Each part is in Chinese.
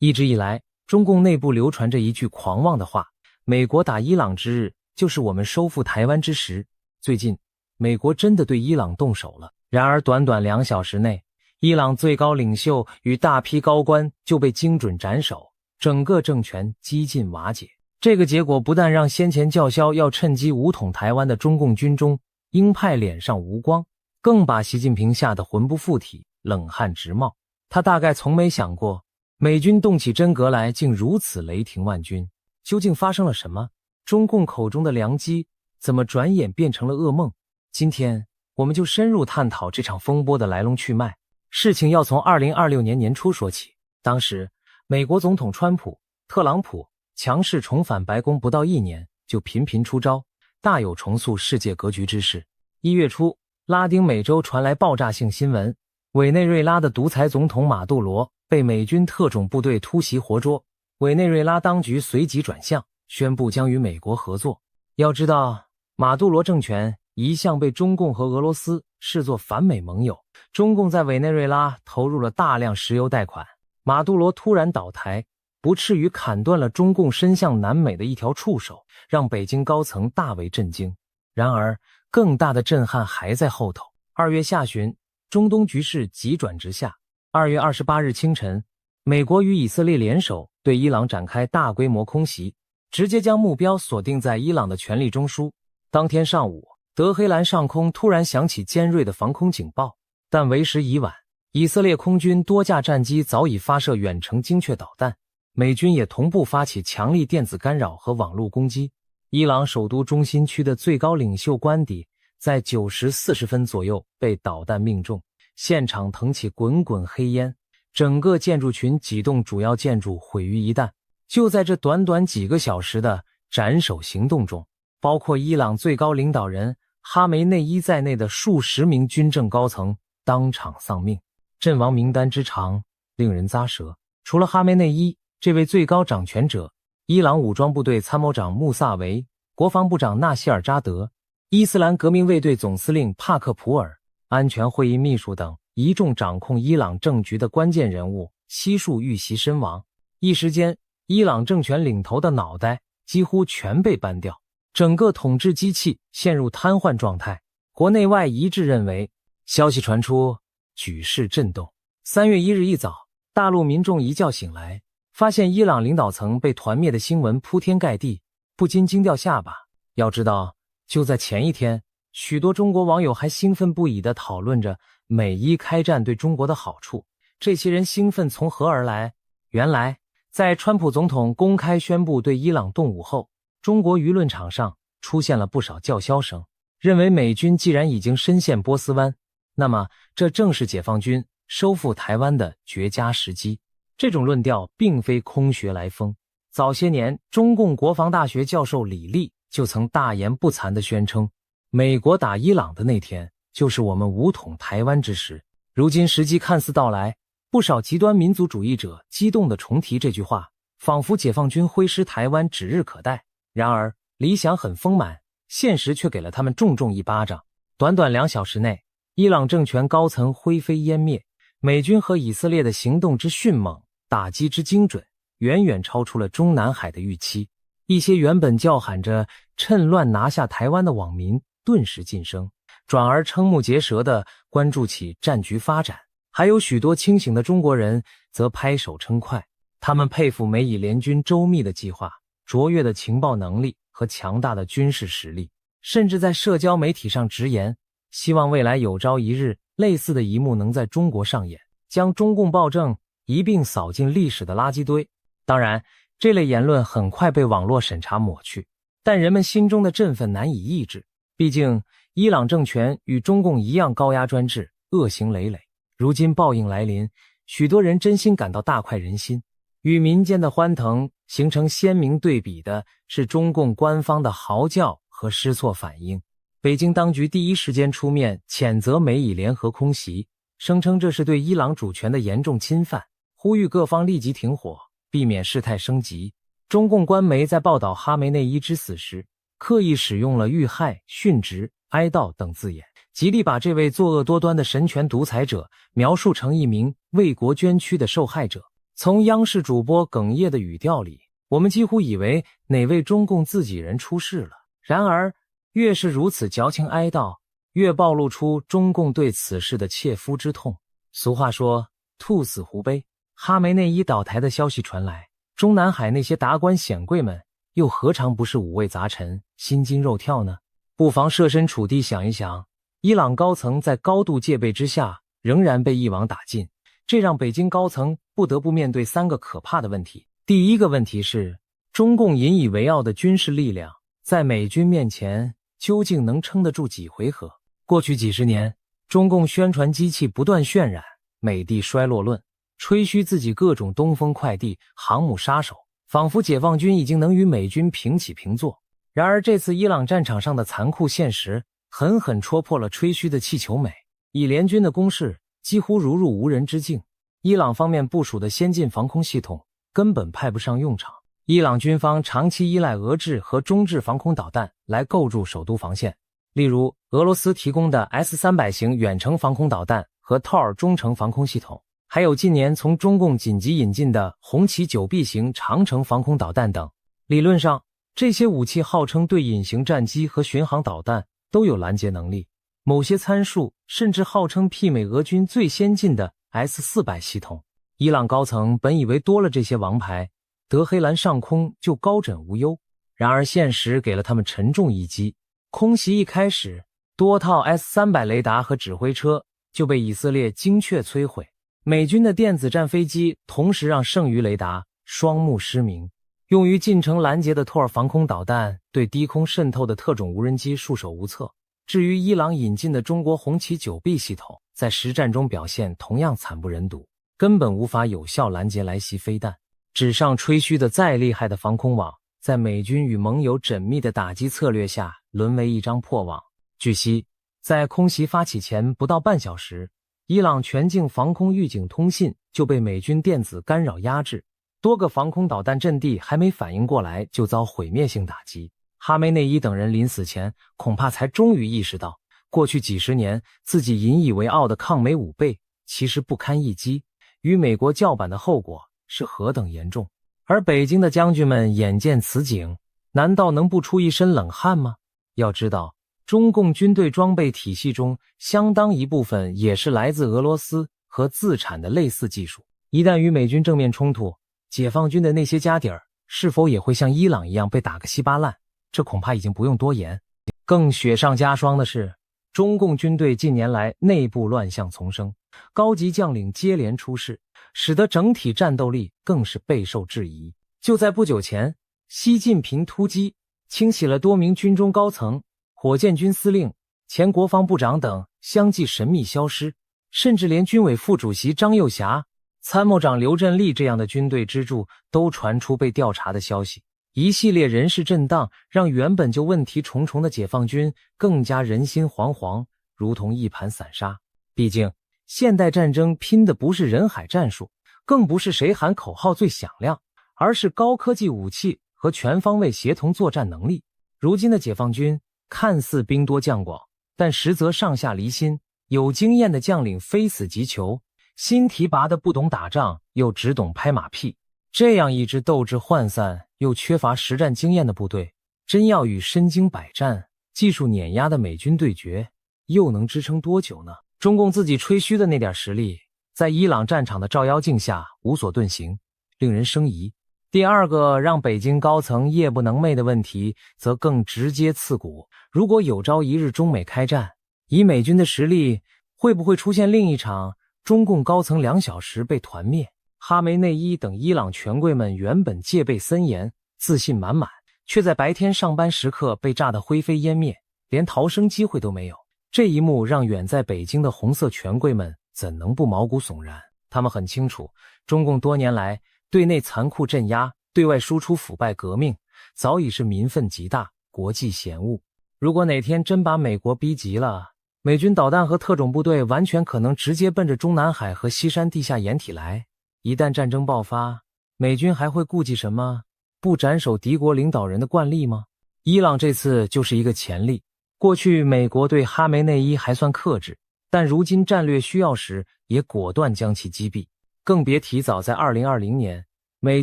一直以来，中共内部流传着一句狂妄的话：美国打伊朗之日，就是我们收复台湾之时。最近，美国真的对伊朗动手了。然而短短2小时内，伊朗最高领袖与大批高官就被精准斩首，整个政权几近瓦解。这个结果不但让先前叫嚣要趁机武统台湾的中共军中鹰派脸上无光，更把习近平吓得魂不附体，冷汗直冒。他大概从没想过，美军动起真格来竟如此雷霆万钧。究竟发生了什么？中共口中的良机怎么转眼变成了噩梦？今天我们就深入探讨这场风波的来龙去脉。事情要从2026年年初说起。当时美国总统川普、特朗普强势重返白宫不到1年，就频频出招，大有重塑世界格局之势。1月初，拉丁美洲传来爆炸性新闻，委内瑞拉的独裁总统马杜罗被美军特种部队突袭活捉，委内瑞拉当局随即转向，宣布将与美国合作。要知道，马杜罗政权一向被中共和俄罗斯视作反美盟友，中共在委内瑞拉投入了大量石油贷款，马杜罗突然倒台，不啻于砍断了中共伸向南美的一条触手，让北京高层大为震惊。然而更大的震撼还在后头。2月下旬，中东局势急转直下。2月28日清晨，美国与以色列联手对伊朗展开大规模空袭，直接将目标锁定在伊朗的权力中枢。当天上午，德黑兰上空突然响起尖锐的防空警报，但为时已晚，以色列空军多架战机早已发射远程精确导弹，美军也同步发起强力电子干扰和网络攻击。伊朗首都中心区的最高领袖官邸在9时40分左右被导弹命中，现场腾起滚滚黑烟，整个建筑群几栋主要建筑毁于一旦。就在这短短几个小时的斩首行动中，包括伊朗最高领导人哈梅内伊在内的数十名军政高层当场丧命，阵亡名单之长令人咂舌。除了哈梅内伊这位最高掌权者，伊朗武装部队参谋长穆萨维、国防部长纳西尔扎德、伊斯兰革命卫队总司令帕克普尔、安全会议秘书等一众掌控伊朗政局的关键人物悉数遇袭身亡。一时间，伊朗政权领头的脑袋几乎全被扳掉，整个统治机器陷入瘫痪状态。国内外一致认为，消息传出，举世震动。3月1日一早，大陆民众一觉醒来，发现伊朗领导层被团灭的新闻铺天盖地，不禁惊掉下巴。要知道，就在前一天，许多中国网友还兴奋不已地讨论着美伊开战对中国的好处。这些人兴奋从何而来？原来，在川普总统公开宣布对伊朗动武后，中国舆论场上出现了不少叫嚣声，认为美军既然已经深陷波斯湾，那么这正是解放军收复台湾的绝佳时机。这种论调并非空穴来风，早些年中共国防大学教授李立就曾大言不惭地宣称，美国打伊朗的那天就是我们武统台湾之时。如今时机看似到来，不少极端民族主义者激动地重提这句话，仿佛解放军挥师台湾指日可待。然而理想很丰满，现实却给了他们重重一巴掌。短短2小时内，伊朗政权高层灰飞烟灭，美军和以色列的行动之迅猛，打击之精准，远远超出了中南海的预期。一些原本叫喊着趁乱拿下台湾的网民顿时噤声，转而瞠目结舌地关注起战局发展。还有许多清醒的中国人则拍手称快，他们佩服美以联军周密的计划、卓越的情报能力和强大的军事实力，甚至在社交媒体上直言，希望未来有朝一日类似的一幕能在中国上演，将中共暴政一并扫进历史的垃圾堆。当然，这类言论很快被网络审查抹去，但人们心中的振奋难以抑制。毕竟，伊朗政权与中共一样高压专制，恶行累累。如今报应来临，许多人真心感到大快人心。与民间的欢腾形成鲜明对比的是中共官方的嚎叫和失措反应。北京当局第一时间出面谴责美以联合空袭，声称这是对伊朗主权的严重侵犯，呼吁各方立即停火，避免事态升级。中共官媒在报道哈梅内伊之死时，刻意使用了遇害、殉职、哀悼等字眼，极力把这位作恶多端的神权独裁者描述成一名为国捐躯的受害者。从央视主播哽咽的语调里，我们几乎以为哪位中共自己人出事了。然而，越是如此矫情哀悼，越暴露出中共对此事的切肤之痛。俗话说，兔死狐悲。哈梅内伊倒台的消息传来，中南海那些达官显贵们又何尝不是五味杂陈、心惊肉跳呢？不妨设身处地想一想，伊朗高层在高度戒备之下，仍然被一网打尽，这让北京高层不得不面对3个可怕的问题。第一个问题是，中共引以为傲的军事力量，在美军面前究竟能撑得住几回合？过去几十年，中共宣传机器不断渲染美帝衰落论，吹嘘自己各种东风快递、航母杀手，仿佛解放军已经能与美军平起平坐。然而这次伊朗战场上的残酷现实狠狠戳破了吹嘘的气球美，以联军的攻势几乎如入无人之境，伊朗方面部署的先进防空系统根本派不上用场。伊朗军方长期依赖俄制和中制防空导弹来构筑首都防线，例如俄罗斯提供的 S-300 型远程防空导弹和 TOR 中程防空系统，还有近年从中共紧急引进的红旗 9B 型长程防空导弹等。理论上，这些武器号称对隐形战机和巡航导弹都有拦截能力，某些参数甚至号称媲美俄军最先进的 S-400 系统。伊朗高层本以为多了这些王牌，德黑兰上空就高枕无忧，然而现实给了他们沉重一击。空袭一开始，多套 S-300 雷达和指挥车就被以色列精确摧毁，美军的电子战飞机同时让剩余雷达双目失明。用于近程拦截的托尔防空导弹对低空渗透的特种无人机束手无策。至于伊朗引进的中国红旗 9B 系统，在实战中表现同样惨不忍睹，根本无法有效拦截来袭飞弹。纸上吹嘘的再厉害的防空网，在美军与盟友缜密的打击策略下，沦为一张破网。据悉，在空袭发起前不到半小时，伊朗全境防空预警通信就被美军电子干扰压制，多个防空导弹阵地还没反应过来就遭毁灭性打击。哈梅内伊等人临死前恐怕才终于意识到，过去几十年自己引以为傲的抗美武备其实不堪一击，与美国叫板的后果是何等严重。而北京的将军们眼见此景，难道能不出一身冷汗吗？要知道，中共军队装备体系中相当一部分也是来自俄罗斯和自产的类似技术，一旦与美军正面冲突，解放军的那些家底儿是否也会像伊朗一样被打个稀巴烂，这恐怕已经不用多言。更雪上加霜的是，中共军队近年来内部乱象丛生，高级将领接连出事，使得整体战斗力更是备受质疑。就在不久前，习近平突击清洗了多名军中高层，火箭军司令、前国防部长等相继神秘消失，甚至连军委副主席张又侠、参谋长刘振立这样的军队支柱都传出被调查的消息。一系列人事震荡让原本就问题重重的解放军更加人心惶惶，如同一盘散沙。毕竟现代战争拼的不是人海战术，更不是谁喊口号最响亮，而是高科技武器和全方位协同作战能力。如今的解放军看似兵多将广，但实则上下离心，有经验的将领非死即求，新提拔的不懂打仗又只懂拍马屁。这样一支斗志涣散又缺乏实战经验的部队，真要与身经百战、技术碾压的美军对决，又能支撑多久呢？中共自己吹嘘的那点实力，在伊朗战场的照妖镜下无所遁形，令人生疑。第二个让北京高层夜不能寐的问题，则更直接刺骨。如果有朝一日中美开战，以美军的实力，会不会出现另一场中共高层2小时被团灭？哈梅内伊等伊朗权贵们原本戒备森严、自信满满，却在白天上班时刻被炸得灰飞烟灭，连逃生机会都没有。这一幕让远在北京的红色权贵们怎能不毛骨悚然？他们很清楚，中共多年来对内残酷镇压，对外输出腐败革命，早已是民愤极大，国际嫌恶。如果哪天真把美国逼急了，美军导弹和特种部队完全可能直接奔着中南海和西山地下掩体来。一旦战争爆发，美军还会顾忌什么不斩首敌国领导人的惯例吗？伊朗这次就是一个前例。过去美国对哈梅内伊还算克制，但如今战略需要时也果断将其击毙。更别提早在2020年，美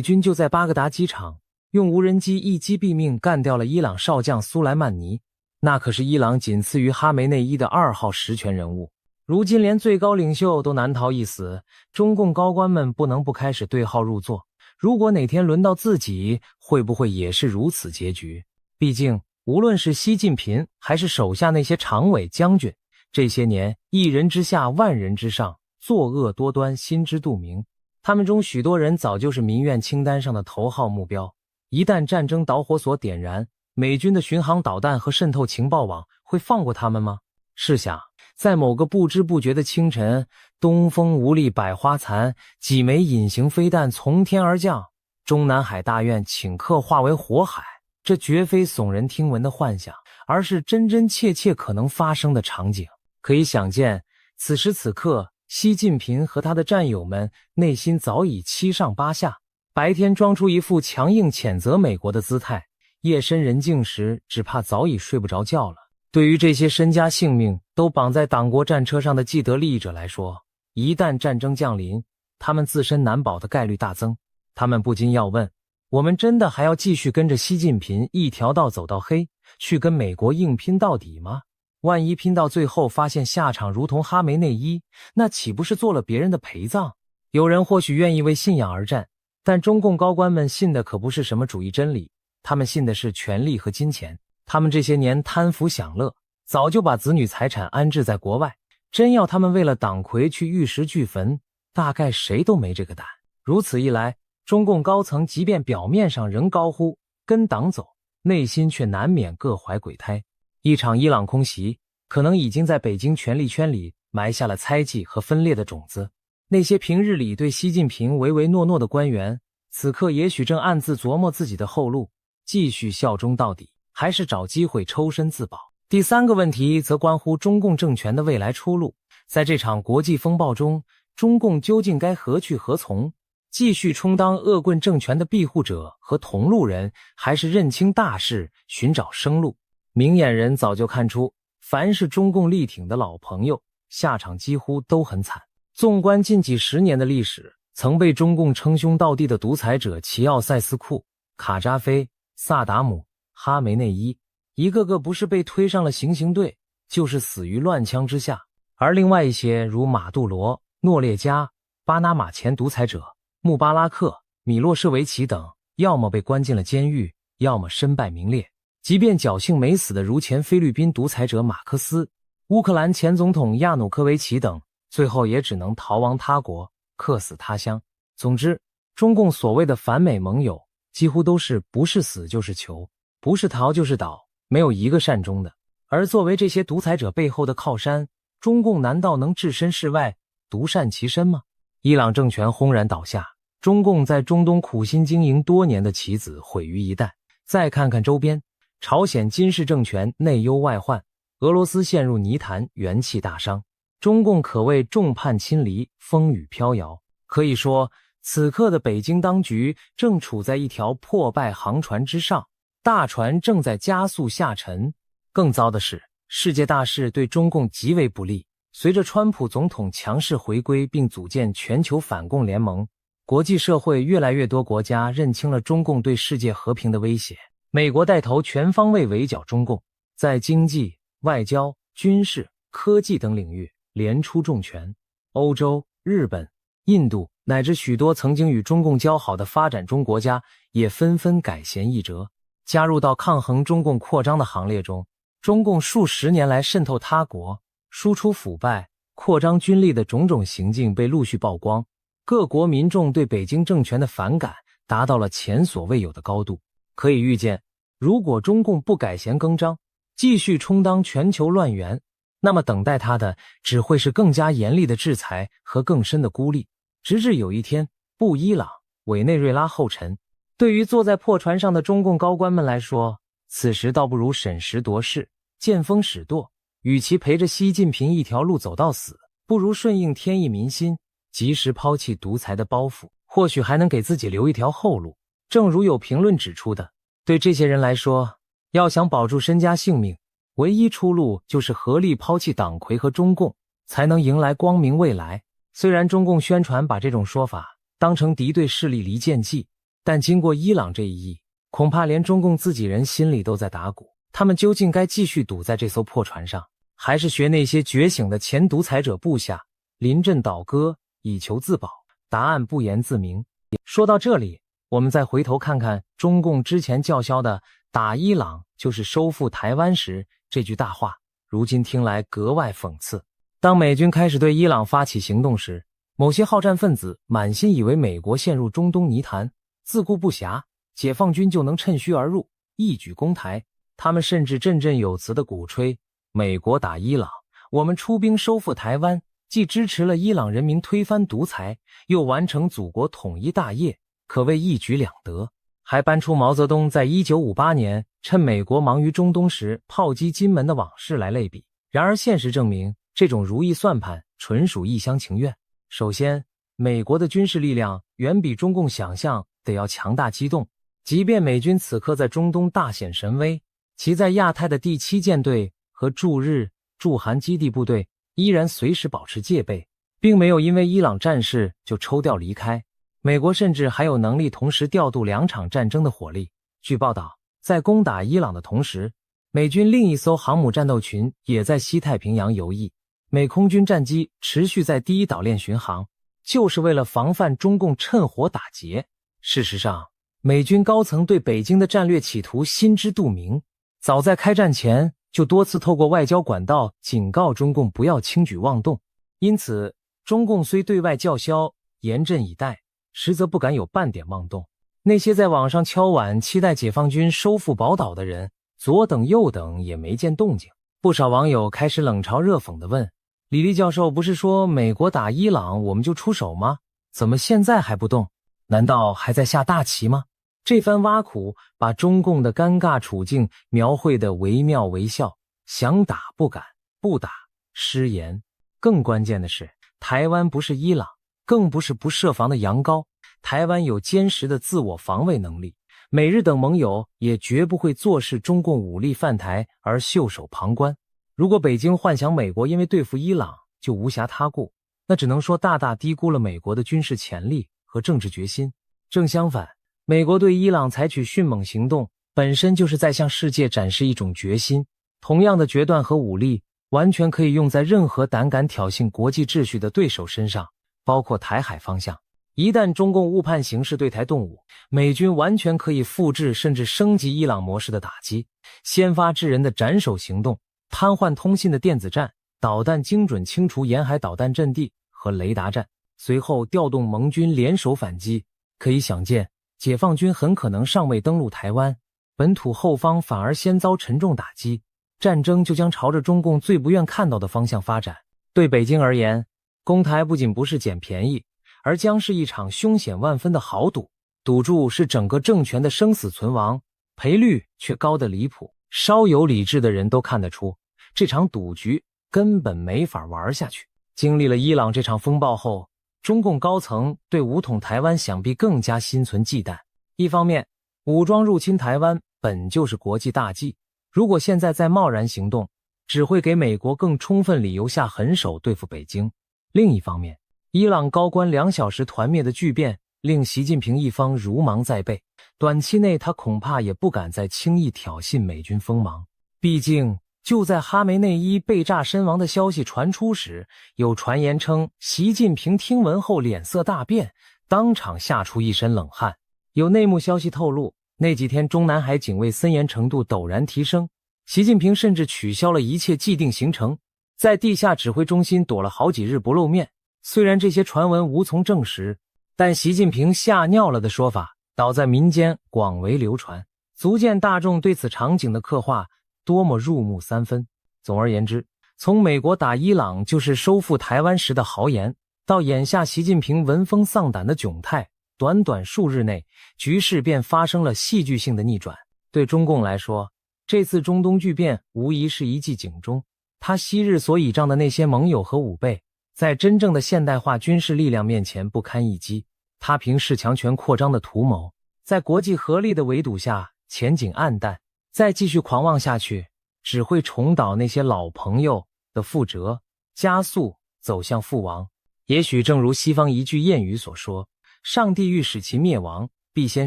军就在巴格达机场用无人机一击毙命干掉了伊朗少将苏莱曼尼，那可是伊朗仅次于哈梅内伊的2号实权人物。如今连最高领袖都难逃一死，中共高官们不能不开始对号入座。如果哪天轮到自己，会不会也是如此结局？毕竟无论是习近平还是手下那些常委将军，这些年一人之下万人之上，作恶多端，心知肚明。他们中许多人早就是民怨清单上的头号目标，一旦战争导火索点燃，美军的巡航导弹和渗透情报网会放过他们吗？试想，在某个不知不觉的清晨，东风无力百花残，几枚隐形飞弹从天而降，中南海大院顷刻化为火海，这绝非耸人听闻的幻想，而是真真切切可能发生的场景。可以想见，此时此刻，习近平和他的战友们内心早已七上八下，白天装出一副强硬谴责美国的姿态，夜深人静时只怕早已睡不着觉了。对于这些身家性命都绑在党国战车上的既得利益者来说，一旦战争降临，他们自身难保的概率大增。他们不禁要问，我们真的还要继续跟着习近平一条道走到黑，去跟美国硬拼到底吗？万一拼到最后发现下场如同哈梅内伊，那岂不是做了别人的陪葬？有人或许愿意为信仰而战，但中共高官们信的可不是什么主义真理，他们信的是权力和金钱。他们这些年贪腐享乐，早就把子女财产安置在国外，真要他们为了党魁去玉石俱焚，大概谁都没这个胆。如此一来，中共高层即便表面上仍高呼跟党走，内心却难免各怀鬼胎。一场伊朗空袭可能已经在北京权力圈里埋下了猜忌和分裂的种子。那些平日里对习近平唯唯诺诺的官员，此刻也许正暗自琢磨自己的后路，继续效忠到底，还是找机会抽身自保。第三个问题则关乎中共政权的未来出路。在这场国际风暴中，中共究竟该何去何从？继续充当恶棍政权的庇护者和同路人，还是认清大势，寻找生路？明眼人早就看出，凡是中共力挺的老朋友，下场几乎都很惨。纵观近几十年的历史，曾被中共称兄道弟的独裁者齐奥塞斯库、卡扎菲、萨达姆、哈梅内伊，一个个不是被推上了行刑队，就是死于乱枪之下。而另外一些如马杜罗、诺列加、巴拿马前独裁者穆巴拉克、米洛舍维奇等，要么被关进了监狱，要么身败名裂。即便侥幸没死的如前菲律宾独裁者马克思、乌克兰前总统亚努科维奇等，最后也只能逃亡他国，客死他乡。总之，中共所谓的反美盟友几乎都是不是死就是囚，不是逃就是倒，没有一个善终的。而作为这些独裁者背后的靠山，中共难道能置身事外，独善其身吗？伊朗政权轰然倒下，中共在中东苦心经营多年的棋子毁于一旦。再看看周边，朝鲜金氏政权内忧外患，俄罗斯陷入泥潭，元气大伤，中共可谓众叛亲离，风雨飘摇。可以说，此刻的北京当局正处在一条破败航船之上，大船正在加速下沉。更糟的是，世界大势对中共极为不利。随着川普总统强势回归并组建全球反共联盟，国际社会越来越多国家认清了中共对世界和平的威胁。美国带头全方位围剿中共，在经济、外交、军事、科技等领域连出重拳。欧洲、日本、印度乃至许多曾经与中共交好的发展中国家也纷纷改弦易辙，加入到抗衡中共扩张的行列中。中共数十年来渗透他国、输出腐败、扩张军力的种种行径被陆续曝光，各国民众对北京政权的反感达到了前所未有的高度。可以预见，如果中共不改弦更张，继续充当全球乱源，那么等待他的只会是更加严厉的制裁和更深的孤立，直至有一天布伊朗、委内瑞拉后尘。对于坐在破船上的中共高官们来说，此时倒不如审时度势，见风使舵。与其陪着习近平一条路走到死，不如顺应天意民心，及时抛弃独裁的包袱，或许还能给自己留一条后路。正如有评论指出的，对这些人来说，要想保住身家性命，唯一出路就是合力抛弃党魁和中共，才能迎来光明未来。虽然中共宣传把这种说法当成敌对势力离间计，但经过伊朗这一役，恐怕连中共自己人心里都在打鼓，他们究竟该继续堵在这艘破船上，还是学那些觉醒的前独裁者部下，临阵倒戈以求自保？答案不言自明。说到这里，我们再回头看看中共之前叫嚣的打伊朗就是收复台湾时这句大话，如今听来格外讽刺。当美军开始对伊朗发起行动时，某些好战分子满心以为美国陷入中东泥潭，自顾不暇，解放军就能趁虚而入，一举攻台。他们甚至振振有词地鼓吹美国打伊朗，我们出兵收复台湾，既支持了伊朗人民推翻独裁，又完成祖国统一大业，可谓一举两得。还搬出毛泽东在1958年趁美国忙于中东时炮击金门的往事来类比。然而现实证明，这种如意算盘纯属一厢情愿。首先，美国的军事力量远比中共想象得要强大激动，即便美军此刻在中东大显神威，其在亚太的第7舰队和驻日、驻韩基地部队依然随时保持戒备，并没有因为伊朗战事就抽调离开。美国甚至还有能力同时调度2场战争的火力。据报道，在攻打伊朗的同时，美军另一艘航母战斗群也在西太平洋游弋，美空军战机持续在第一岛链巡航，就是为了防范中共趁火打劫。事实上，美军高层对北京的战略企图心知肚明，早在开战前就多次透过外交管道警告中共不要轻举妄动。因此，中共虽对外叫嚣严阵以待，实则不敢有半点妄动。那些在网上敲碗期待解放军收复宝岛的人，左等右等也没见动静。不少网友开始冷嘲热讽地问，李立教授不是说美国打伊朗我们就出手吗？怎么现在还不动？难道还在下大棋吗？这番挖苦把中共的尴尬处境描绘得惟妙惟肖，想打不敢，不打失言。更关键的是，台湾不是伊朗，更不是不设防的羊羔，台湾有坚实的自我防卫能力，美日等盟友也绝不会坐视中共武力犯台而袖手旁观。如果北京幻想美国因为对付伊朗就无暇他顾，那只能说大大低估了美国的军事潜力和政治决心。正相反，美国对伊朗采取迅猛行动，本身就是在向世界展示一种决心。同样的决断和武力，完全可以用在任何胆敢挑衅国际秩序的对手身上，包括台海方向。一旦中共误判形势对台动武，美军完全可以复制甚至升级伊朗模式的打击，先发制人的斩首行动，瘫痪通信的电子战，导弹精准清除沿海导弹阵地和雷达站，随后调动盟军联手反击。可以想见，解放军很可能尚未登陆台湾，本土后方反而先遭沉重打击，战争就将朝着中共最不愿看到的方向发展。对北京而言，攻台不仅不是捡便宜，而将是一场凶险万分的豪赌，赌注是整个政权的生死存亡，赔率却高得离谱。稍有理智的人都看得出，这场赌局根本没法玩下去。经历了伊朗这场风暴后，中共高层对武统台湾想必更加心存忌惮。一方面，武装入侵台湾本就是国际大忌，如果现在再贸然行动，只会给美国更充分理由下狠手对付北京。另一方面，伊朗高官2小时团灭的巨变令习近平一方如芒在背，短期内他恐怕也不敢再轻易挑衅美军锋芒。毕竟就在哈梅内伊被炸身亡的消息传出时，有传言称习近平听闻后脸色大变，当场吓出一身冷汗。有内幕消息透露，那几天中南海警卫森严程度陡然提升，习近平甚至取消了一切既定行程，在地下指挥中心躲了好几日不露面。虽然这些传闻无从证实，但习近平吓尿了的说法倒在民间广为流传，足见大众对此场景的刻画多么入木三分。总而言之，从美国打伊朗就是收复台湾时的豪言，到眼下习近平闻风丧胆的窘态，短短数日内，局势便发生了戏剧性的逆转。对中共来说，这次中东巨变无疑是一记警钟，他昔日所倚仗的那些盟友和武备，在真正的现代化军事力量面前不堪一击。他凭恃强权扩张的图谋，在国际合力的围堵下前景暗淡，再继续狂妄下去，只会重蹈那些老朋友的覆辙，加速走向覆亡。也许正如西方一句谚语所说，上帝欲使其灭亡，必先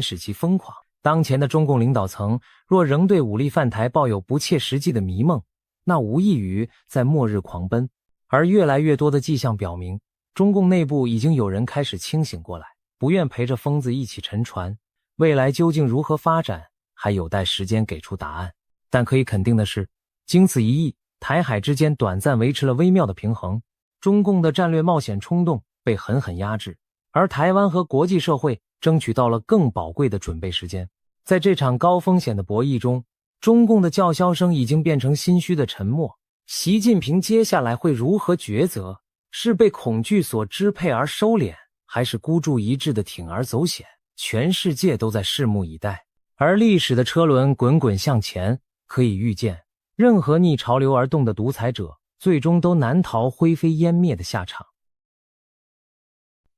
使其疯狂。当前的中共领导层若仍对武力犯台抱有不切实际的迷梦，那无异于在末日狂奔。而越来越多的迹象表明，中共内部已经有人开始清醒过来，不愿陪着疯子一起沉船。未来究竟如何发展，还有待时间给出答案。但可以肯定的是，经此一役，台海之间短暂维持了微妙的平衡，中共的战略冒险冲动被狠狠压制，而台湾和国际社会争取到了更宝贵的准备时间。在这场高风险的博弈中，中共的叫嚣声已经变成心虚的沉默。习近平接下来会如何抉择？是被恐惧所支配而收敛，还是孤注一掷的铤而走险？全世界都在拭目以待。而历史的车轮滚滚向前，可以预见，任何逆潮流而动的独裁者，最终都难逃灰飞烟灭的下场。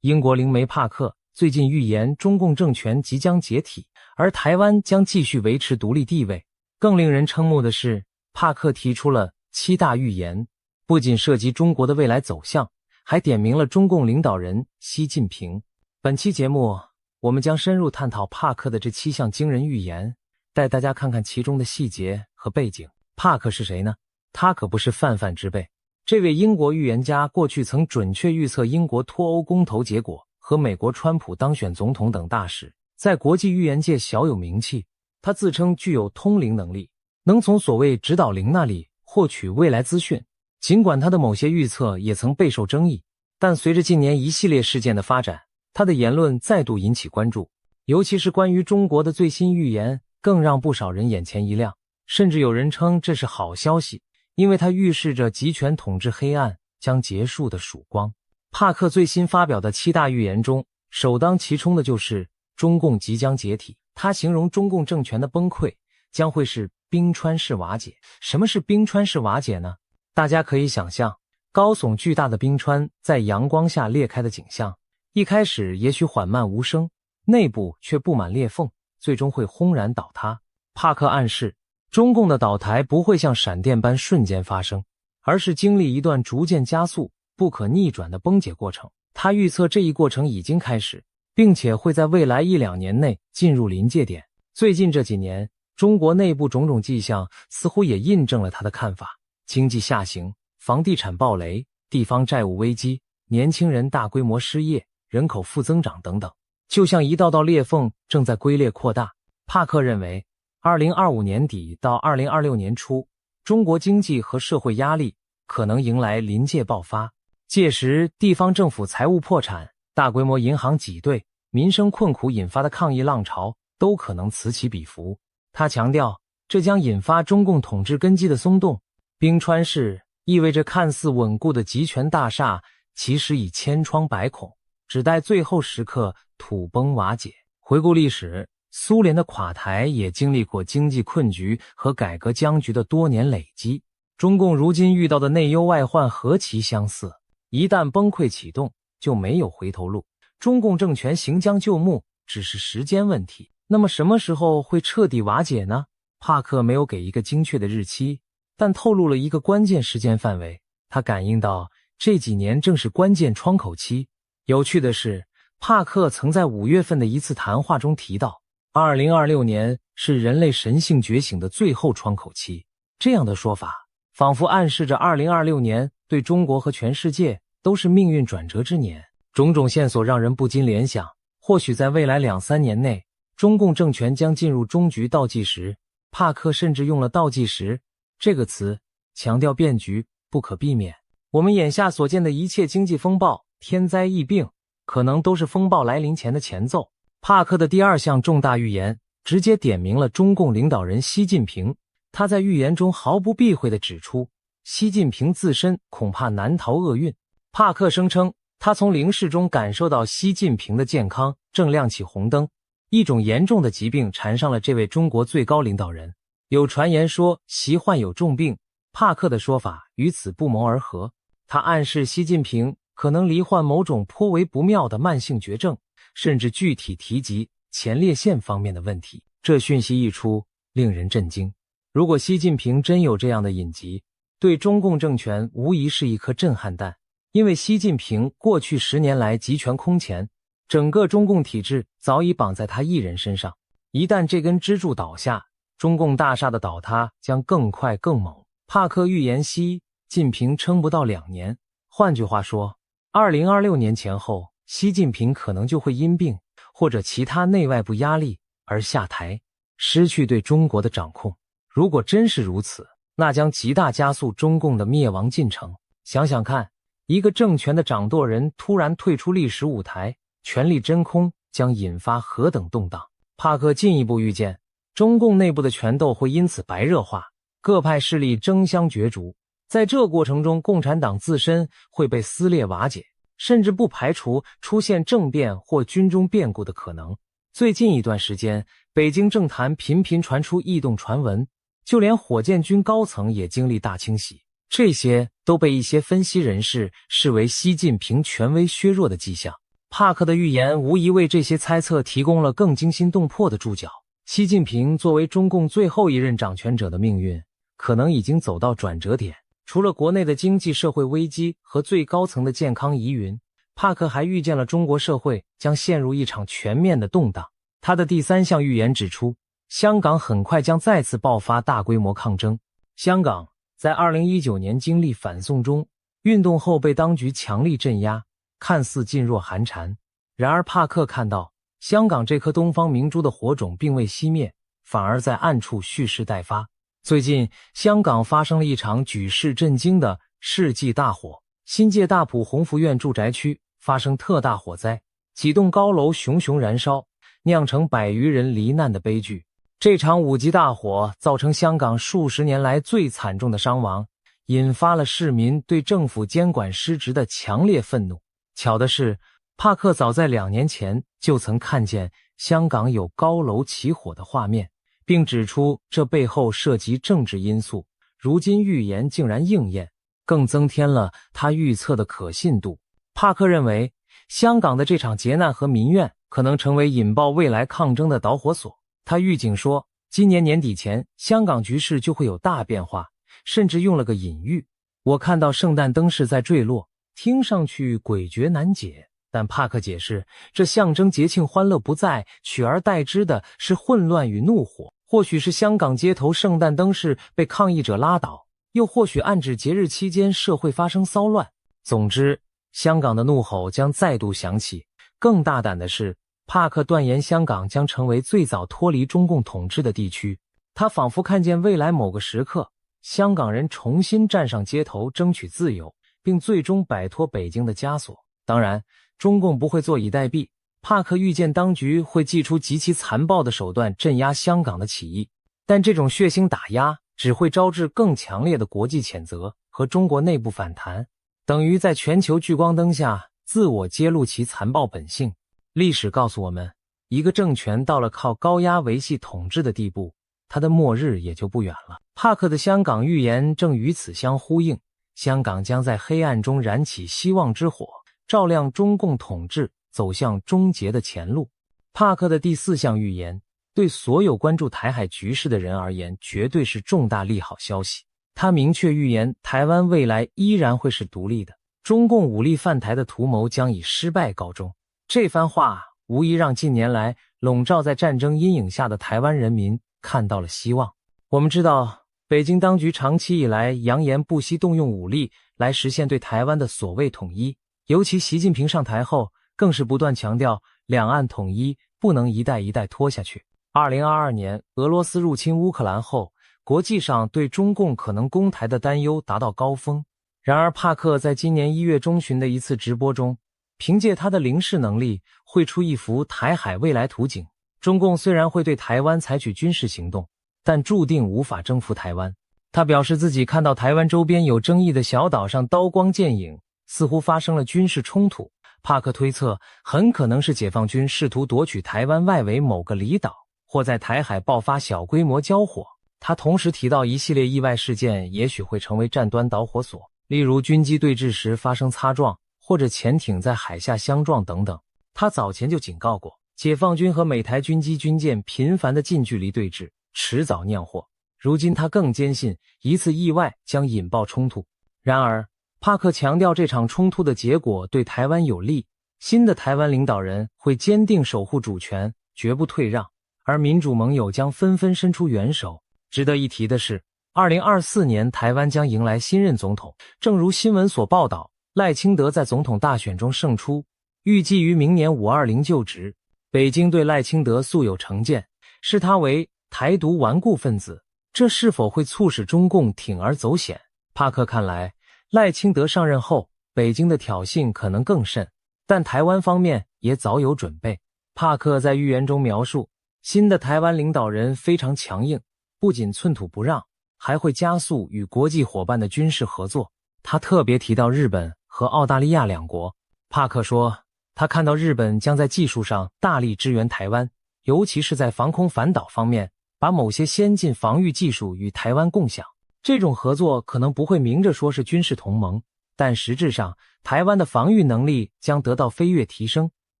英国灵媒帕克最近预言中共政权即将解体，而台湾将继续维持独立地位。更令人瞠目的是，帕克提出了7大预言，不仅涉及中国的未来走向，还点名了中共领导人习近平。本期节目，我们将深入探讨帕克的这7项惊人预言，带大家看看其中的细节和背景。帕克是谁呢？他可不是泛泛之辈。这位英国预言家过去曾准确预测英国脱欧公投结果和美国川普当选总统等大事，在国际预言界小有名气。他自称具有通灵能力，能从所谓指导灵那里获取未来资讯。尽管他的某些预测也曾备受争议，但随着近年一系列事件的发展，他的言论再度引起关注。尤其是关于中国的最新预言，更让不少人眼前一亮，甚至有人称这是好消息，因为它预示着集权统治黑暗将结束的曙光。帕克最新发表的7大预言中，首当其冲的就是中共即将解体。他形容中共政权的崩溃将会是冰川式瓦解。什么是冰川式瓦解呢？大家可以想象，高耸巨大的冰川在阳光下裂开的景象，一开始也许缓慢无声，内部却布满裂缝，最终会轰然倒塌。帕克暗示，中共的倒台不会像闪电般瞬间发生，而是经历一段逐渐加速、不可逆转的崩解过程。他预测这一过程已经开始，并且会在未来1-2年内进入临界点。最近这几年，中国内部种种迹象似乎也印证了他的看法：经济下行、房地产暴雷、地方债务危机、年轻人大规模失业、人口负增长等等，就像一道道裂缝正在龟裂扩大。帕克认为，2025年底到2026年初，中国经济和社会压力可能迎来临界爆发，届时地方政府财务破产、大规模银行挤兑、民生困苦引发的抗议浪潮都可能此起彼伏。他强调，这将引发中共统治根基的松动。冰川式意味着看似稳固的集权大厦其实已千疮百孔，只待最后时刻土崩瓦解。回顾历史，苏联的垮台也经历过经济困局和改革僵局的多年累积。中共如今遇到的内忧外患何其相似，一旦崩溃启动，就没有回头路。中共政权行将就木，只是时间问题。那么什么时候会彻底瓦解呢？帕克没有给一个精确的日期，但透露了一个关键时间范围。他感应到这几年正是关键窗口期。有趣的是，帕克曾在5月份的一次谈话中提到，2026年是人类神性觉醒的最后窗口期。这样的说法，仿佛暗示着2026年对中国和全世界都是命运转折之年。种种线索让人不禁联想，或许在未来2-3年内，中共政权将进入终局倒计时。帕克甚至用了倒计时这个词，强调变局不可避免。我们眼下所见的一切经济风暴、天灾疫病，可能都是风暴来临前的前奏。帕克的第2项重大预言直接点明了中共领导人习近平。他在预言中毫不避讳地指出，习近平自身恐怕难逃厄运。帕克声称，他从灵视中感受到习近平的健康正亮起红灯，一种严重的疾病缠上了这位中国最高领导人。有传言说习患有重病，帕克的说法与此不谋而合。他暗示习近平可能罹患某种颇为不妙的慢性绝症，甚至具体提及前列腺方面的问题。这讯息一出，令人震惊。如果习近平真有这样的隐疾，对中共政权无疑是一颗震撼弹。因为习近平过去10年来集权空前，整个中共体制早已绑在他一人身上。一旦这根支柱倒下，中共大厦的倒塌将更快更猛。帕克预言习近平撑不到2年，换句话说，2026年前后，习近平可能就会因病或者其他内外部压力而下台，失去对中国的掌控。如果真是如此，那将极大加速中共的灭亡进程。想想看，一个政权的掌舵人突然退出历史舞台，权力真空将引发何等动荡。帕克进一步预见，中共内部的权斗会因此白热化，各派势力争相角逐，在这过程中共产党自身会被撕裂瓦解，甚至不排除出现政变或军中变故的可能。最近一段时间，北京政坛频频传出异动传闻，就连火箭军高层也经历大清洗，这些都被一些分析人士视为习近平权威削弱的迹象。帕克的预言无疑为这些猜测提供了更惊心动魄的注脚。习近平作为中共最后一任掌权者的命运，可能已经走到转折点。除了国内的经济社会危机和最高层的健康疑云，帕克还预见了中国社会将陷入一场全面的动荡。他的第3项预言指出，香港很快将再次爆发大规模抗争。香港在2019年经历反送中运动后被当局强力镇压，看似噤若寒蝉。然而帕克看到，香港这颗东方明珠的火种并未熄灭，反而在暗处蓄势待发。最近，香港发生了一场举世震惊的世纪大火，新界大埔鸿福苑住宅区发生特大火灾，几栋高楼熊熊燃烧，酿成100余人罹难的悲剧。这场5级大火造成香港数十年来最惨重的伤亡，引发了市民对政府监管失职的强烈愤怒。巧的是，帕克早在2年前就曾看见香港有高楼起火的画面，并指出这背后涉及政治因素。如今预言竟然应验，更增添了他预测的可信度。帕克认为，香港的这场劫难和民怨可能成为引爆未来抗争的导火索。他预警说，今年年底前，香港局势就会有大变化，甚至用了个隐喻：我看到圣诞灯饰在坠落，听上去诡谲难解。但帕克解释，这象征节庆欢乐不在，取而代之的是混乱与怒火。或许是香港街头圣诞灯饰被抗议者拉倒，又或许暗指节日期间社会发生骚乱。总之，香港的怒吼将再度响起。更大胆的是，帕克断言香港将成为最早脱离中共统治的地区。他仿佛看见未来某个时刻，香港人重新站上街头争取自由，并最终摆脱北京的枷锁。当然，中共不会坐以待毙，帕克预见当局会祭出极其残暴的手段镇压香港的起义，但这种血腥打压只会招致更强烈的国际谴责和中国内部反弹，等于在全球聚光灯下自我揭露其残暴本性。历史告诉我们，一个政权到了靠高压维系统治的地步，它的末日也就不远了。帕克的香港预言正与此相呼应，香港将在黑暗中燃起希望之火，照亮中共统治走向终结的前路。帕克的第4项预言，对所有关注台海局势的人而言，绝对是重大利好消息。他明确预言，台湾未来依然会是独立的，中共武力犯台的图谋将以失败告终。这番话无疑让近年来笼罩在战争阴影下的台湾人民看到了希望。我们知道，北京当局长期以来扬言不惜动用武力来实现对台湾的所谓统一，尤其习近平上台后，更是不断强调两岸统一不能一代一代拖下去。2022年俄罗斯入侵乌克兰后，国际上对中共可能攻台的担忧达到高峰。然而帕克在今年1月中旬的一次直播中，凭借他的灵视能力绘出一幅台海未来图景。中共虽然会对台湾采取军事行动，但注定无法征服台湾。他表示自己看到台湾周边有争议的小岛上刀光剑影，似乎发生了军事冲突。帕克推测，很可能是解放军试图夺取台湾外围某个离岛，或在台海爆发小规模交火。他同时提到一系列意外事件也许会成为战端导火索，例如军机对峙时发生擦撞，或者潜艇在海下相撞等等。他早前就警告过，解放军和美台军机军舰频繁的近距离对峙，迟早酿祸。如今他更坚信一次意外将引爆冲突。然而，帕克强调这场冲突的结果对台湾有利，新的台湾领导人会坚定守护主权，绝不退让，而民主盟友将纷纷伸出援手。值得一提的是，2024年台湾将迎来新任总统，正如新闻所报道，赖清德在总统大选中胜出，预计于明年520就职。北京对赖清德素有成见，视他为台独顽固分子，这是否会促使中共铤而走险？帕克看来，赖清德上任后，北京的挑衅可能更甚，但台湾方面也早有准备。帕克在预言中描述，新的台湾领导人非常强硬，不仅寸土不让，还会加速与国际伙伴的军事合作。他特别提到日本和澳大利亚两国。帕克说，他看到日本将在技术上大力支援台湾，尤其是在防空反导方面，把某些先进防御技术与台湾共享。这种合作可能不会明着说是军事同盟，但实质上，台湾的防御能力将得到飞跃提升。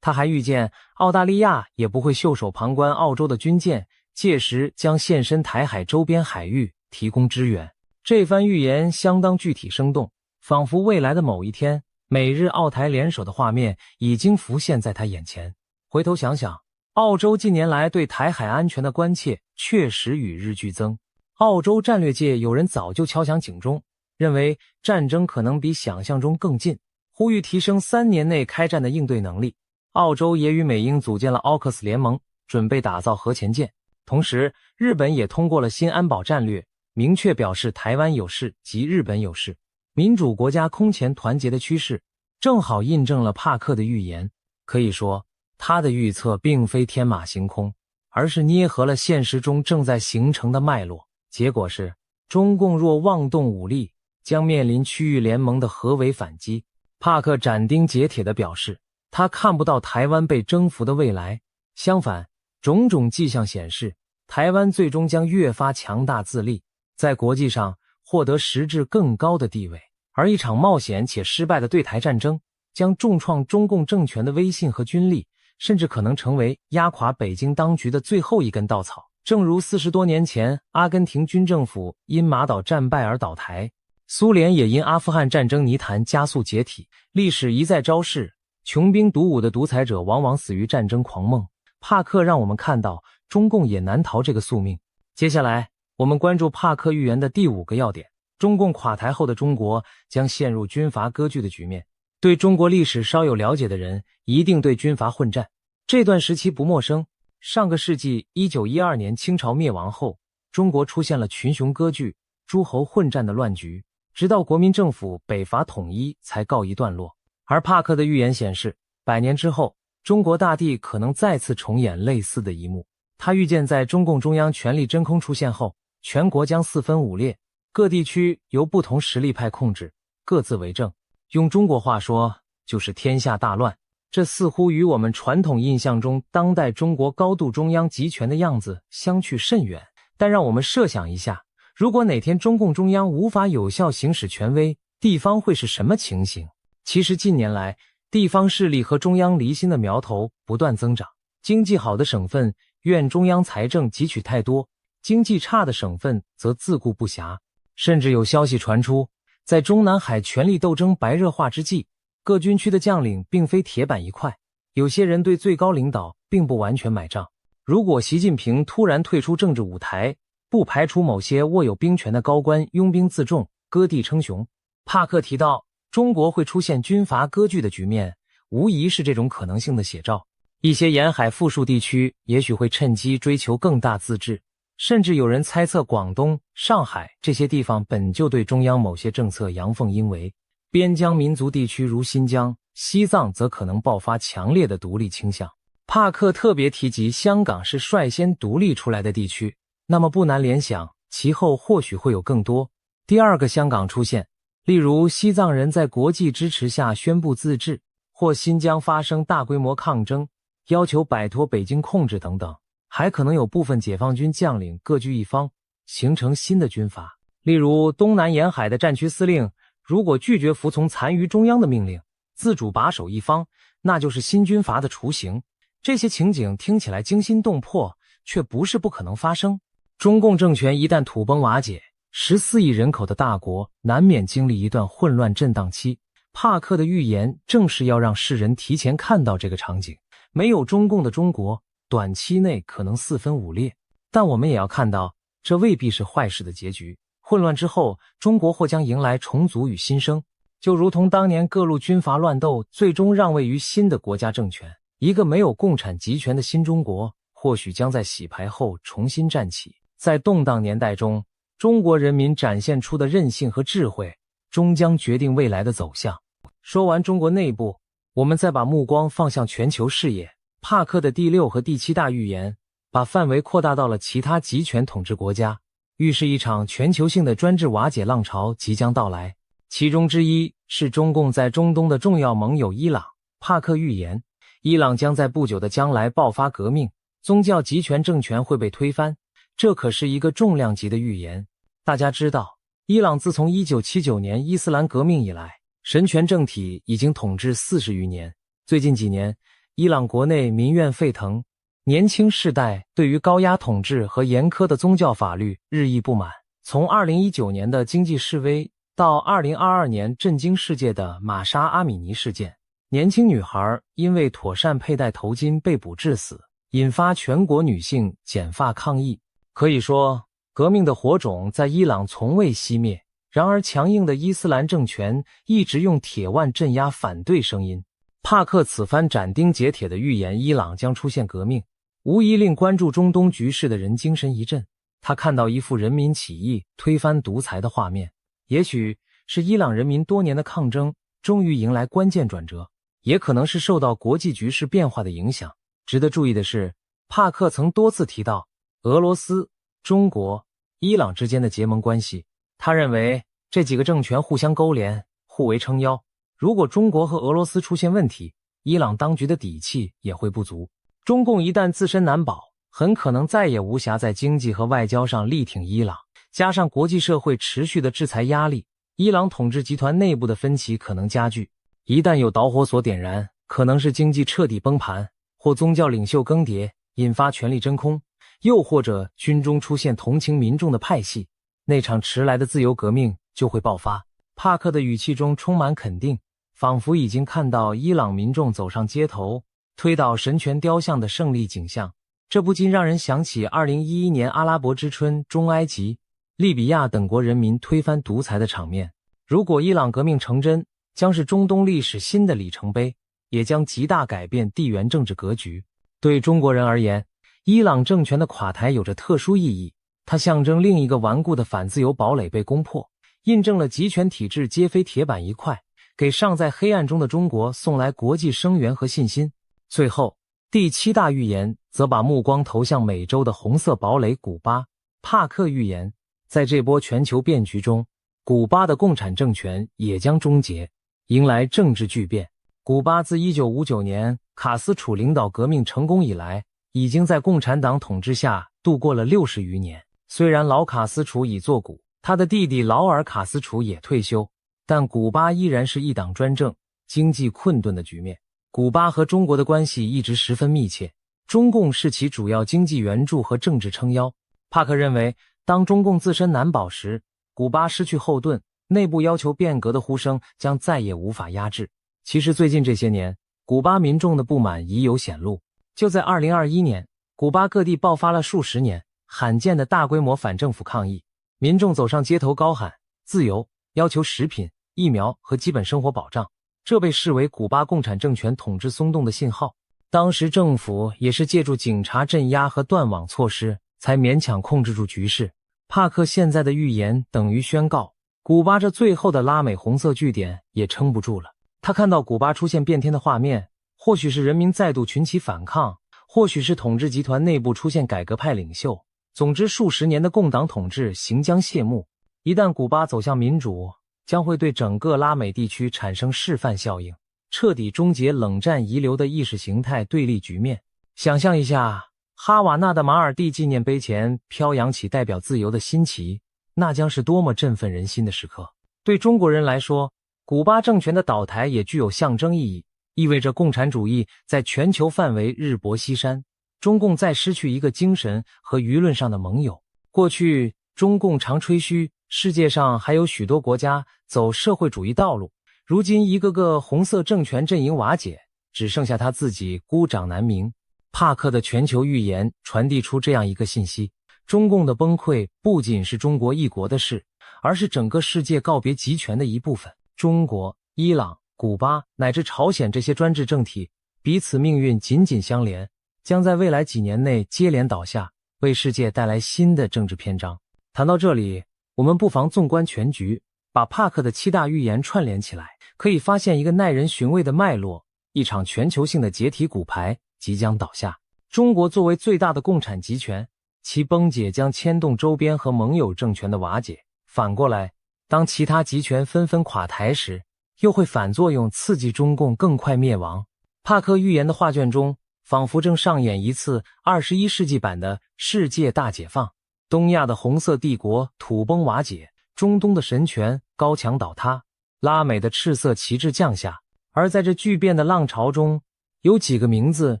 他还预见澳大利亚也不会袖手旁观澳洲的军舰，届时将现身台海周边海域提供支援。这番预言相当具体生动，仿佛未来的某一天，美日澳台联手的画面已经浮现在他眼前。回头想想，澳洲近年来对台海安全的关切确实与日俱增。澳洲战略界有人早就敲响警钟，认为战争可能比想象中更近，呼吁提升3年内开战的应对能力。澳洲也与美英组建了 AUKUS 联盟，准备打造核潜舰。同时，日本也通过了新安保战略，明确表示台湾有事即日本有事。民主国家空前团结的趋势，正好印证了帕克的预言。可以说，他的预测并非天马行空，而是捏合了现实中正在形成的脉络。结果是，中共若妄动武力，将面临区域联盟的合围反击。帕克斩钉截铁地表示，他看不到台湾被征服的未来，相反，种种迹象显示，台湾最终将越发强大自立，在国际上获得实质更高的地位。而一场冒险且失败的对台战争，将重创中共政权的威信和军力，甚至可能成为压垮北京当局的最后一根稻草。正如40多年前阿根廷军政府因马岛战败而倒台，苏联也因阿富汗战争泥潭加速解体。历史一再昭示，穷兵黩武的独裁者往往死于战争狂梦。帕克让我们看到，中共也难逃这个宿命。接下来，我们关注帕克预言的第5个要点：中共垮台后的中国将陷入军阀割据的局面。对中国历史稍有了解的人，一定对军阀混战这段时期不陌生。上个世纪1912年清朝灭亡后，中国出现了群雄割据、诸侯混战的乱局，直到国民政府北伐统一才告一段落。而帕克的预言显示，100年之后，中国大地可能再次重演类似的一幕。他预见在中共中央权力真空出现后，全国将4分5裂，各地区由不同实力派控制，各自为政。用中国话说，就是天下大乱。这似乎与我们传统印象中当代中国高度中央集权的样子相去甚远。但让我们设想一下，如果哪天中共中央无法有效行使权威，地方会是什么情形？其实近年来，地方势力和中央离心的苗头不断增长。经济好的省份怨中央财政汲取太多，经济差的省份则自顾不暇。甚至有消息传出，在中南海权力斗争白热化之际，各军区的将领并非铁板一块，有些人对最高领导并不完全买账。如果习近平突然退出政治舞台，不排除某些握有兵权的高官拥兵自重，割地称雄。帕克提到，中国会出现军阀割据的局面，无疑是这种可能性的写照。一些沿海富庶地区也许会趁机追求更大自治，甚至有人猜测广东、上海这些地方本就对中央某些政策阳奉阴违。边疆民族地区如新疆、西藏则可能爆发强烈的独立倾向。帕克特别提及香港是率先独立出来的地区，那么不难联想，其后或许会有更多第二个香港出现，例如西藏人在国际支持下宣布自治，或新疆发生大规模抗争，要求摆脱北京控制等等。还可能有部分解放军将领各据一方，形成新的军阀。例如东南沿海的战区司令如果拒绝服从残余中央的命令，自主把守一方，那就是新军阀的雏形。这些情景听起来惊心动魄，却不是不可能发生。中共政权一旦土崩瓦解， 14亿人口的大国难免经历一段混乱震荡期。帕克的预言正是要让世人提前看到这个场景。没有中共的中国，短期内可能四分五裂，但我们也要看到，这未必是坏事的结局。混乱之后，中国或将迎来重组与新生，就如同当年各路军阀乱斗，最终让位于新的国家政权。一个没有共产集权的新中国，或许将在洗牌后重新站起。在动荡年代中，中国人民展现出的韧性和智慧，终将决定未来的走向。说完中国内部，我们再把目光放向全球视野。帕克的第6和第7大预言，把范围扩大到了其他集权统治国家，预示一场全球性的专制瓦解浪潮即将到来。其中之一是中共在中东的重要盟友伊朗。帕克预言，伊朗将在不久的将来爆发革命，宗教集权政权会被推翻，这可是一个重量级的预言。大家知道，伊朗自从1979年伊斯兰革命以来，神权政体已经统治40余年。最近几年，伊朗国内民怨沸腾，年轻世代对于高压统治和严苛的宗教法律日益不满。从2019年的经济示威到2022年震惊世界的玛莎阿米尼事件，年轻女孩因为妥善佩戴头巾被捕致死，引发全国女性剪发抗议。可以说，革命的火种在伊朗从未熄灭，然而强硬的伊斯兰政权一直用铁腕镇压反对声音。帕克此番斩钉截铁地预言伊朗将出现革命，无疑令关注中东局势的人精神一振。他看到一幅人民起义推翻独裁的画面，也许是伊朗人民多年的抗争终于迎来关键转折，也可能是受到国际局势变化的影响。值得注意的是，帕克曾多次提到俄罗斯、中国、伊朗之间的结盟关系。他认为这几个政权互相勾连，互为撑腰。如果中国和俄罗斯出现问题，伊朗当局的底气也会不足。中共一旦自身难保，很可能再也无暇在经济和外交上力挺伊朗。加上国际社会持续的制裁压力，伊朗统治集团内部的分歧可能加剧。一旦有导火索点燃，可能是经济彻底崩盘，或宗教领袖更迭，引发权力真空，又或者军中出现同情民众的派系，那场迟来的自由革命就会爆发。帕克的语气中充满肯定，仿佛已经看到伊朗民众走上街头，推倒神权雕像的胜利景象。这不禁让人想起2011年阿拉伯之春中埃及、利比亚等国人民推翻独裁的场面。如果伊朗革命成真，将是中东历史新的里程碑，也将极大改变地缘政治格局。对中国人而言，伊朗政权的垮台有着特殊意义，它象征另一个顽固的反自由堡垒被攻破，印证了集权体制皆非铁板一块，给尚在黑暗中的中国送来国际声援和信心。最后，第7大预言则把目光投向美洲的红色堡垒古巴。帕克预言，在这波全球变局中，古巴的共产政权也将终结，迎来政治巨变。古巴自1959年卡斯楚领导革命成功以来，已经在共产党统治下度过了60余年。虽然老卡斯楚已作古，他的弟弟劳尔卡斯楚也退休，但古巴依然是一党专政、经济困顿的局面。古巴和中国的关系一直十分密切，中共是其主要经济援助和政治撑腰。帕克认为，当中共自身难保时，古巴失去后盾，内部要求变革的呼声将再也无法压制。其实最近这些年，古巴民众的不满已有显露。就在2021年，古巴各地爆发了数十年罕见的大规模反政府抗议，民众走上街头高喊自由，要求食品、疫苗和基本生活保障，这被视为古巴共产政权统治松动的信号。当时政府也是借助警察镇压和断网措施，才勉强控制住局势。帕克现在的预言等于宣告，古巴这最后的拉美红色据点也撑不住了。他看到古巴出现变天的画面，或许是人民再度群起反抗，或许是统治集团内部出现改革派领袖。总之，数十年的共党统治行将谢幕。一旦古巴走向民主，将会对整个拉美地区产生示范效应，彻底终结冷战遗留的意识形态对立局面。想象一下，哈瓦那的马尔蒂纪念碑前飘扬起代表自由的新旗，那将是多么振奋人心的时刻。对中国人来说，古巴政权的倒台也具有象征意义，意味着共产主义在全球范围日薄西山，中共再失去一个精神和舆论上的盟友。过去中共常吹嘘世界上还有许多国家走社会主义道路，如今一个个红色政权阵营瓦解，只剩下他自己孤掌难鸣。帕克的全球预言传递出这样一个信息：中共的崩溃不仅是中国一国的事，而是整个世界告别集权的一部分。中国、伊朗、古巴乃至朝鲜这些专制政体彼此命运紧紧相连，将在未来几年内接连倒下，为世界带来新的政治篇章。谈到这里，我们不妨纵观全局，把帕克的7大预言串联起来，可以发现一个耐人寻味的脉络：一场全球性的解体骨牌即将倒下。中国作为最大的共产集权，其崩解将牵动周边和盟友政权的瓦解。反过来，当其他集权纷纷垮台时，又会反作用刺激中共更快灭亡。帕克预言的画卷中，仿佛正上演一次21世纪版的世界大解放。东亚的红色帝国土崩瓦解，中东的神权高墙倒塌，拉美的赤色旗帜降下。而在这巨变的浪潮中，有几个名字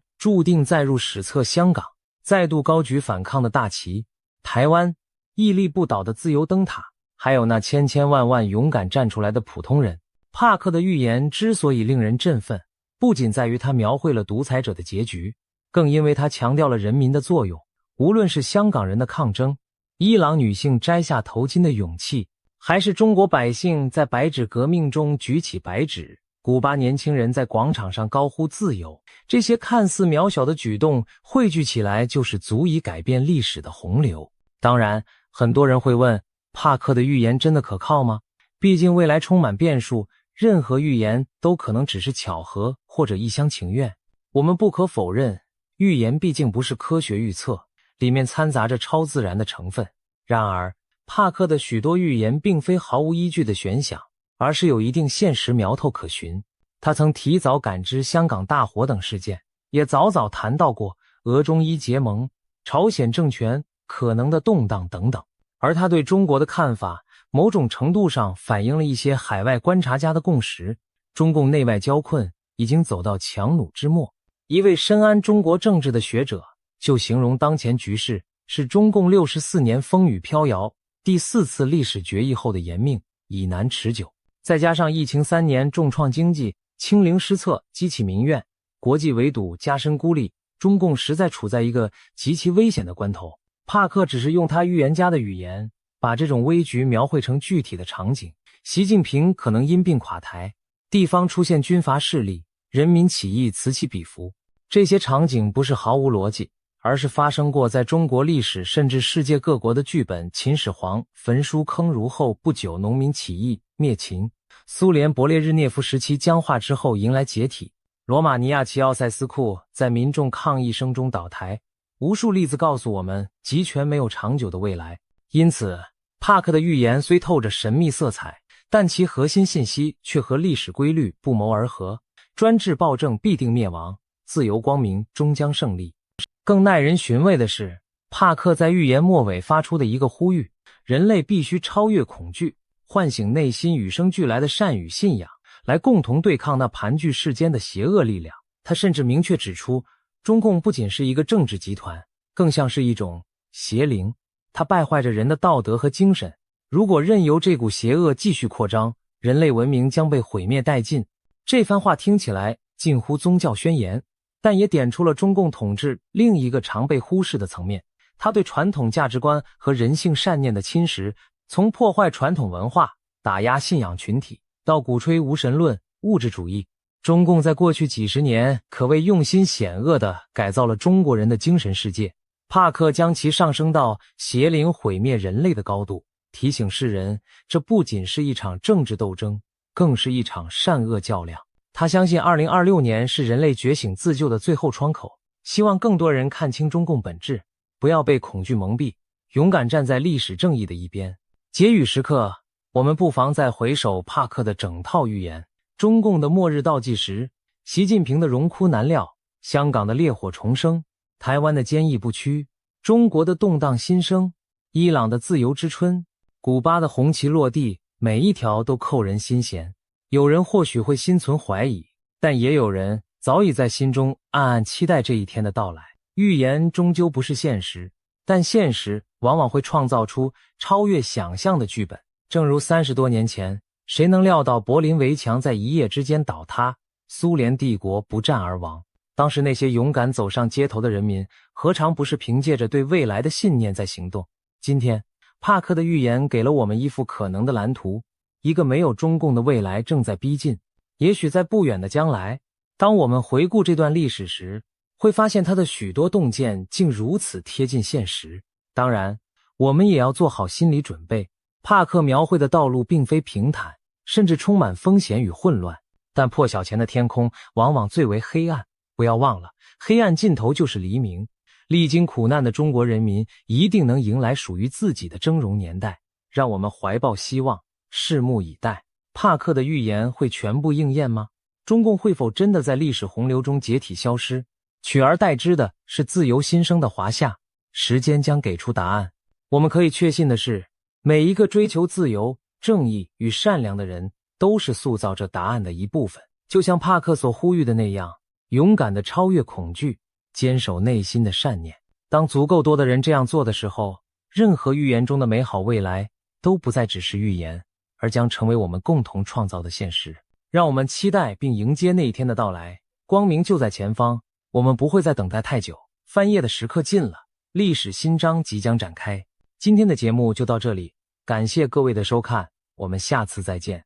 注定载入史册：香港再度高举反抗的大旗，台湾屹立不倒的自由灯塔，还有那千千万万勇敢站出来的普通人。帕克的预言之所以令人振奋，不仅在于他描绘了独裁者的结局，更因为他强调了人民的作用。无论是香港人的抗争，伊朗女性摘下头巾的勇气，还是中国百姓在白纸革命中举起白纸，古巴年轻人在广场上高呼自由，这些看似渺小的举动汇聚起来，就是足以改变历史的洪流。当然，很多人会问，帕克的预言真的可靠吗？毕竟未来充满变数，任何预言都可能只是巧合或者一厢情愿。我们不可否认，预言毕竟不是科学预测，里面掺杂着超自然的成分。然而，帕克的许多预言并非毫无依据的玄想，而是有一定现实苗头可循。他曾提早感知香港大火等事件，也早早谈到过俄中伊结盟、朝鲜政权可能的动荡等等。而他对中国的看法，某种程度上反映了一些海外观察家的共识：中共内外交困已经走到强弩之末。一位深谙中国政治的学者就形容当前局势是中共64年风雨飘摇，第4次历史决议后的延命，已难持久。再加上疫情3年重创经济，清零失策激起民怨，国际围堵加深孤立，中共实在处在一个极其危险的关头。帕克只是用他预言家的语言，把这种危局描绘成具体的场景：习近平可能因病垮台，地方出现军阀势力，人民起义此起彼伏。这些场景不是毫无逻辑，而是发生过在中国历史甚至世界各国的剧本。秦始皇焚书坑儒后不久，农民起义灭秦；苏联勃列日涅夫时期僵化之后迎来解体；罗马尼亚齐奥塞斯库在民众抗议声中倒台。无数例子告诉我们，集权没有长久的未来。因此，帕克的预言虽透着神秘色彩，但其核心信息却和历史规律不谋而合：专制暴政必定灭亡，自由光明终将胜利。更耐人寻味的是，帕克在预言末尾发出的一个呼吁：人类必须超越恐惧，唤醒内心与生俱来的善与信仰，来共同对抗那盘踞世间的邪恶力量。他甚至明确指出，中共不仅是一个政治集团，更像是一种邪灵，它败坏着人的道德和精神。如果任由这股邪恶继续扩张，人类文明将被毁灭殆尽。这番话听起来近乎宗教宣言，但也点出了中共统治另一个常被忽视的层面：他对传统价值观和人性善念的侵蚀。从破坏传统文化、打压信仰群体，到鼓吹无神论、物质主义，中共在过去几十年可谓用心险恶地改造了中国人的精神世界。帕克将其上升到邪灵毁灭人类的高度，提醒世人，这不仅是一场政治斗争，更是一场善恶较量。他相信2026年是人类觉醒自救的最后窗口，希望更多人看清中共本质，不要被恐惧蒙蔽，勇敢站在历史正义的一边。结语时刻，我们不妨再回首帕克的整套预言：中共的末日倒计时，习近平的荣枯难料，香港的烈火重生，台湾的坚毅不屈，中国的动荡新生，伊朗的自由之春，古巴的红旗落地，每一条都扣人心弦。有人或许会心存怀疑，但也有人早已在心中暗暗期待这一天的到来。预言终究不是现实，但现实往往会创造出超越想象的剧本。正如30多年前，谁能料到柏林围墙在一夜之间倒塌，苏联帝国不战而亡？当时那些勇敢走上街头的人民，何尝不是凭借着对未来的信念在行动？今天，帕克的预言给了我们一幅可能的蓝图，一个没有中共的未来正在逼近。也许在不远的将来，当我们回顾这段历史时，会发现他的许多洞见竟如此贴近现实。当然，我们也要做好心理准备，帕克描绘的道路并非平坦，甚至充满风险与混乱，但破晓前的天空往往最为黑暗。不要忘了，黑暗尽头就是黎明。历经苦难的中国人民一定能迎来属于自己的峥嵘年代，让我们怀抱希望，拭目以待。帕克的预言会全部应验吗？中共会否真的在历史洪流中解体消失，取而代之的是自由新生的华夏？时间将给出答案。我们可以确信的是，每一个追求自由、正义与善良的人都是塑造这答案的一部分。就像帕克所呼吁的那样，勇敢地超越恐惧，坚守内心的善念。当足够多的人这样做的时候，任何预言中的美好未来都不再只是预言，而将成为我们共同创造的现实。让我们期待并迎接那一天的到来，光明就在前方，我们不会再等待太久。翻页的时刻近了，历史新章即将展开。今天的节目就到这里，感谢各位的收看，我们下次再见。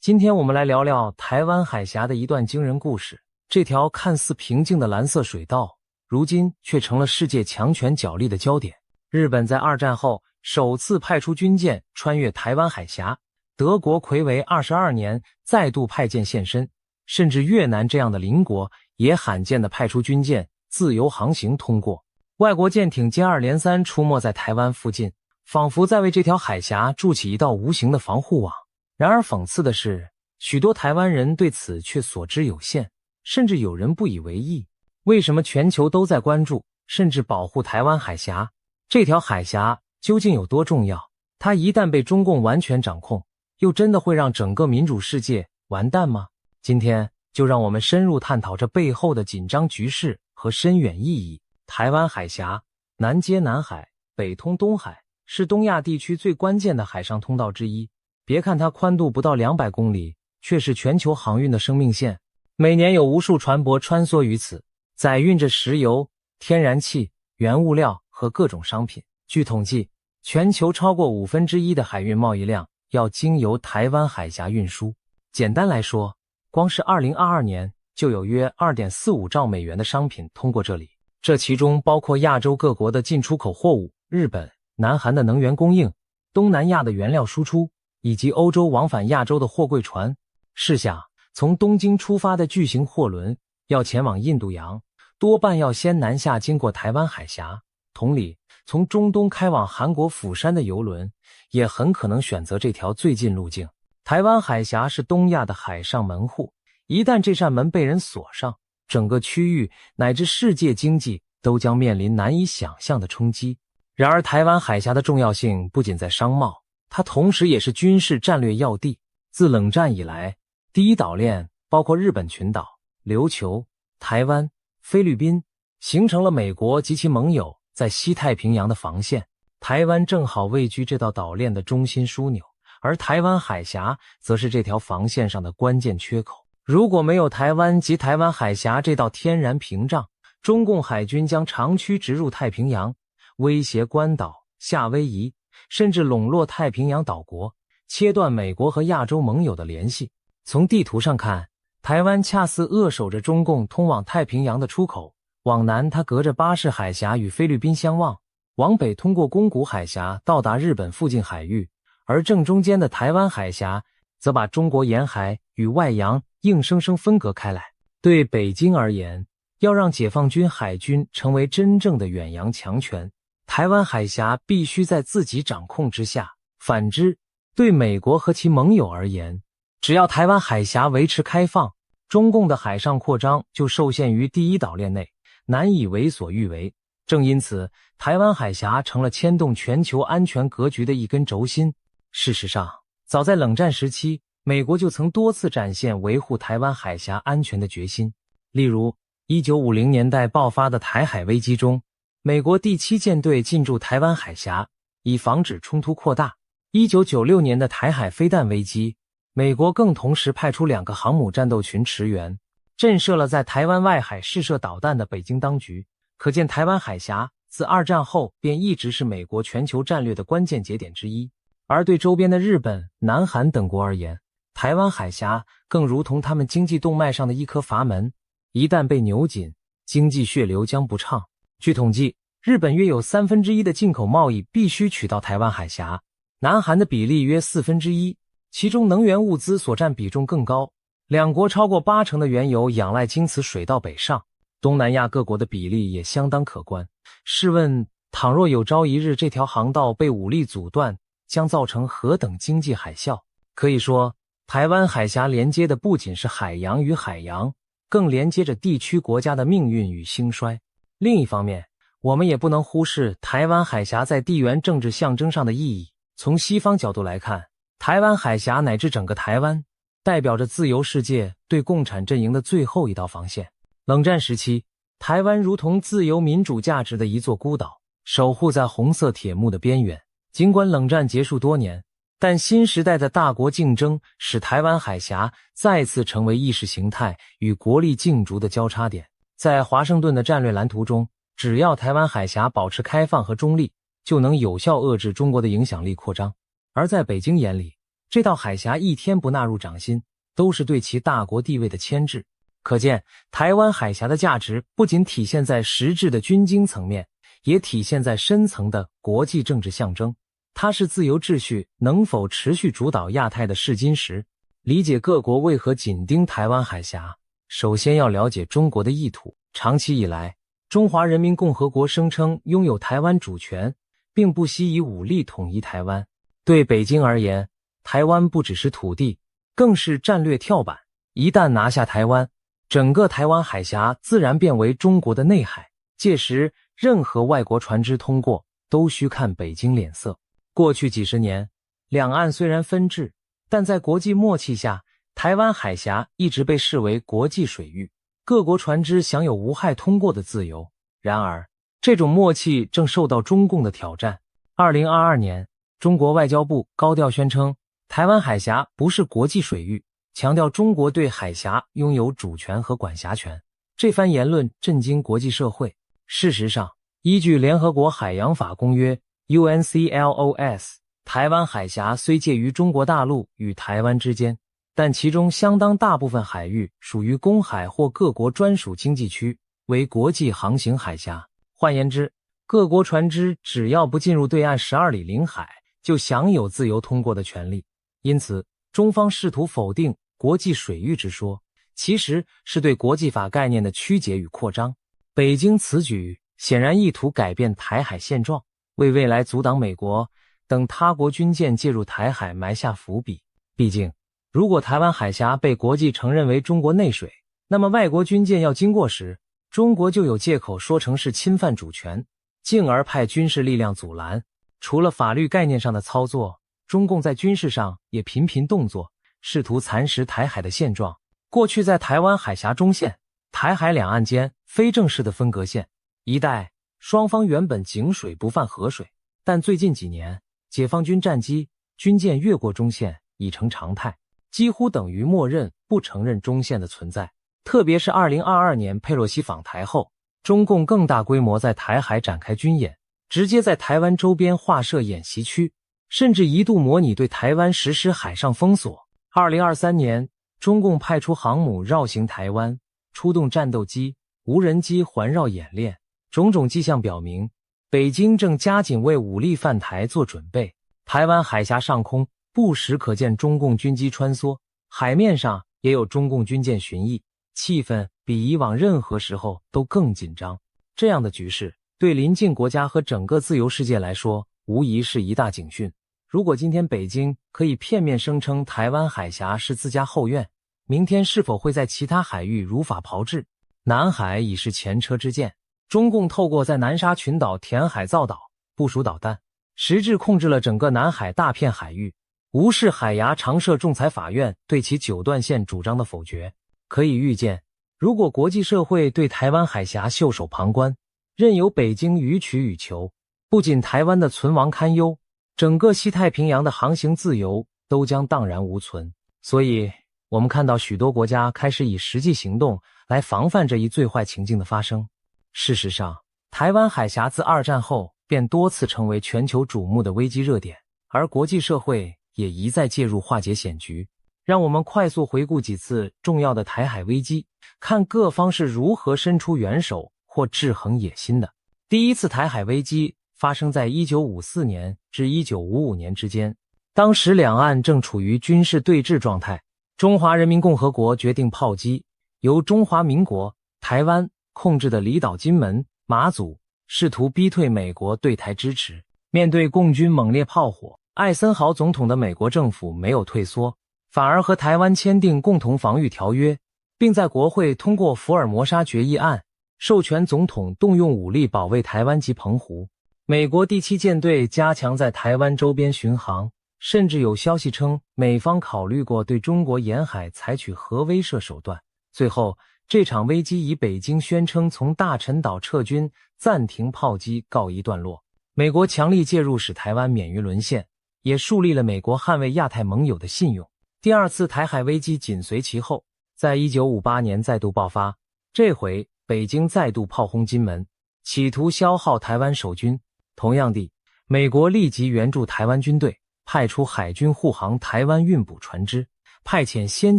今天我们来聊聊台湾海峡的一段惊人故事。这条看似平静的蓝色水道，如今却成了世界强权角力的焦点。日本在二战后首次派出军舰穿越台湾海峡，德国睽违22年再度派舰现身，甚至越南这样的邻国也罕见地派出军舰自由航行通过。外国舰艇接二连三出没在台湾附近，仿佛在为这条海峡筑起一道无形的防护网。然而讽刺的是，许多台湾人对此却所知有限，甚至有人不以为意。为什么全球都在关注，甚至保护台湾海峡？这条海峡究竟有多重要？它一旦被中共完全掌控，又真的会让整个民主世界完蛋吗？今天就让我们深入探讨这背后的紧张局势和深远意义。台湾海峡南接南海，北通东海，是东亚地区最关键的海上通道之一。别看它宽度不到200公里，却是全球航运的生命线。每年有无数船舶穿梭于此，载运着石油、天然气、原物料和各种商品。据统计，全球超过1/5的海运贸易量要经由台湾海峡运输。简单来说，光是2022年就有约 2.45 兆美元的商品通过这里，这其中包括亚洲各国的进出口货物、日本、南韩的能源供应、东南亚的原料输出，以及欧洲往返亚洲的货柜船。试想，从东京出发的巨型货轮要前往印度洋，多半要先南下经过台湾海峡。同理，从中东开往韩国釜山的邮轮也很可能选择这条最近路径。台湾海峡是东亚的海上门户，一旦这扇门被人锁上，整个区域乃至世界经济都将面临难以想象的冲击。然而，台湾海峡的重要性不仅在商贸，它同时也是军事战略要地。自冷战以来，第一岛链包括日本群岛、琉球、台湾、菲律宾，形成了美国及其盟友在西太平洋的防线。台湾正好位居这道岛链的中心枢纽，而台湾海峡则是这条防线上的关键缺口。如果没有台湾及台湾海峡这道天然屏障，中共海军将长驱直入太平洋，威胁关岛、夏威夷，甚至笼络太平洋岛国，切断美国和亚洲盟友的联系。从地图上看，台湾恰似扼守着中共通往太平洋的出口。往南，它隔着巴士海峡与菲律宾相望；往北，通过宫古海峡到达日本附近海域。而正中间的台湾海峡则把中国沿海与外洋硬生生分隔开来。对北京而言，要让解放军海军成为真正的远洋强权，台湾海峡必须在自己掌控之下。反之，对美国和其盟友而言，只要台湾海峡维持开放，中共的海上扩张就受限于第一岛链内，难以为所欲为。正因此，台湾海峡成了牵动全球安全格局的一根轴心。事实上，早在冷战时期，美国就曾多次展现维护台湾海峡安全的决心。例如，1950年代爆发的台海危机中，美国第7舰队进驻台湾海峡，以防止冲突扩大。1996年的台海飞弹危机，美国更同时派出2个航母战斗群驰援，震慑了在台湾外海试射导弹的北京当局。可见台湾海峡自2战后便一直是美国全球战略的关键节点之一。而对周边的日本、南韩等国而言，台湾海峡更如同他们经济动脉上的一颗阀门，一旦被扭紧，经济血流将不畅。据统计，日本约有1/3的进口贸易必须取到台湾海峡，南韩的比例约1/4，其中能源物资所占比重更高，两国超过80%的原油仰赖经此水道北上。东南亚各国的比例也相当可观。试问，倘若有朝一日这条航道被武力阻断，将造成何等经济海啸？可以说，台湾海峡连接的不仅是海洋与海洋，更连接着地区国家的命运与兴衰。另一方面，我们也不能忽视台湾海峡在地缘政治象征上的意义。从西方角度来看，台湾海峡乃至整个台湾，代表着自由世界对共产阵营的最后一道防线。冷战时期，台湾如同自由民主价值的一座孤岛，守护在红色铁幕的边缘。尽管冷战结束多年，但新时代的大国竞争使台湾海峡再次成为意识形态与国力竞逐的交叉点。在华盛顿的战略蓝图中，只要台湾海峡保持开放和中立，就能有效遏制中国的影响力扩张。而在北京眼里，这道海峡一天不纳入掌心，都是对其大国地位的牵制。可见，台湾海峡的价值不仅体现在实质的军经层面，也体现在深层的国际政治象征。它是自由秩序能否持续主导亚太的试金石。理解各国为何紧盯台湾海峡，首先要了解中国的意图。长期以来，中华人民共和国声称拥有台湾主权，并不惜以武力统一台湾。对北京而言，台湾不只是土地，更是战略跳板。一旦拿下台湾，整个台湾海峡自然变为中国的内海，届时任何外国船只通过都需看北京脸色。过去几十年，两岸虽然分治，但在国际默契下，台湾海峡一直被视为国际水域，各国船只享有无害通过的自由。然而，这种默契正受到中共的挑战。2022年，中国外交部高调宣称，台湾海峡不是国际水域，强调中国对海峡拥有主权和管辖权。这番言论震惊国际社会。事实上，依据联合国海洋法公约 UNCLOS， 台湾海峡虽介于中国大陆与台湾之间，但其中相当大部分海域属于公海或各国专属经济区，为国际航行海峡。换言之，各国船只只要不进入对岸12里领海，就享有自由通过的权利。因此，中方试图否定国际水域之说，其实是对国际法概念的曲解与扩张。北京此举显然意图改变台海现状，为未来阻挡美国等他国军舰介入台海埋下伏笔。毕竟，如果台湾海峡被国际承认为中国内水，那么外国军舰要经过时，中国就有借口说成是侵犯主权，进而派军事力量阻拦。除了法律概念上的操作，中共在军事上也频频动作，试图蚕食台海的现状。过去在台湾海峡中线、台海两岸间非正式的分隔线一带，双方原本井水不犯河水，但最近几年，解放军战机、军舰越过中线已成常态，几乎等于默认不承认中线的存在。特别是2022年佩洛西访台后，中共更大规模在台海展开军演，直接在台湾周边划设演习区，甚至一度模拟对台湾实施海上封锁。2023年，中共派出航母绕行台湾，出动战斗机、无人机环绕演练，种种迹象表明，北京正加紧为武力犯台做准备。台湾海峡上空不时可见中共军机穿梭，海面上也有中共军舰巡弋，气氛比以往任何时候都更紧张。这样的局势对邻近国家和整个自由世界来说，无疑是一大警讯。如果今天北京可以片面声称台湾海峡是自家后院，明天是否会在其他海域如法炮制？南海已是前车之鉴，中共透过在南沙群岛填海造岛，部署导弹，实质控制了整个南海大片海域，无视海牙常设仲裁法院对其九段线主张的否决。可以预见，如果国际社会对台湾海峡袖手旁观，任由北京予取予求。不仅台湾的存亡堪忧，整个西太平洋的航行自由都将荡然无存。所以我们看到许多国家开始以实际行动来防范这一最坏情境的发生。事实上，台湾海峡自二战后便多次成为全球瞩目的危机热点，而国际社会也一再介入化解险局。让我们快速回顾几次重要的台海危机，看各方是如何伸出援手或制衡野心的。第一次台海危机发生在1954年至1955年之间，当时两岸正处于军事对峙状态。中华人民共和国决定炮击由中华民国台湾控制的离岛金门、马祖，试图逼退美国对台支持。面对共军猛烈炮火，艾森豪总统的美国政府没有退缩，反而和台湾签订共同防御条约，并在国会通过福尔摩沙决议案，授权总统动用武力保卫台湾及澎湖。美国第7舰队加强在台湾周边巡航，甚至有消息称美方考虑过对中国沿海采取核威慑手段。最后，这场危机以北京宣称从大陈岛撤军、暂停炮击告一段落。美国强力介入使台湾免于沦陷，也树立了美国捍卫亚太盟友的信用。第二次台海危机紧随其后，在1958年再度爆发，这回北京再度炮轰金门，企图消耗台湾守军。同样地，美国立即援助台湾军队，派出海军护航台湾运补船只，派遣先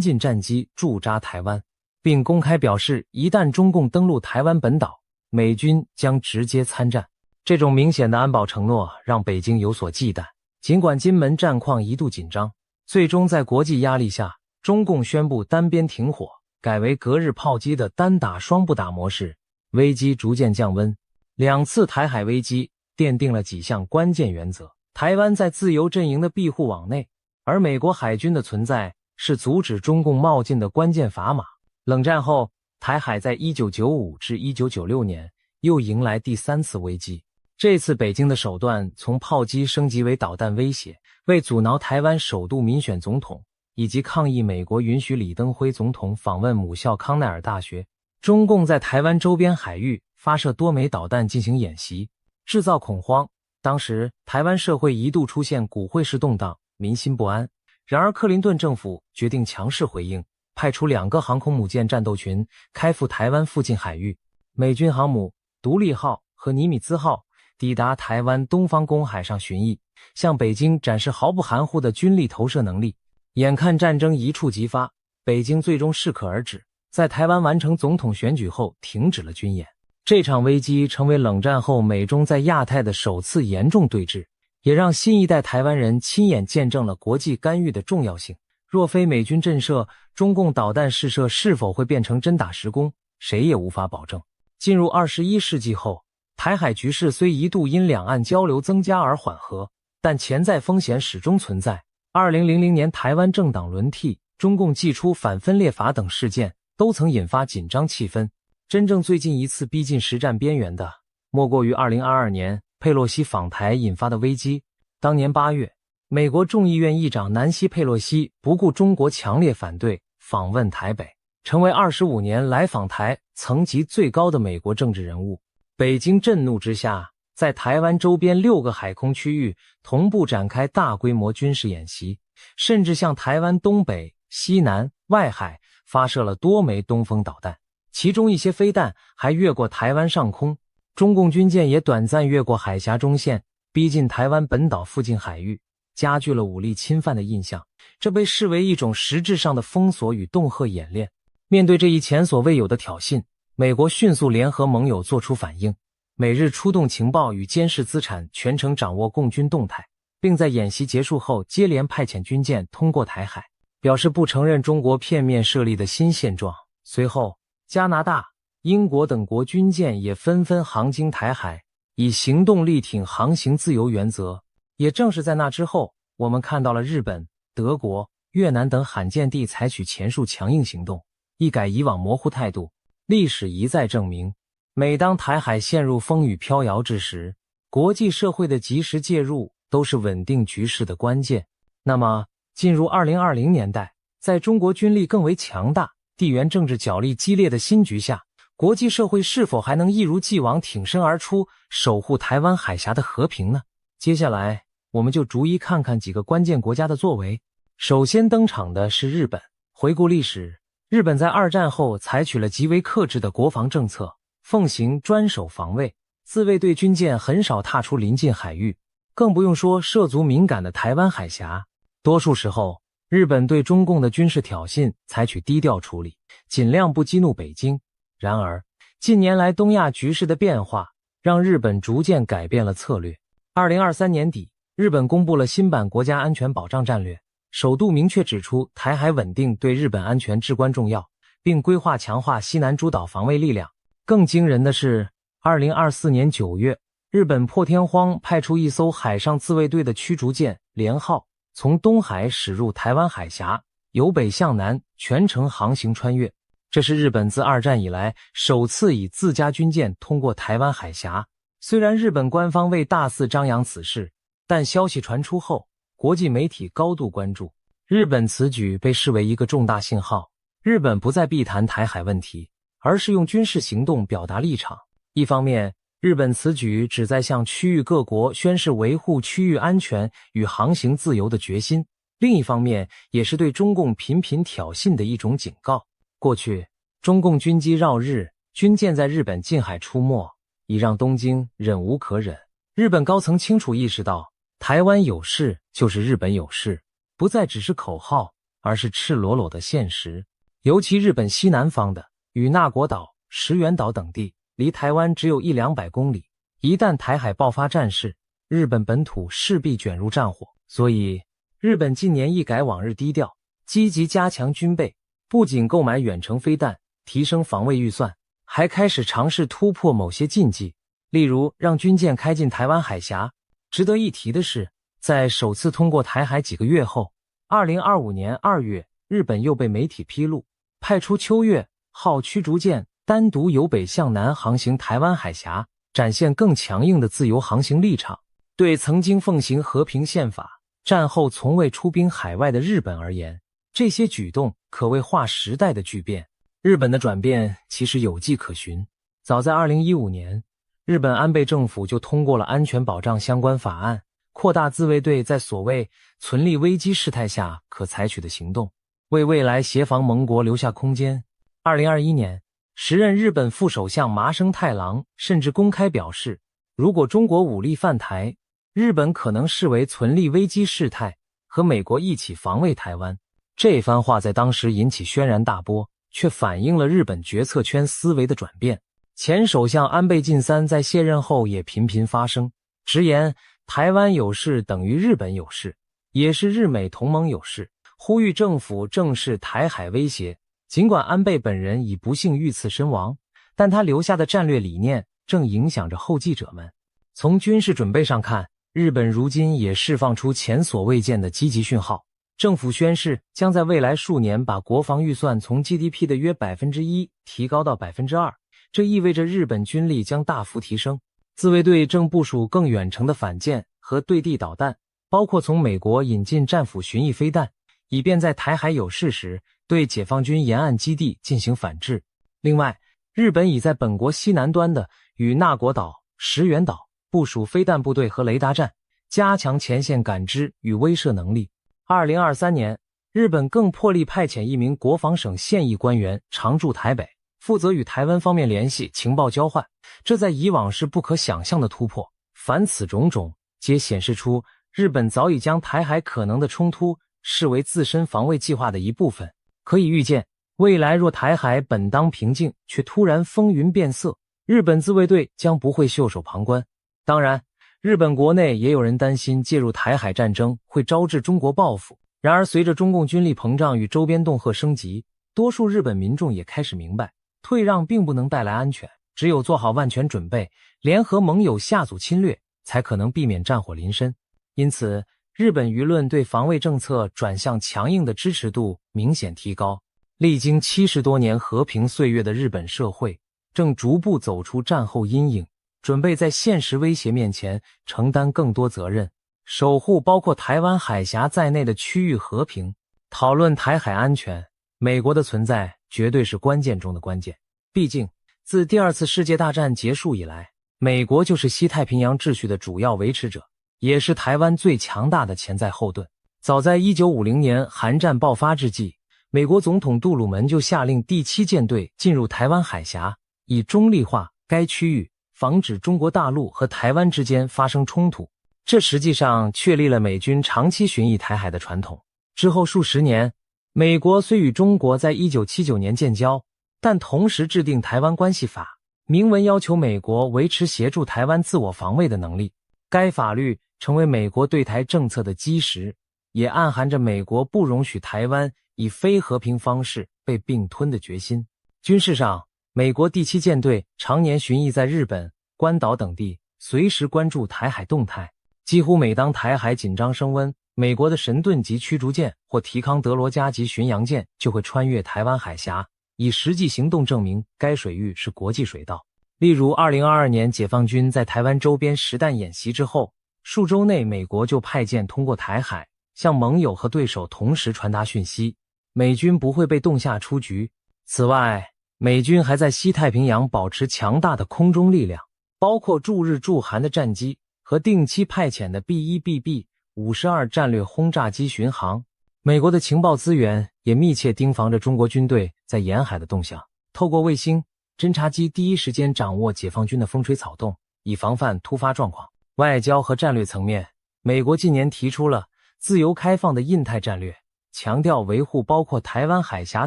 进战机驻扎台湾，并公开表示一旦中共登陆台湾本岛，美军将直接参战。这种明显的安保承诺让北京有所忌惮，尽管金门战况一度紧张，最终在国际压力下，中共宣布单边停火，改为隔日炮击的单打双不打模式，危机逐渐降温。两次台海危机奠定了几项关键原则：台湾在自由阵营的庇护网内，而美国海军的存在是阻止中共冒进的关键砝码。冷战后，台海在1995至1996年又迎来第3次危机。这次北京的手段从炮击升级为导弹威胁，为阻挠台湾首度民选总统，以及抗议美国允许李登辉总统访问母校康奈尔大学，中共在台湾周边海域发射多枚导弹进行演习，制造恐慌。当时台湾社会一度出现股汇式动荡，民心不安。然而克林顿政府决定强势回应，派出2个航空母舰战斗群开赴台湾附近海域。美军航母独立号和尼米兹号抵达台湾东方公海上巡弋，向北京展示毫不含糊的军力投射能力。眼看战争一触即发，北京最终适可而止，在台湾完成总统选举后停止了军演。这场危机成为冷战后美中在亚太的首次严重对峙，也让新一代台湾人亲眼见证了国际干预的重要性。若非美军震慑，中共导弹试射是否会变成真打实攻，谁也无法保证。进入21世纪后，台海局势虽一度因两岸交流增加而缓和，但潜在风险始终存在。2000年台湾政党轮替、中共祭出反分裂法等事件都曾引发紧张气氛。真正最近一次逼近实战边缘的，莫过于2022年佩洛西访台引发的危机。当年8月，美国众议院议长南希·佩洛西不顾中国强烈反对，访问台北，成为25年来访台层级最高的美国政治人物。北京震怒之下，在台湾周边6个海空区域同步展开大规模军事演习，甚至向台湾东北、西南、外海发射了多枚东风导弹，其中一些飞弹还越过台湾上空。中共军舰也短暂越过海峡中线，逼近台湾本岛附近海域，加剧了武力侵犯的印象。这被视为一种实质上的封锁与恫吓演练。面对这一前所未有的挑衅，美国迅速联合盟友做出反应，美日出动情报与监视资产，全程掌握共军动态，并在演习结束后接连派遣军舰通过台海，表示不承认中国片面设立的新现状。随后，加拿大、英国等国军舰也纷纷航经台海，以行动力挺航行自由原则。也正是在那之后，我们看到了日本、德国、越南等罕见地采取前述强硬行动，一改以往模糊态度。历史一再证明，每当台海陷入风雨飘摇之时，国际社会的及时介入都是稳定局势的关键。那么，进入2020年代，在中国军力更为强大、地缘政治角力激烈的新局下，国际社会是否还能一如既往挺身而出，守护台湾海峡的和平呢？接下来，我们就逐一看看几个关键国家的作为。首先登场的是日本。回顾历史，日本在二战后采取了极为克制的国防政策，奉行专守防卫，自卫队军舰很少踏出临近海域，更不用说涉足敏感的台湾海峡。多数时候，日本对中共的军事挑衅采取低调处理，尽量不激怒北京。然而，近年来东亚局势的变化，让日本逐渐改变了策略。2023年底，日本公布了新版国家安全保障战略，首度明确指出台海稳定对日本安全至关重要，并规划强化西南诸岛防卫力量。更惊人的是，2024年9月，日本破天荒派出一艘海上自卫队的驱逐舰连号，从东海驶入台湾海峡，由北向南全程航行穿越。这是日本自二战以来首次以自家军舰通过台湾海峡。虽然日本官方未大肆张扬此事，但消息传出后，国际媒体高度关注。日本此举被视为一个重大信号，日本不再避谈台海问题，而是用军事行动表达立场。一方面，日本此举旨在向区域各国宣示维护区域安全与航行自由的决心，另一方面也是对中共频频挑衅的一种警告。过去，中共军机绕日，军舰在日本近海出没，已让东京忍无可忍。日本高层清楚意识到，台湾有事就是日本有事，不再只是口号，而是赤裸裸的现实。尤其日本西南方的与那国岛、石垣岛等地，离台湾只有100-200公里，一旦台海爆发战事，日本本土势必卷入战火。所以，日本近年一改往日低调，积极加强军备，不仅购买远程飞弹，提升防卫预算，还开始尝试突破某些禁忌，例如让军舰开进台湾海峡。值得一提的是，在首次通过台海几个月后，2025年2月，日本又被媒体披露，派出秋月号驱逐舰单独由北向南航行台湾海峡，展现更强硬的自由航行立场。对曾经奉行和平宪法、战后从未出兵海外的日本而言，这些举动可谓划时代的巨变。日本的转变其实有迹可循，早在2015年，日本安倍政府就通过了安全保障相关法案，扩大自卫队在所谓存立危机事态下可采取的行动，为未来协防盟国留下空间。2021年，时任日本副首相麻生太郎甚至公开表示，如果中国武力犯台，日本可能视为存立危机事态，和美国一起防卫台湾。这番话在当时引起轩然大波，却反映了日本决策圈思维的转变。前首相安倍晋三在卸任后也频频发声，直言台湾有事等于日本有事，也是日美同盟有事，呼吁政府正视台海威胁。尽管安倍本人已不幸遇刺身亡，但他留下的战略理念正影响着后继者们。从军事准备上看，日本如今也释放出前所未见的积极讯号。政府宣示将在未来数年把国防预算从 GDP 的约 1% 提高到 2%， 这意味着日本军力将大幅提升。自卫队正部署更远程的反舰和对地导弹，包括从美国引进战斧巡弋飞弹，以便在台海有事时对解放军沿岸基地进行反制。另外，日本已在本国西南端的与那国岛、石垣岛部署飞弹部队和雷达站，加强前线感知与威慑能力。2023年，日本更破例派遣一名国防省现役官员常驻台北，负责与台湾方面联系、情报交换，这在以往是不可想象的突破。凡此种种，皆显示出日本早已将台海可能的冲突视为自身防卫计划的一部分。可以预见，未来若台海本当平静，却突然风云变色，日本自卫队将不会袖手旁观。当然，日本国内也有人担心介入台海战争会招致中国报复。然而，随着中共军力膨胀与周边恫吓升级，多数日本民众也开始明白，退让并不能带来安全，只有做好万全准备，联合盟友下阻侵略，才可能避免战火临身。因此，日本舆论对防卫政策转向强硬的支持度明显提高。历经70多年和平岁月的日本社会，正逐步走出战后阴影，准备在现实威胁面前承担更多责任，守护包括台湾海峡在内的区域和平。讨论台海安全，美国的存在绝对是关键中的关键。毕竟，自第二次世界大战结束以来，美国就是西太平洋秩序的主要维持者，也是台湾最强大的潜在后盾。早在1950年韩战爆发之际，美国总统杜鲁门就下令第7舰队进入台湾海峡，以中立化该区域，防止中国大陆和台湾之间发生冲突。这实际上确立了美军长期巡弋台海的传统。之后数十年，美国虽与中国在1979年建交，但同时制定台湾关系法，明文要求美国维持协助台湾自我防卫的能力。该法律成为美国对台政策的基石，也暗含着美国不容许台湾以非和平方式被并吞的决心。军事上，美国第7舰队常年巡弋在日本、关岛等地，随时关注台海动态。几乎每当台海紧张升温，美国的神盾级驱逐舰或提康德罗加级巡洋舰就会穿越台湾海峡，以实际行动证明该水域是国际水道。例如2022年解放军在台湾周边实弹演习之后，数周内美国就派舰通过台海，向盟友和对手同时传达讯息，美军不会被冻下出局。此外，美军还在西太平洋保持强大的空中力量，包括驻日驻韩的战机和定期派遣的 B-1BB-52 战略轰炸机巡航。美国的情报资源也密切盯防着中国军队在沿海的动向，透过卫星、侦察机第一时间掌握解放军的风吹草动，以防范突发状况。外交和战略层面，美国近年提出了自由开放的印太战略，强调维护包括台湾海峡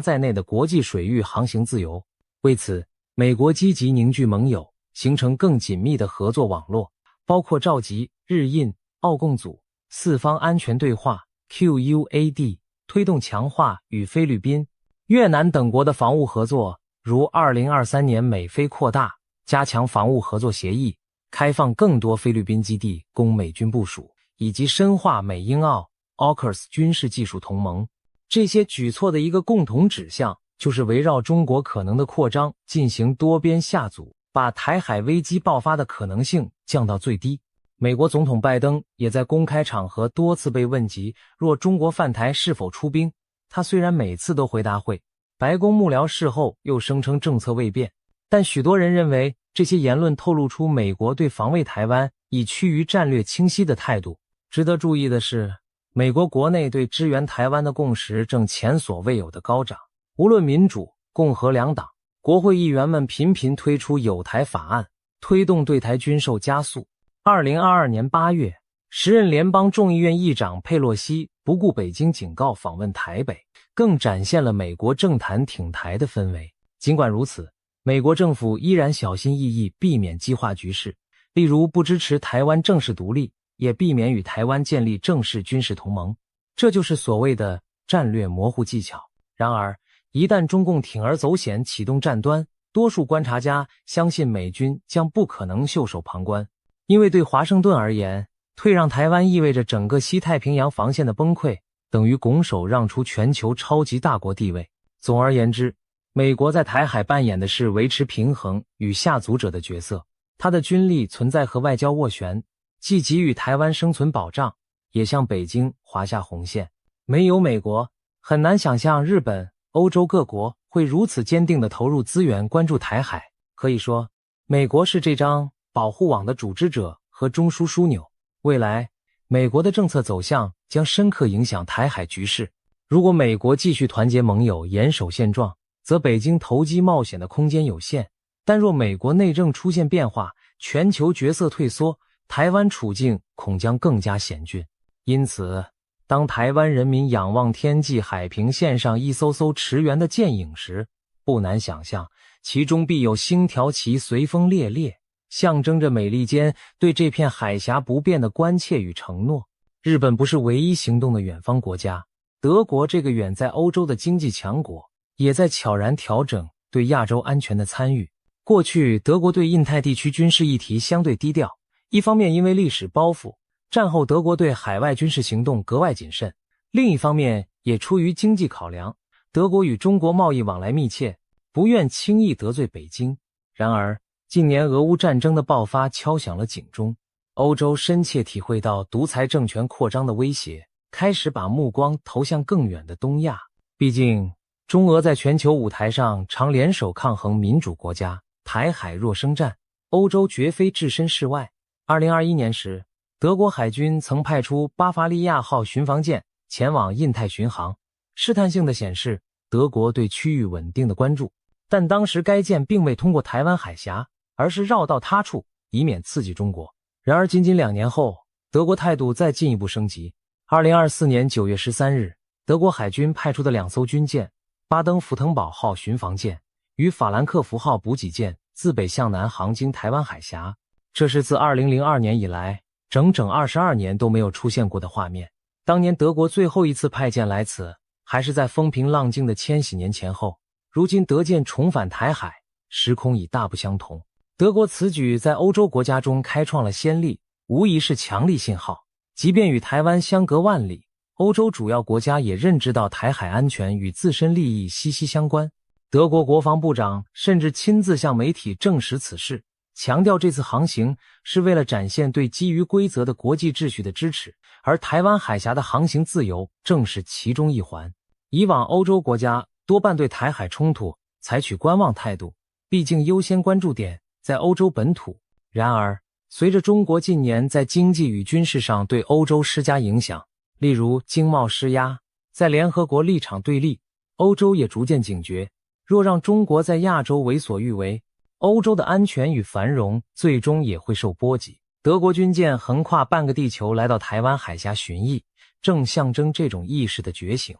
在内的国际水域航行自由。为此，美国积极凝聚盟友，形成更紧密的合作网络，包括召集日印、澳共组四方安全对话 QUAD， 推动强化与菲律宾、越南等国的防务合作，如2023年美菲扩大、加强防务合作协议，开放更多菲律宾基地供美军部署，以及深化美英澳 AUKUS 军事技术同盟。这些举措的一个共同指向，就是围绕中国可能的扩张进行多边下阻，把台海危机爆发的可能性降到最低。美国总统拜登也在公开场合多次被问及若中国犯台是否出兵，他虽然每次都回答会，白宫幕僚事后又声称政策未变，但许多人认为这些言论透露出美国对防卫台湾已趋于战略清晰的态度。值得注意的是，美国国内对支援台湾的共识正前所未有的高涨，无论民主、共和两党，国会议员们频频推出友台法案，推动对台军售加速。2022年8月，时任联邦众议院议长佩洛西不顾北京警告访问台北，更展现了美国政坛挺台的氛围。尽管如此，美国政府依然小心翼翼避免激化局势，例如不支持台湾正式独立，也避免与台湾建立正式军事同盟，这就是所谓的战略模糊技巧。然而，一旦中共铤而走险启动战端，多数观察家相信美军将不可能袖手旁观，因为对华盛顿而言，退让台湾意味着整个西太平洋防线的崩溃，等于拱手让出全球超级大国地位。总而言之，美国在台海扮演的是维持平衡与下阻者的角色，它的军力存在和外交斡旋，既给予台湾生存保障，也向北京划下红线。没有美国，很难想象日本、欧洲各国会如此坚定地投入资源关注台海。可以说，美国是这张保护网的组织者和中枢枢纽。未来，美国的政策走向将深刻影响台海局势。如果美国继续团结盟友，严守现状，则北京投机冒险的空间有限；但若美国内政出现变化，全球角色退缩，台湾处境恐将更加险峻。因此，当台湾人民仰望天际海平线上一艘艘驰援的舰影时，不难想象，其中必有星条旗随风猎猎，象征着美利坚对这片海峡不变的关切与承诺。日本不是唯一行动的远方国家，德国这个远在欧洲的经济强国，也在悄然调整对亚洲安全的参与。过去，德国对印太地区军事议题相对低调，一方面因为历史包袱，战后德国对海外军事行动格外谨慎，另一方面也出于经济考量，德国与中国贸易往来密切，不愿轻易得罪北京。然而，近年俄乌战争的爆发敲响了警钟，欧洲深切体会到独裁政权扩张的威胁，开始把目光投向更远的东亚。毕竟，中俄在全球舞台上常联手抗衡民主国家，台海若生战，欧洲绝非置身事外。2021年时，德国海军曾派出巴伐利亚号巡防舰前往印太巡航，试探性地显示德国对区域稳定的关注。但当时该舰并未通过台湾海峡，而是绕道他处，以免刺激中国。然而仅仅2年后，德国态度再进一步升级。2024年9月13日，德国海军派出的2艘军舰巴登福腾堡号巡防舰与法兰克福号补给舰自北向南航经台湾海峡，这是自2002年以来整整22年都没有出现过的画面。当年德国最后一次派舰来此，还是在风平浪静的千禧年前后。如今德舰重返台海，时空已大不相同。德国此举在欧洲国家中开创了先例，无疑是强力信号。即便与台湾相隔万里，欧洲主要国家也认知到台海安全与自身利益息息相关。德国国防部长甚至亲自向媒体证实此事，强调这次航行是为了展现对基于规则的国际秩序的支持，而台湾海峡的航行自由正是其中一环。以往欧洲国家多半对台海冲突采取观望态度，毕竟优先关注点在欧洲本土。然而，随着中国近年在经济与军事上对欧洲施加影响，例如经贸施压，在联合国立场对立，欧洲也逐渐警觉，若让中国在亚洲为所欲为，欧洲的安全与繁荣最终也会受波及。德国军舰横跨半个地球来到台湾海峡巡弋，正象征这种意识的觉醒。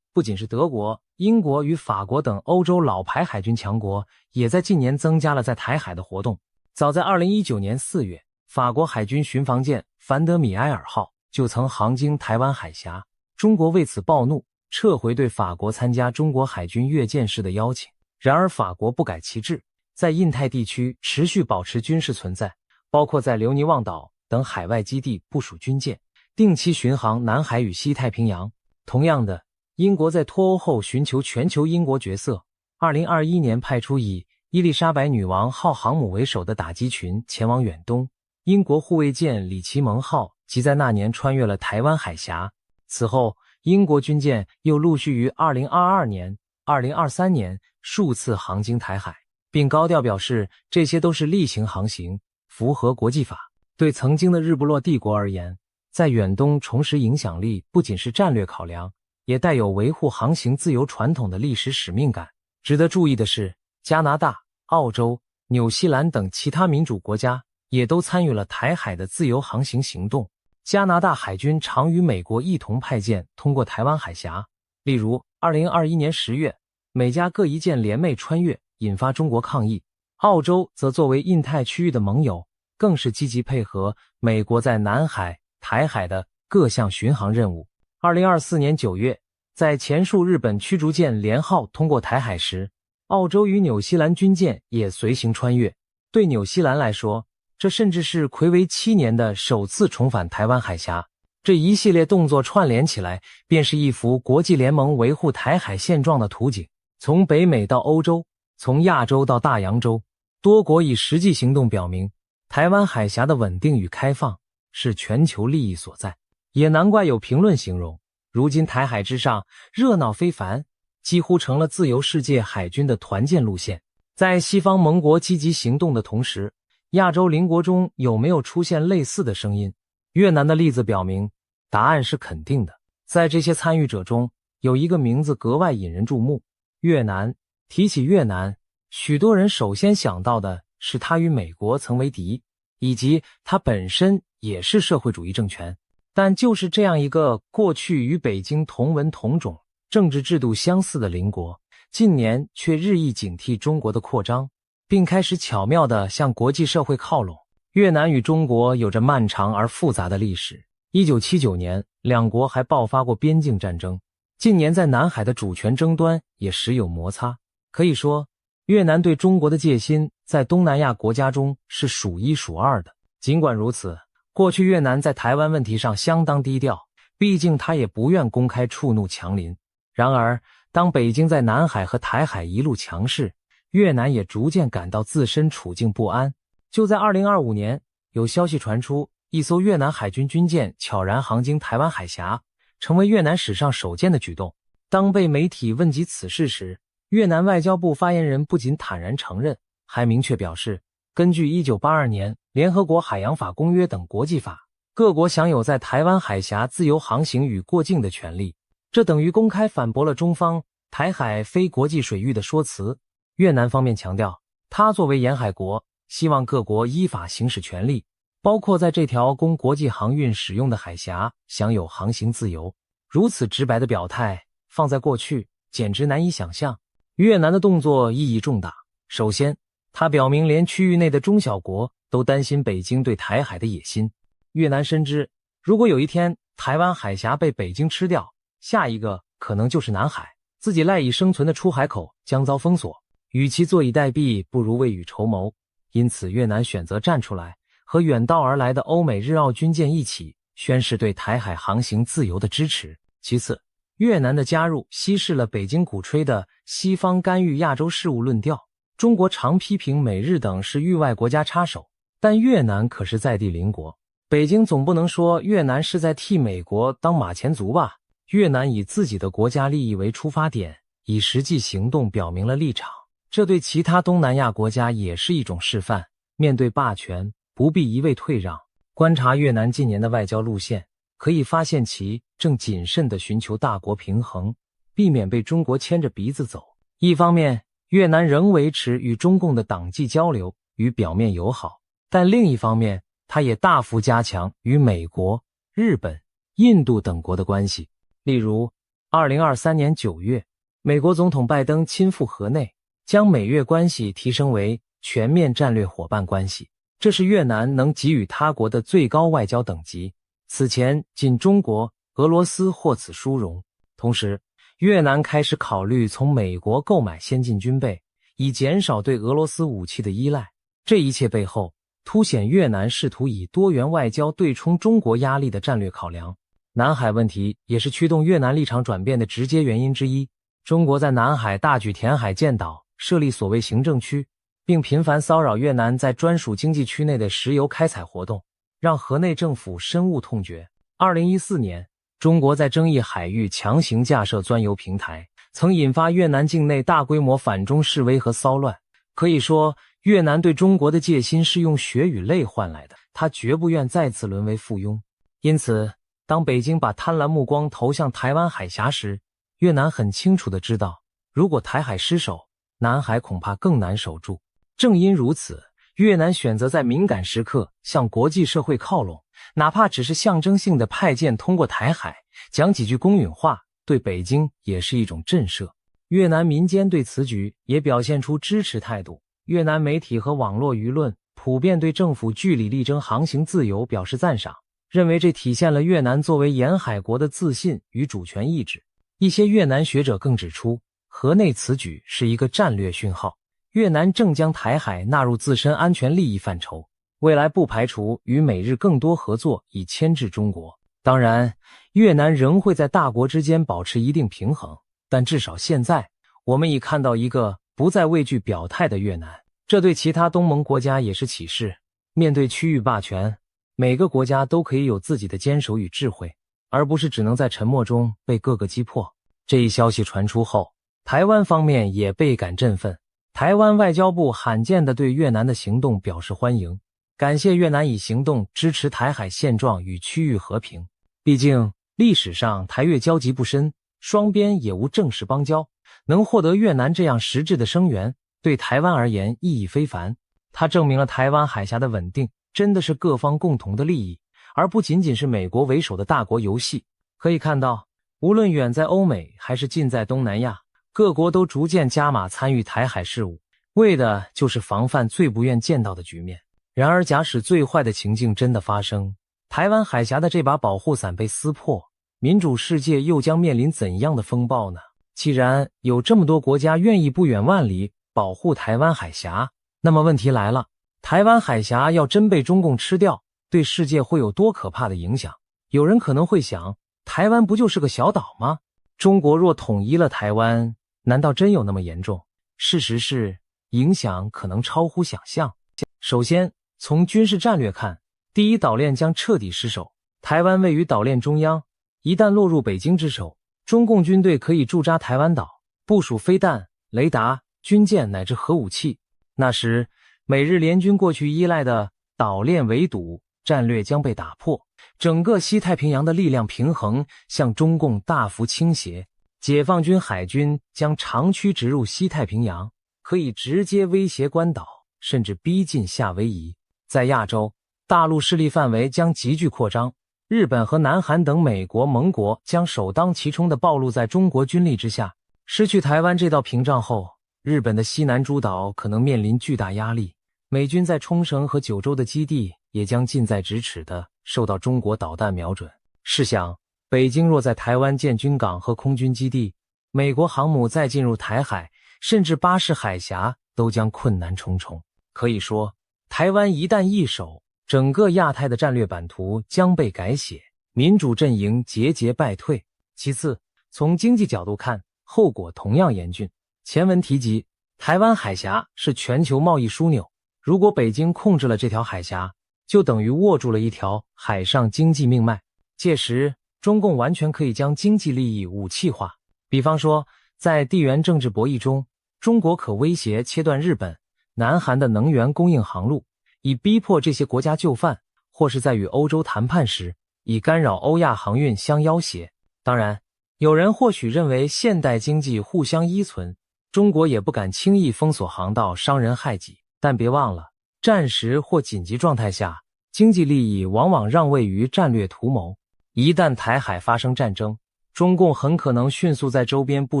不仅是德国、英国与法国等欧洲老牌海军强国，也在近年增加了在台海的活动。早在2019年4月，法国海军巡防舰凡德米埃尔号就曾航经台湾海峡，中国为此暴怒，撤回对法国参加中国海军阅舰式的邀请。然而法国不改其志，在印太地区持续保持军事存在，包括在留尼旺岛等海外基地部署军舰，定期巡航南海与西太平洋。同样的，英国在脱欧后寻求全球英国角色，2021年派出以伊丽莎白女王号航母为首的打击群前往远东，英国护卫舰里奇蒙号即在那年穿越了台湾海峡。此后，英国军舰又陆续于2022年、2023年数次航经台海，并高调表示这些都是例行航行，符合国际法。对曾经的日不落帝国而言，在远东重拾影响力不仅是战略考量，也带有维护航行自由传统的历史使命感。值得注意的是，加拿大、澳洲、纽西兰等其他民主国家也都参与了台海的自由航行行动。加拿大海军常与美国一同派舰通过台湾海峡，例如2021年10月，美加各一舰联袂穿越，引发中国抗议。澳洲则作为印太区域的盟友，更是积极配合美国在南海、台海的各项巡航任务。2024年9月，在前述日本驱逐舰联号通过台海时，澳洲与纽西兰军舰也随行穿越。对纽西兰来说，这甚至是睽违7年的首次重返台湾海峡。这一系列动作串联起来，便是一幅国际联盟维护台海现状的图景。从北美到欧洲，从亚洲到大洋洲，多国以实际行动表明，台湾海峡的稳定与开放是全球利益所在。也难怪有评论形容，如今台海之上热闹非凡，几乎成了自由世界海军的团建路线。在西方盟国积极行动的同时，亚洲邻国中有没有出现类似的声音？越南的例子表明，答案是肯定的。在这些参与者中，有一个名字格外引人注目，越南。提起越南，许多人首先想到的是它与美国曾为敌，以及它本身也是社会主义政权。但就是这样一个过去与北京同文同种、政治制度相似的邻国，近年却日益警惕中国的扩张，并开始巧妙地向国际社会靠拢。越南与中国有着漫长而复杂的历史，1979年，两国还爆发过边境战争。近年在南海的主权争端也时有摩擦。可以说，越南对中国的戒心在东南亚国家中是数一数二的。尽管如此，过去越南在台湾问题上相当低调，毕竟他也不愿公开触怒强邻。然而，当北京在南海和台海一路强势，越南也逐渐感到自身处境不安。就在2025年，有消息传出，一艘越南海军军舰悄然航经台湾海峡，成为越南史上首见的举动。当被媒体问及此事时，越南外交部发言人不仅坦然承认，还明确表示，根据1982年联合国海洋法公约等国际法，各国享有在台湾海峡自由航行与过境的权利。这等于公开反驳了中方台海非国际水域的说辞。越南方面强调，他作为沿海国，希望各国依法行使权利，包括在这条供国际航运使用的海峡享有航行自由。如此直白的表态，放在过去简直难以想象。越南的动作意义重大。首先，他表明连区域内的中小国都担心北京对台海的野心。越南深知，如果有一天台湾海峡被北京吃掉，下一个可能就是南海，自己赖以生存的出海口将遭封锁。与其坐以待毙，不如未雨绸缪。因此，越南选择站出来，和远道而来的欧美日澳军舰一起宣示对台海航行自由的支持。其次，越南的加入稀释了北京鼓吹的西方干预亚洲事务论调。中国常批评美日等是域外国家插手，但越南可是在地邻国，北京总不能说越南是在替美国当马前卒吧？越南以自己的国家利益为出发点，以实际行动表明了立场，这对其他东南亚国家也是一种示范。面对霸权，不必一味退让。观察越南近年的外交路线，可以发现其正谨慎地寻求大国平衡，避免被中国牵着鼻子走。一方面，越南仍维持与中共的党际交流与表面友好，但另一方面，它也大幅加强与美国、日本、印度等国的关系。例如，2023年9月，美国总统拜登亲赴河内，将美越关系提升为全面战略伙伴关系，这是越南能给予他国的最高外交等级。此前，仅中国、俄罗斯获此殊荣。同时，越南开始考虑从美国购买先进军备，以减少对俄罗斯武器的依赖。这一切背后，凸显越南试图以多元外交对冲中国压力的战略考量。南海问题也是驱动越南立场转变的直接原因之一。中国在南海大举填海建岛，设立所谓行政区，并频繁骚扰越南在专属经济区内的石油开采活动，让河内政府深恶痛绝。2014年，中国在争议海域强行架设钻油平台，曾引发越南境内大规模反中示威和骚乱。可以说，越南对中国的戒心是用血与泪换来的，他绝不愿再次沦为附庸。因此，当北京把贪婪目光投向台湾海峡时，越南很清楚地知道，如果台海失守，南海恐怕更难守住。正因如此，越南选择在敏感时刻向国际社会靠拢，哪怕只是象征性的派舰通过台海，讲几句公允话，对北京也是一种震慑。越南民间对此举也表现出支持态度，越南媒体和网络舆论普遍对政府据理力争航行自由表示赞赏，认为这体现了越南作为沿海国的自信与主权意志。一些越南学者更指出，河内此举是一个战略讯号，越南正将台海纳入自身安全利益范畴，未来不排除与美日更多合作以牵制中国。当然，越南仍会在大国之间保持一定平衡，但至少现在，我们已看到一个不再畏惧表态的越南，这对其他东盟国家也是启示。面对区域霸权，每个国家都可以有自己的坚守与智慧，而不是只能在沉默中被各个击破。这一消息传出后，台湾方面也倍感振奋。台湾外交部罕见地对越南的行动表示欢迎，感谢越南以行动支持台海现状与区域和平。毕竟，历史上台越交集不深，双边也无正式邦交，能获得越南这样实质的声援，对台湾而言意义非凡。它证明了台湾海峡的稳定真的是各方共同的利益，而不仅仅是美国为首的大国游戏。可以看到，无论远在欧美还是近在东南亚，各国都逐渐加码参与台海事务，为的就是防范最不愿见到的局面。然而，假使最坏的情境真的发生，台湾海峡的这把保护伞被撕破，民主世界又将面临怎样的风暴呢？既然有这么多国家愿意不远万里保护台湾海峡，那么问题来了，台湾海峡要真被中共吃掉，对世界会有多可怕的影响？有人可能会想，台湾不就是个小岛吗？中国若统一了台湾，难道真有那么严重？事实是，影响可能超乎想象。首先，从军事战略看，第一岛链将彻底失守。台湾位于岛链中央，一旦落入北京之手，中共军队可以驻扎台湾岛，部署飞弹、雷达、军舰乃至核武器，那时，美日联军过去依赖的岛链围堵战略将被打破，整个西太平洋的力量平衡向中共大幅倾斜，解放军海军将长驱直入西太平洋，可以直接威胁关岛，甚至逼近夏威夷。在亚洲，大陆势力范围将急剧扩张，日本和南韩等美国盟国将首当其冲地暴露在中国军力之下。失去台湾这道屏障后，日本的西南诸岛可能面临巨大压力，美军在冲绳和九州的基地也将近在咫尺地受到中国导弹瞄准。试想，北京若在台湾建军港和空军基地，美国航母再进入台海，甚至巴士海峡，都将困难重重。可以说，台湾一旦易手，整个亚太的战略版图将被改写，民主阵营节节败退。其次，从经济角度看，后果同样严峻。前文提及，台湾海峡是全球贸易枢纽，如果北京控制了这条海峡，就等于握住了一条海上经济命脉。届时，中共完全可以将经济利益武器化。比方说，在地缘政治博弈中，中国可威胁切断日本、南韩的能源供应航路，以逼迫这些国家就范，或是在与欧洲谈判时，以干扰欧亚航运相要挟。当然，有人或许认为现代经济互相依存，中国也不敢轻易封锁航道伤人害己，但别忘了，战时或紧急状态下，经济利益往往让位于战略图谋。一旦台海发生战争，中共很可能迅速在周边布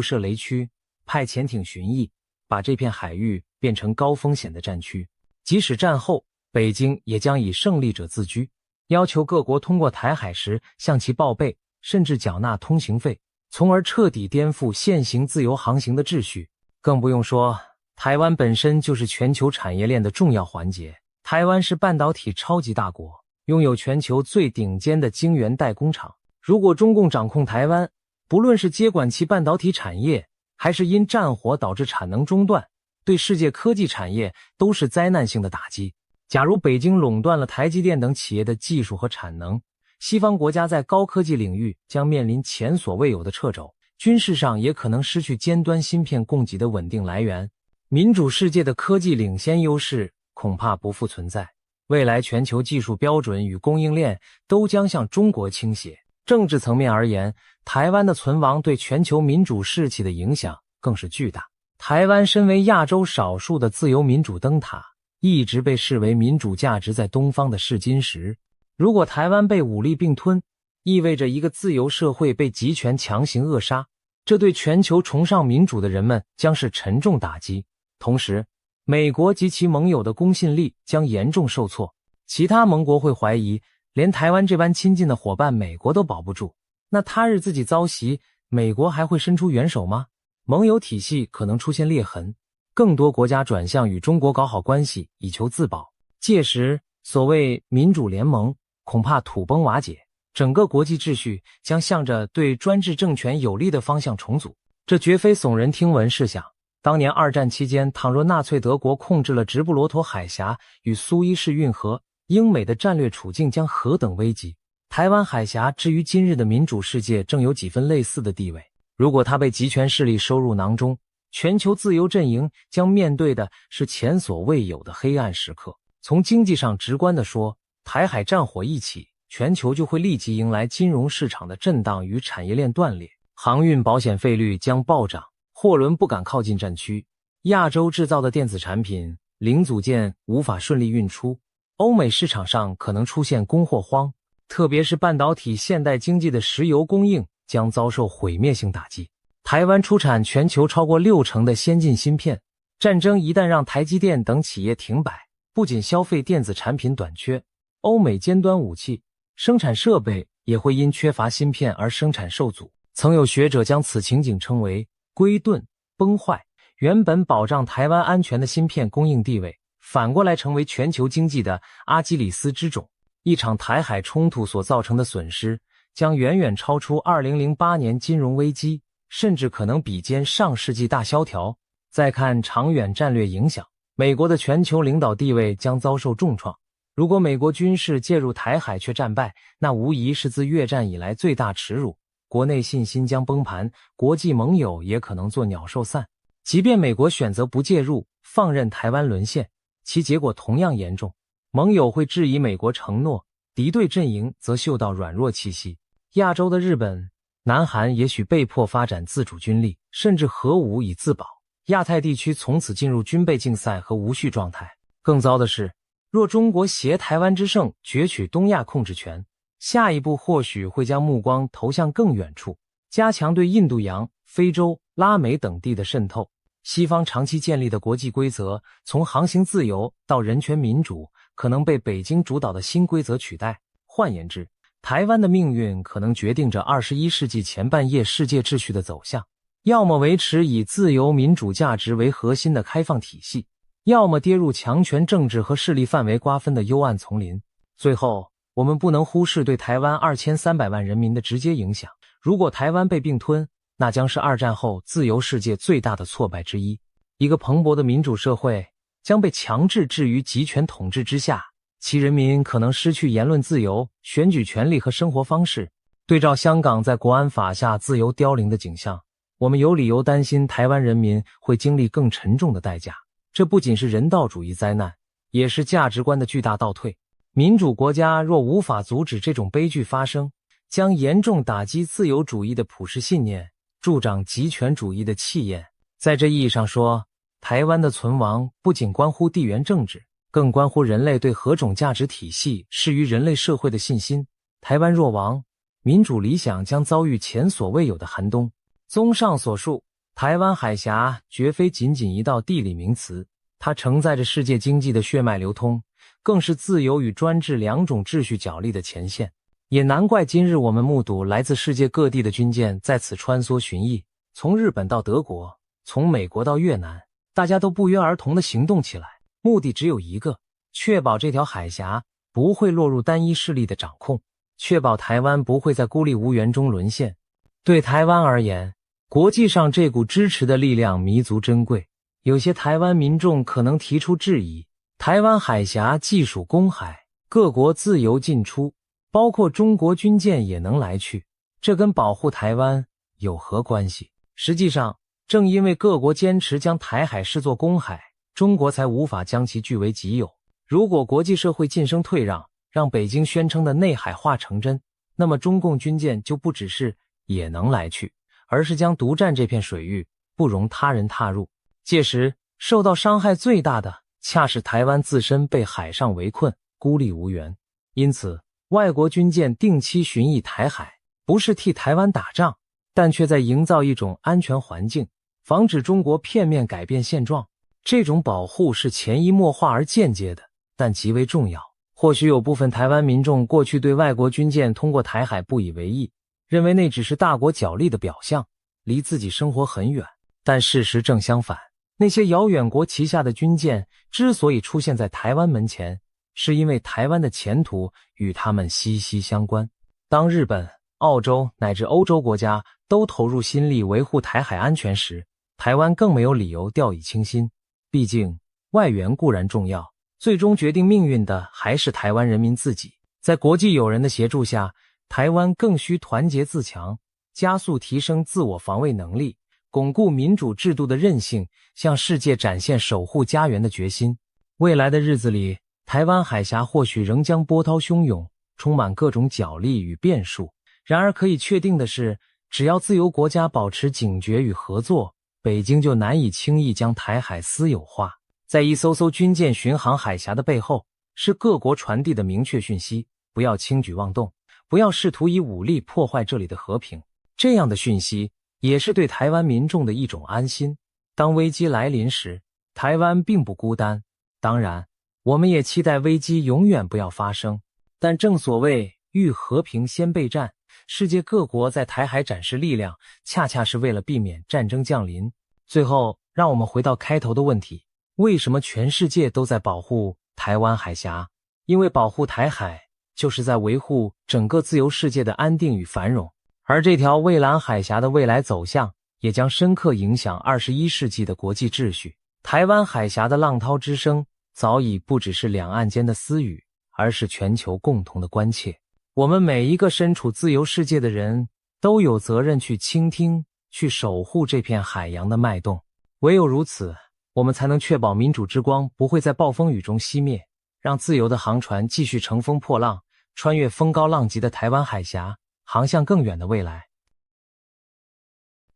设雷区，派潜艇巡弋，把这片海域变成高风险的战区。即使战后，北京也将以胜利者自居，要求各国通过台海时向其报备，甚至缴纳通行费，从而彻底颠覆现行自由航行的秩序。更不用说，台湾本身就是全球产业链的重要环节。台湾是半导体超级大国，拥有全球最顶尖的晶圆代工厂。如果中共掌控台湾，不论是接管其半导体产业，还是因战火导致产能中断，对世界科技产业都是灾难性的打击。假如北京垄断了台积电等企业的技术和产能，西方国家在高科技领域将面临前所未有的掣肘，军事上也可能失去尖端芯片供给的稳定来源，民主世界的科技领先优势恐怕不复存在。未来全球技术标准与供应链都将向中国倾斜。政治层面而言，台湾的存亡对全球民主士气的影响更是巨大。台湾身为亚洲少数的自由民主灯塔，一直被视为民主价值在东方的试金石。如果台湾被武力并吞，意味着一个自由社会被集权强行扼杀，这对全球崇尚民主的人们将是沉重打击。同时，美国及其盟友的公信力将严重受挫，其他盟国会怀疑，连台湾这般亲近的伙伴美国都保不住，那他日自己遭袭，美国还会伸出援手吗？盟友体系可能出现裂痕，更多国家转向与中国搞好关系以求自保，届时所谓民主联盟恐怕土崩瓦解，整个国际秩序将向着对专制政权有利的方向重组。这绝非耸人听闻。试想，当年二战期间，倘若纳粹德国控制了直布罗陀海峡与苏伊士运河，英美的战略处境将何等危急。台湾海峡至于今日的民主世界正有几分类似的地位。如果它被集权势力收入囊中，全球自由阵营将面对的是前所未有的黑暗时刻。从经济上直观地说，台海战火一起，全球就会立即迎来金融市场的震荡与产业链断裂，航运保险费率将暴涨，货轮不敢靠近战区，亚洲制造的电子产品零组件无法顺利运出，欧美市场上可能出现供货荒，特别是半导体现代经济的石油供应将遭受毁灭性打击。台湾出产全球超过60%的先进芯片，战争一旦让台积电等企业停摆，不仅消费电子产品短缺，欧美尖端武器生产设备也会因缺乏芯片而生产受阻。曾有学者将此情景称为龟盾崩坏，原本保障台湾安全的芯片供应地位，反过来成为全球经济的阿基里斯之踵。一场台海冲突所造成的损失将远远超出2008年金融危机，甚至可能比肩上世纪大萧条。再看长远战略影响，美国的全球领导地位将遭受重创。如果美国军事介入台海却战败，那无疑是自越战以来最大耻辱，国内信心将崩盘，国际盟友也可能作鸟兽散。即便美国选择不介入，放任台湾沦陷，其结果同样严重。盟友会质疑美国承诺，敌对阵营则嗅到软弱气息。亚洲的日本、南韩也许被迫发展自主军力，甚至核武以自保。亚太地区从此进入军备竞赛和无序状态。更糟的是，若中国挟台湾之胜攫取东亚控制权，下一步或许会将目光投向更远处，加强对印度洋、非洲、拉美等地的渗透。西方长期建立的国际规则，从航行自由到人权民主，可能被北京主导的新规则取代。换言之，台湾的命运可能决定着21世纪前半叶世界秩序的走向，要么维持以自由民主价值为核心的开放体系，要么跌入强权政治和势力范围瓜分的幽暗丛林。最后，我们不能忽视对台湾2300万人民的直接影响。如果台湾被并吞，那将是2战后自由世界最大的挫败之一。一个蓬勃的民主社会将被强制置于集权统治之下，其人民可能失去言论自由、选举权利和生活方式。对照香港在国安法下自由凋零的景象，我们有理由担心台湾人民会经历更沉重的代价。这不仅是人道主义灾难，也是价值观的巨大倒退。民主国家若无法阻止这种悲剧发生，将严重打击自由主义的普世信念，助长极权主义的气焰。在这意义上说，台湾的存亡不仅关乎地缘政治，更关乎人类对何种价值体系适于人类社会的信心。台湾若亡，民主理想将遭遇前所未有的寒冬。综上所述，台湾海峡绝非仅仅一道地理名词，它承载着世界经济的血脉流通，更是自由与专制两种秩序角力的前线。也难怪今日我们目睹来自世界各地的军舰在此穿梭巡弋，从日本到德国，从美国到越南，大家都不约而同地行动起来，目的只有一个，确保这条海峡不会落入单一势力的掌控，确保台湾不会在孤立无援中沦陷。对台湾而言，国际上这股支持的力量弥足珍贵。有些台湾民众可能提出质疑，台湾海峡既属公海，各国自由进出，包括中国军舰也能来去，这跟保护台湾有何关系？实际上，正因为各国坚持将台海视作公海，中国才无法将其据为己有。如果国际社会晋升退让，让北京宣称的内海化成真，那么中共军舰就不只是也能来去，而是将独占这片水域，不容他人踏入。届时，受到伤害最大的恰是台湾自身被海上围困，孤立无援。因此，外国军舰定期巡弋台海，不是替台湾打仗，但却在营造一种安全环境，防止中国片面改变现状。这种保护是潜移默化而间接的，但极为重要。或许有部分台湾民众过去对外国军舰通过台海不以为意，认为那只是大国角力的表象，离自己生活很远。但事实正相反，那些遥远国旗下的军舰之所以出现在台湾门前，是因为台湾的前途与他们息息相关。当日本、澳洲乃至欧洲国家都投入心力维护台海安全时，台湾更没有理由掉以轻心。毕竟，外援固然重要，最终决定命运的还是台湾人民自己。在国际友人的协助下，台湾更需团结自强，加速提升自我防卫能力，巩固民主制度的韧性，向世界展现守护家园的决心。未来的日子里，台湾海峡或许仍将波涛汹涌，充满各种角力与变数。然而可以确定的是，只要自由国家保持警觉与合作，北京就难以轻易将台海私有化。在一艘艘军舰巡航海峡的背后，是各国传递的明确讯息：不要轻举妄动，不要试图以武力破坏这里的和平。这样的讯息也是对台湾民众的一种安心。当危机来临时，台湾并不孤单。当然，我们也期待危机永远不要发生。但正所谓遇和平先备战，世界各国在台海展示力量，恰恰是为了避免战争降临。最后，让我们回到开头的问题：为什么全世界都在保护台湾海峡？因为保护台海，就是在维护整个自由世界的安定与繁荣。而这条蔚蓝海峡的未来走向，也将深刻影响21世纪的国际秩序。台湾海峡的浪涛之声，早已不只是两岸间的私语，而是全球共同的关切。我们每一个身处自由世界的人，都有责任去倾听，去守护这片海洋的脉动。唯有如此，我们才能确保民主之光不会在暴风雨中熄灭，让自由的航船继续乘风破浪，穿越风高浪急的台湾海峡，航向更远的未来。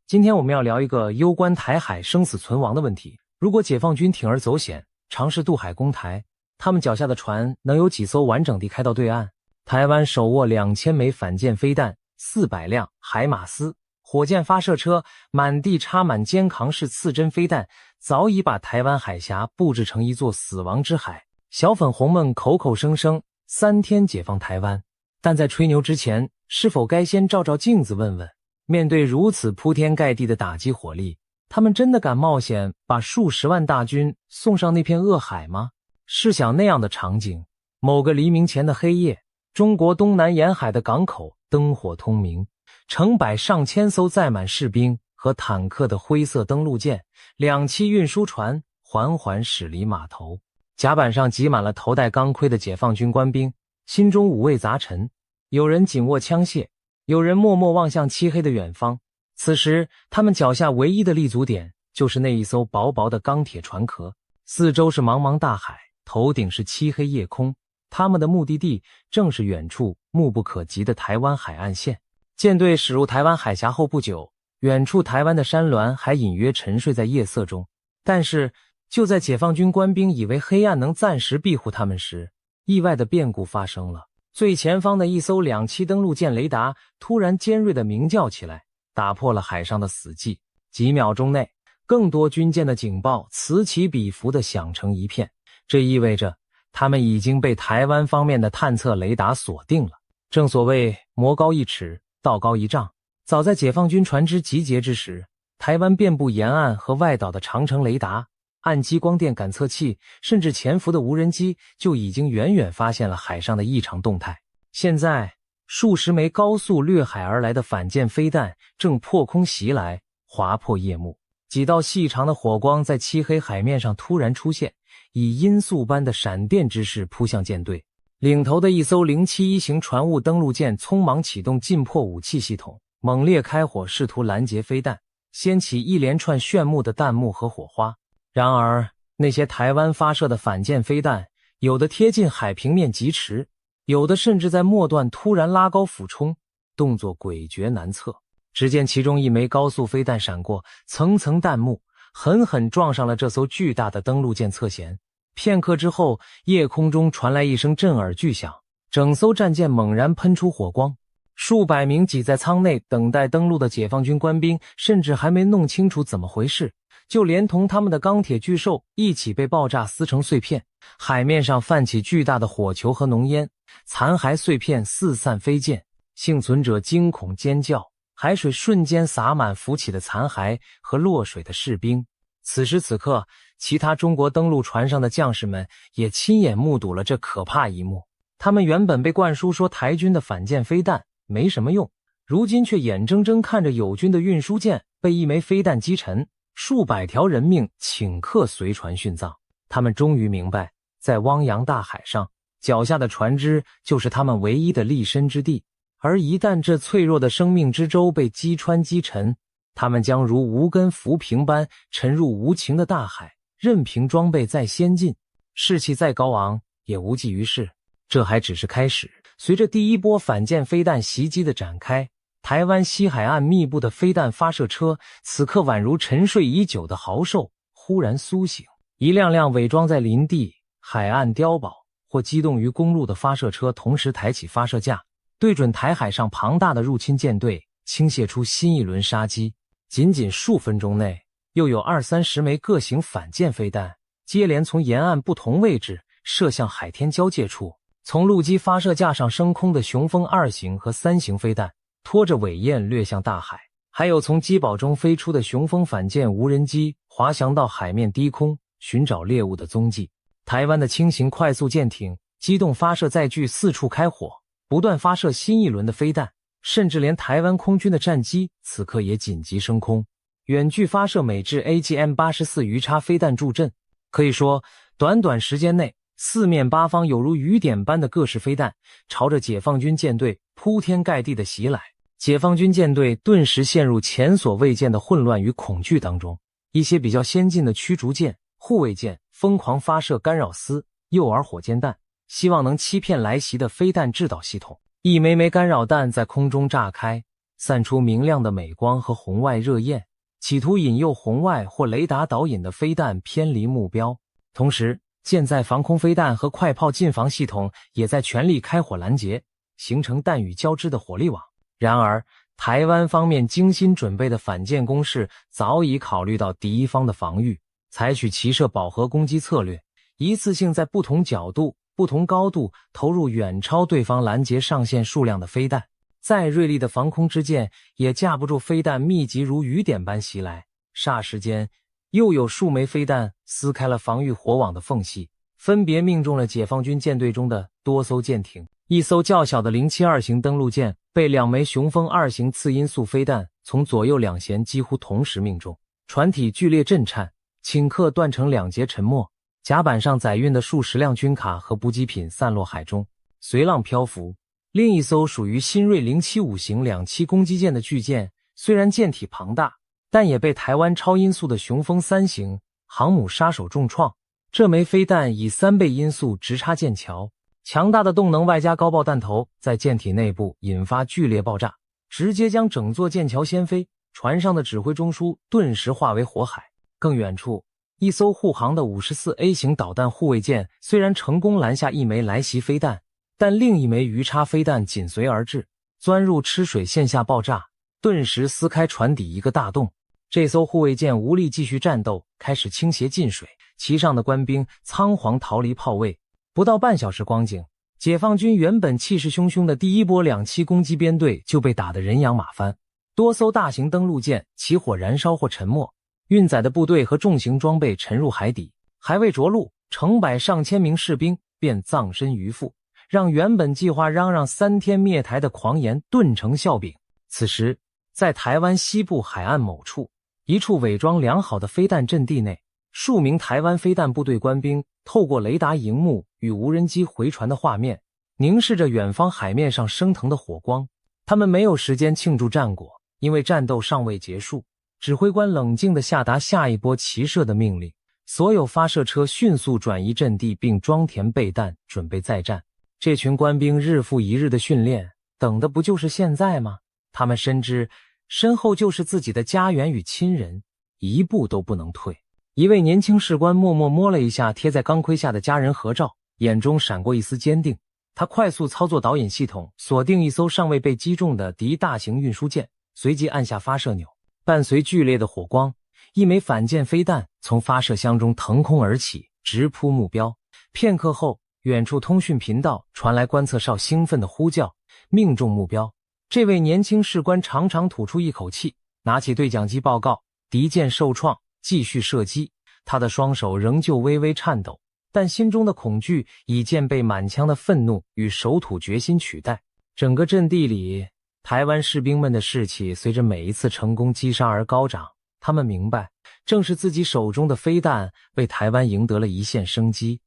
今天我们要聊一个攸关台海生死存亡的问题。如果解放军铤而走险，尝试渡海攻台，他们脚下的船能有几艘完整地开到对岸？台湾手握2000枚反舰飞弹，400辆海马斯火箭发射车，满地插满肩扛式刺针飞弹，早已把台湾海峡布置成一座死亡之海。小粉红们口口声声3天解放台湾，但在吹牛之前，是否该先照照镜子问问，面对如此铺天盖地的打击火力，他们真的敢冒险把数十万大军送上那片恶海吗？试想那样的场景，某个黎明前的黑夜，中国东南沿海的港口灯火通明，成百上千艘载满士兵和坦克的灰色登陆舰，2栖运输船缓缓驶离码头，甲板上挤满了头戴钢盔的解放军官兵，心中五味杂陈，有人紧握枪械，有人默默望向漆黑的远方。此时他们脚下唯一的立足点就是那一艘薄薄的钢铁船壳，四周是茫茫大海，头顶是漆黑夜空，他们的目的地正是远处目不可及的台湾海岸线。舰队驶入台湾海峡后不久，远处台湾的山峦还隐约沉睡在夜色中，但是就在解放军官兵以为黑暗能暂时庇护他们时，意外的变故发生了。最前方的一艘2栖登陆舰雷达突然尖锐地鸣叫起来，打破了海上的死寂。几秒钟内，更多军舰的警报此起彼伏地响成一片，这意味着他们已经被台湾方面的探测雷达锁定了。正所谓魔高一尺，道高一丈，早在解放军船只集结之时，台湾遍布沿岸和外岛的长程雷达、岸基光电感测器，甚至潜伏的无人机就已经远远发现了海上的异常动态。现在数十枚高速掠海而来的反舰飞弹正破空袭来，划破夜幕。几道细长的火光在漆黑海面上突然出现，以音速般的闪电之势扑向舰队。领头的一艘071型船坞登陆舰匆忙启动近迫武器系统，猛烈开火，试图拦截飞弹，掀起一连串炫目的弹幕和火花。然而那些台湾发射的反舰飞弹，有的贴近海平面疾驰，有的甚至在末段突然拉高俯冲，动作诡谲难测。只见其中一枚高速飞弹闪过层层弹幕，狠狠撞上了这艘巨大的登陆舰侧舷。片刻之后，夜空中传来一声震耳巨响，整艘战舰猛然喷出火光。数百名挤在舱内等待登陆的解放军官兵甚至还没弄清楚怎么回事，就连同他们的钢铁巨兽一起被爆炸撕成碎片。海面上泛起巨大的火球和浓烟，残骸碎片四散飞溅，幸存者惊恐尖叫，海水瞬间洒满浮起的残骸和落水的士兵。此时此刻，其他中国登陆船上的将士们也亲眼目睹了这可怕一幕。他们原本被灌输说台军的反舰飞弹没什么用，如今却眼睁睁看着友军的运输舰被一枚飞弹击沉，数百条人命顷刻随船殉葬。他们终于明白，在汪洋大海上，脚下的船只就是他们唯一的立身之地，而一旦这脆弱的生命之舟被击穿击沉，他们将如无根浮萍般沉入无情的大海，任凭装备再先进，士气再高昂，也无济于事。这还只是开始。随着第一波反舰飞弹袭击的展开，台湾西海岸密布的飞弹发射车此刻宛如沉睡已久的豪兽，忽然苏醒。一辆辆伪装在林地、海岸碉堡或机动于公路的发射车同时抬起发射架，对准台海上庞大的入侵舰队倾泻出新一轮杀机。仅仅数分钟内，又有20-30枚各型反舰飞弹接连从沿岸不同位置射向海天交界处。从陆基发射架上升空的雄风2型和3型飞弹拖着尾焰掠向大海，还有从机堡中飞出的雄风反舰无人机滑翔到海面低空寻找猎物的踪迹。台湾的轻型快速舰艇机动发射载具四处开火，不断发射新一轮的飞弹，甚至连台湾空军的战机此刻也紧急升空，远距发射美制 AGM-84 鱼叉飞弹助阵。可以说，短短时间内，四面八方有如雨点般的各式飞弹朝着解放军舰队铺天盖地的袭来。解放军舰队顿时陷入前所未见的混乱与恐惧当中。一些比较先进的驱逐舰、护卫舰疯狂发射干扰丝、诱饵火箭弹，希望能欺骗来袭的飞弹制导系统。一枚枚干扰弹在空中炸开，散出明亮的镁光和红外热焰，企图引诱红外或雷达导引的飞弹偏离目标。同时，舰载防空飞弹和快炮近防系统也在全力开火拦截，形成弹雨交织的火力网。然而，台湾方面精心准备的反舰攻势早已考虑到敌方的防御，采取齐射饱和攻击策略，一次性在不同角度、不同高度投入远超对方拦截上限数量的飞弹。再锐利的防空之舰也架不住飞弹密集如雨点般袭来，霎时间又有数枚飞弹撕开了防御火网的缝隙，分别命中了解放军舰队中的多艘舰艇。一艘较小的072型登陆舰被2枚雄风2型次音速飞弹从左右两舷几乎同时命中，船体剧烈震颤，顷刻断成2截沉没，甲板上载运的数十辆军卡和补给品散落海中，随浪漂浮。另一艘属于新锐075型2栖攻击舰的巨舰，虽然舰体庞大，但也被台湾超音速的雄风3型航母杀手重创。这枚飞弹以3倍音速直插舰桥，强大的动能外加高爆弹头在舰体内部引发剧烈爆炸，直接将整座舰桥掀飞，船上的指挥中枢顿时化为火海。更远处，一艘护航的54A 型导弹护卫舰虽然成功拦下一枚来袭飞弹，但另一枚鱼叉飞弹紧随而至，钻入吃水线下爆炸，顿时撕开船底一个大洞。这艘护卫舰无力继续战斗，开始倾斜进水，其上的官兵仓皇逃离炮位。不到半小时光景，解放军原本气势汹汹的第一波2栖攻击编队就被打得人仰马翻，多艘大型登陆舰起火燃烧或沉没，运载的部队和重型装备沉入海底，还未着陆，成百上千名士兵便葬身鱼腹，让原本计划嚷嚷3天灭台的狂言顿成笑柄。此时，在台湾西部海岸某处，一处伪装良好的飞弹阵地内，数名台湾飞弹部队官兵透过雷达荧幕与无人机回传的画面，凝视着远方海面上升腾的火光。他们没有时间庆祝战果，因为战斗尚未结束。指挥官冷静地下达下一波齐射的命令，所有发射车迅速转移阵地并装填备弹，准备再战。这群官兵日复一日的训练，等的不就是现在吗？他们深知身后就是自己的家园与亲人，一步都不能退。一位年轻士官默默摸了一下贴在钢盔下的家人合照，眼中闪过一丝坚定。他快速操作导引系统，锁定一艘尚未被击中的敌大型运输舰，随即按下发射钮。伴随剧烈的火光，一枚反舰飞弹从发射箱中腾空而起，直扑目标。片刻后，远处通讯频道传来观测哨兴奋的呼叫，命中目标。这位年轻士官长长吐出一口气，拿起对讲机报告：敌舰受创，继续射击。他的双手仍旧微微颤抖，但心中的恐惧已渐被满腔的愤怒与守土决心取代。整个阵地里，台湾士兵们的士气随着每一次成功击杀而高涨。他们明白，正是自己手中的飞弹为台湾赢得了一线生机。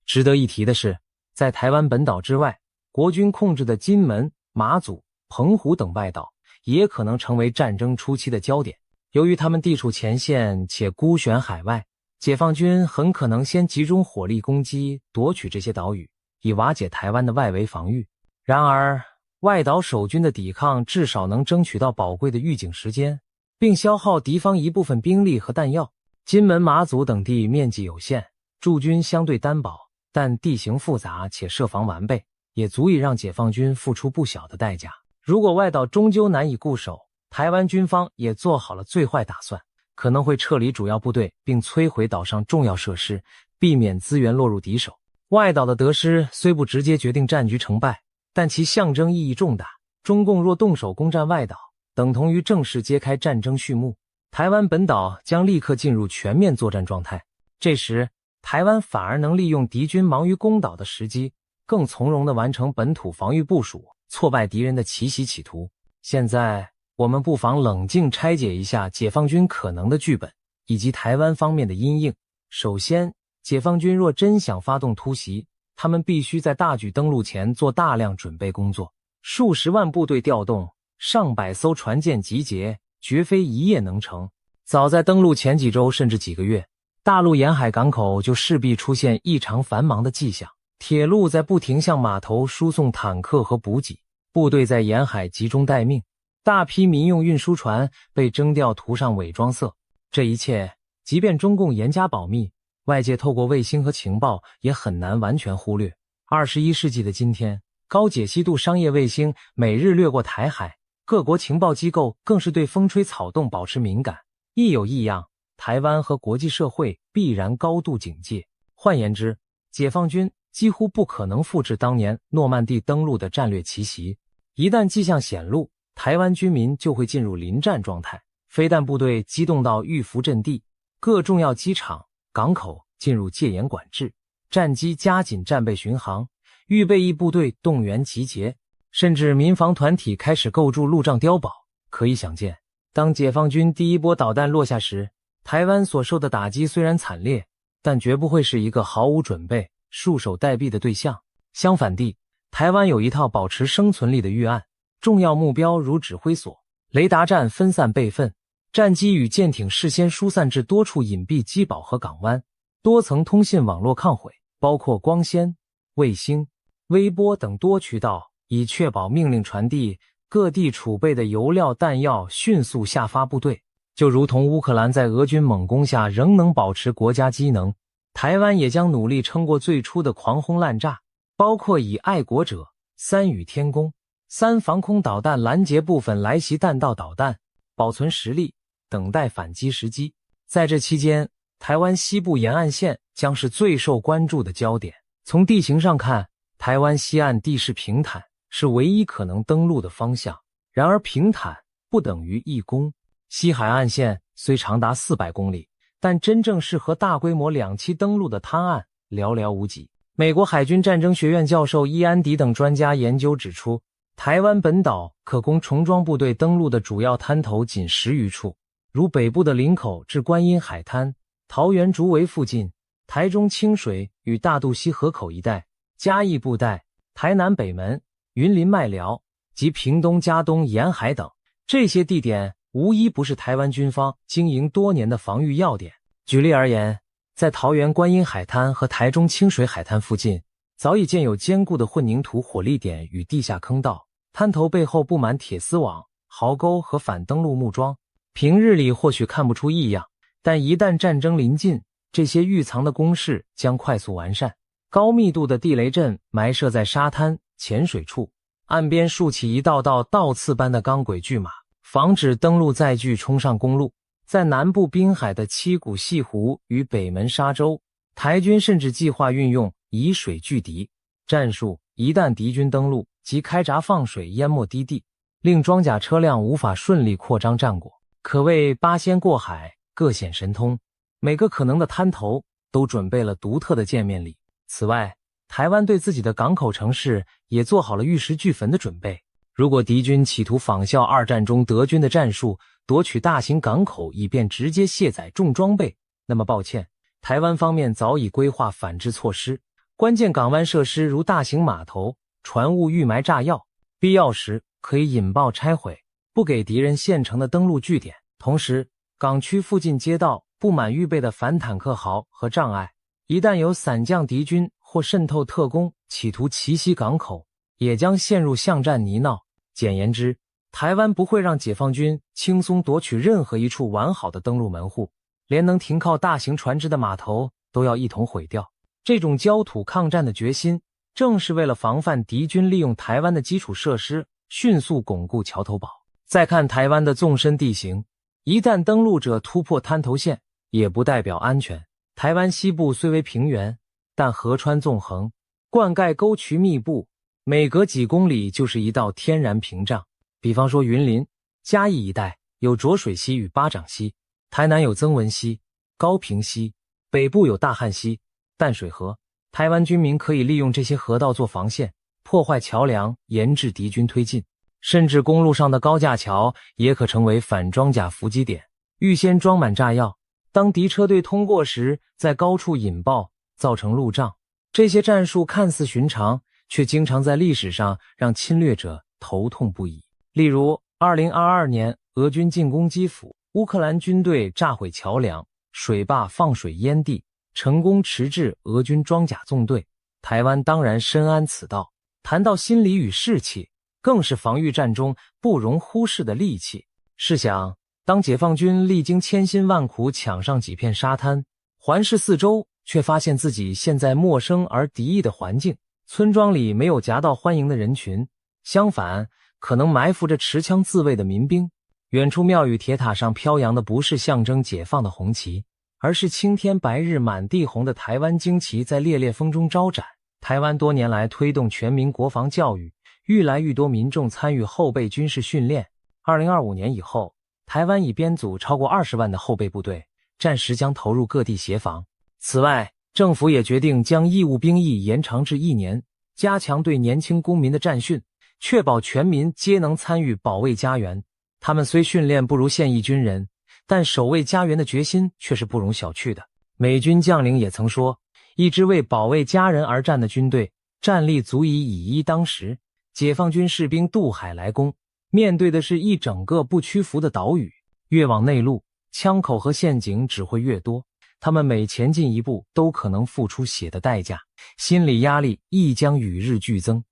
值得一提的是，在台湾本岛之外，国军控制的金门、马祖、澎湖等外岛也可能成为战争初期的焦点。由于他们地处前线且孤悬海外，解放军很可能先集中火力攻击夺取这些岛屿，以瓦解台湾的外围防御。然而，外岛守军的抵抗至少能争取到宝贵的预警时间，并消耗敌方一部分兵力和弹药。金门、马祖等地面积有限，驻军相对单薄，但地形复杂且设防完备，也足以让解放军付出不小的代价。如果外岛终究难以固守，台湾军方也做好了最坏打算，可能会撤离主要部队并摧毁岛上重要设施，避免资源落入敌手。外岛的得失虽不直接决定战局成败，但其象征意义重大。中共若动手攻占外岛，等同于正式揭开战争序幕，台湾本岛将立刻进入全面作战状态。这时，台湾反而能利用敌军忙于攻岛的时机，更从容地完成本土防御部署，挫败敌人的奇袭企图。现在，我们不妨冷静拆解一下解放军可能的剧本，以及台湾方面的因应。首先，解放军若真想发动突袭，他们必须在大举登陆前做大量准备工作，数十万部队调动，上百艘船舰集结，绝非一夜能成。早在登陆前几周甚至几个月，大陆沿海港口就势必出现异常繁忙的迹象，铁路在不停向码头输送坦克和补给，部队在沿海集中待命，大批民用运输船被征调涂上伪装色。这一切，即便中共严加保密，外界透过卫星和情报也很难完全忽略。21世纪的今天，高解析度商业卫星每日掠过台海，各国情报机构更是对风吹草动保持敏感，一有异样，台湾和国际社会必然高度警戒。换言之，解放军几乎不可能复制当年诺曼底登陆的战略奇袭，一旦迹象显露，台湾军民就会进入临战状态，飞弹部队机动到预伏阵地，各重要机场、港口进入戒严管制，战机加紧战备巡航，预备役部队动员集结，甚至民防团体开始构筑路障碉堡。可以想见，当解放军第一波导弹落下时，台湾所受的打击虽然惨烈，但绝不会是一个毫无准备、束手待毙的对象。相反地，台湾有一套保持生存力的预案，重要目标如指挥所、雷达站分散备份，战机与舰艇事先疏散至多处隐蔽机堡和港湾，多层通信网络抗毁，包括光纤、卫星、微波等多渠道，以确保命令传递，各地储备的油料弹药迅速下发部队。就如同乌克兰在俄军猛攻下仍能保持国家机能，台湾也将努力撑过最初的狂轰滥炸，包括以爱国者、3羽天弓、3防空导弹拦截部分来袭弹道导弹，保存实力，等待反击时机。在这期间，台湾西部沿岸线将是最受关注的焦点。从地形上看，台湾西岸地势平坦，是唯一可能登陆的方向。然而平坦不等于易攻，西海岸线虽长达400公里，但真正适合大规模两栖登陆的滩岸寥寥无几。美国海军战争学院教授伊安迪等专家研究指出，台湾本岛可供重装部队登陆的主要滩头仅10余处，如北部的林口至观音海滩、桃园竹围附近、台中清水与大肚溪河口一带、嘉义布袋、台南北门、云林麦寮及屏东嘉东沿海等。这些地点无一不是台湾军方经营多年的防御要点。举例而言，在桃园观音海滩和台中清水海滩附近，早已建有坚固的混凝土火力点与地下坑道，滩头背后布满铁丝网、壕沟和反登陆木桩。平日里或许看不出异样，但一旦战争临近，这些预藏的工事将快速完善。高密度的地雷阵埋设在沙滩、浅水处，岸边竖起一道道倒刺般的钢轨巨马，防止登陆载具冲上公路。在南部滨海的七股西湖与北门沙洲，台军甚至计划运用以水拒敌战术，一旦敌军登陆，即开闸放水淹没低地，令装甲车辆无法顺利扩张战果，可谓八仙过海，各显神通。每个可能的滩头都准备了独特的见面礼。此外，台湾对自己的港口城市也做好了玉石俱焚的准备。如果敌军企图仿效二战中德军的战术，夺取大型港口以便直接卸载重装备，那么抱歉，台湾方面早已规划反制措施。关键港湾设施如大型码头、船坞预埋炸药，必要时可以引爆拆毁，不给敌人现成的登陆据点。同时，港区附近街道布满预备的反坦克壕和障碍，一旦有散将敌军或渗透特工企图奇袭港口，也将陷入巷战泥淖。简言之，台湾不会让解放军轻松夺取任何一处完好的登陆门户，连能停靠大型船只的码头都要一同毁掉。这种焦土抗战的决心，正是为了防范敌军利用台湾的基础设施迅速巩固桥头堡。再看台湾的纵深地形，一旦登陆者突破滩头线，也不代表安全。台湾西部虽为平原，但河川纵横，灌溉沟渠密布，每隔几公里就是一道天然屏障。比方说云林、嘉义一带有浊水溪与巴掌溪，台南有曾文溪、高屏溪，北部有大汉溪、淡水河。台湾军民可以利用这些河道做防线，破坏桥梁，延制敌军推进。甚至公路上的高架桥也可成为反装甲伏击点，预先装满炸药，当敌车队通过时在高处引爆，造成路障。这些战术看似寻常，却经常在历史上让侵略者头痛不已。例如2022年俄军进攻基辅，乌克兰军队炸毁桥梁，水坝放水淹地，成功迟滞俄军装甲纵队。台湾当然深谙此道，谈到心理与士气，更是防御战中不容忽视的利器。试想，当解放军历经千辛万苦抢上几片沙滩，环视四周，却发现自己现在陌生而敌意的环境，村庄里没有夹道欢迎的人群，相反，可能埋伏着持枪自卫的民兵。远处庙宇铁塔上飘扬的不是象征解放的红旗，而是青天白日满地红的台湾旌旗在烈烈风中招展。台湾多年来推动全民国防教育，愈来愈多民众参与后备军事训练。2025年以后，台湾已编组超过20万的后备部队，暂时将投入各地协防。此外，政府也决定将义务兵役延长至1年，加强对年轻公民的战训，确保全民皆能参与保卫家园。他们虽训练不如现役军人，但守卫家园的决心却是不容小觑的。美军将领也曾说，一支为保卫家人而战的军队，战力足以以一当十。解放军士兵渡海来攻，面对的是一整个不屈服的岛屿，越往内陆，枪口和陷阱只会越多，他们每前进一步都可能付出血的代价，心理压力亦将与日俱增。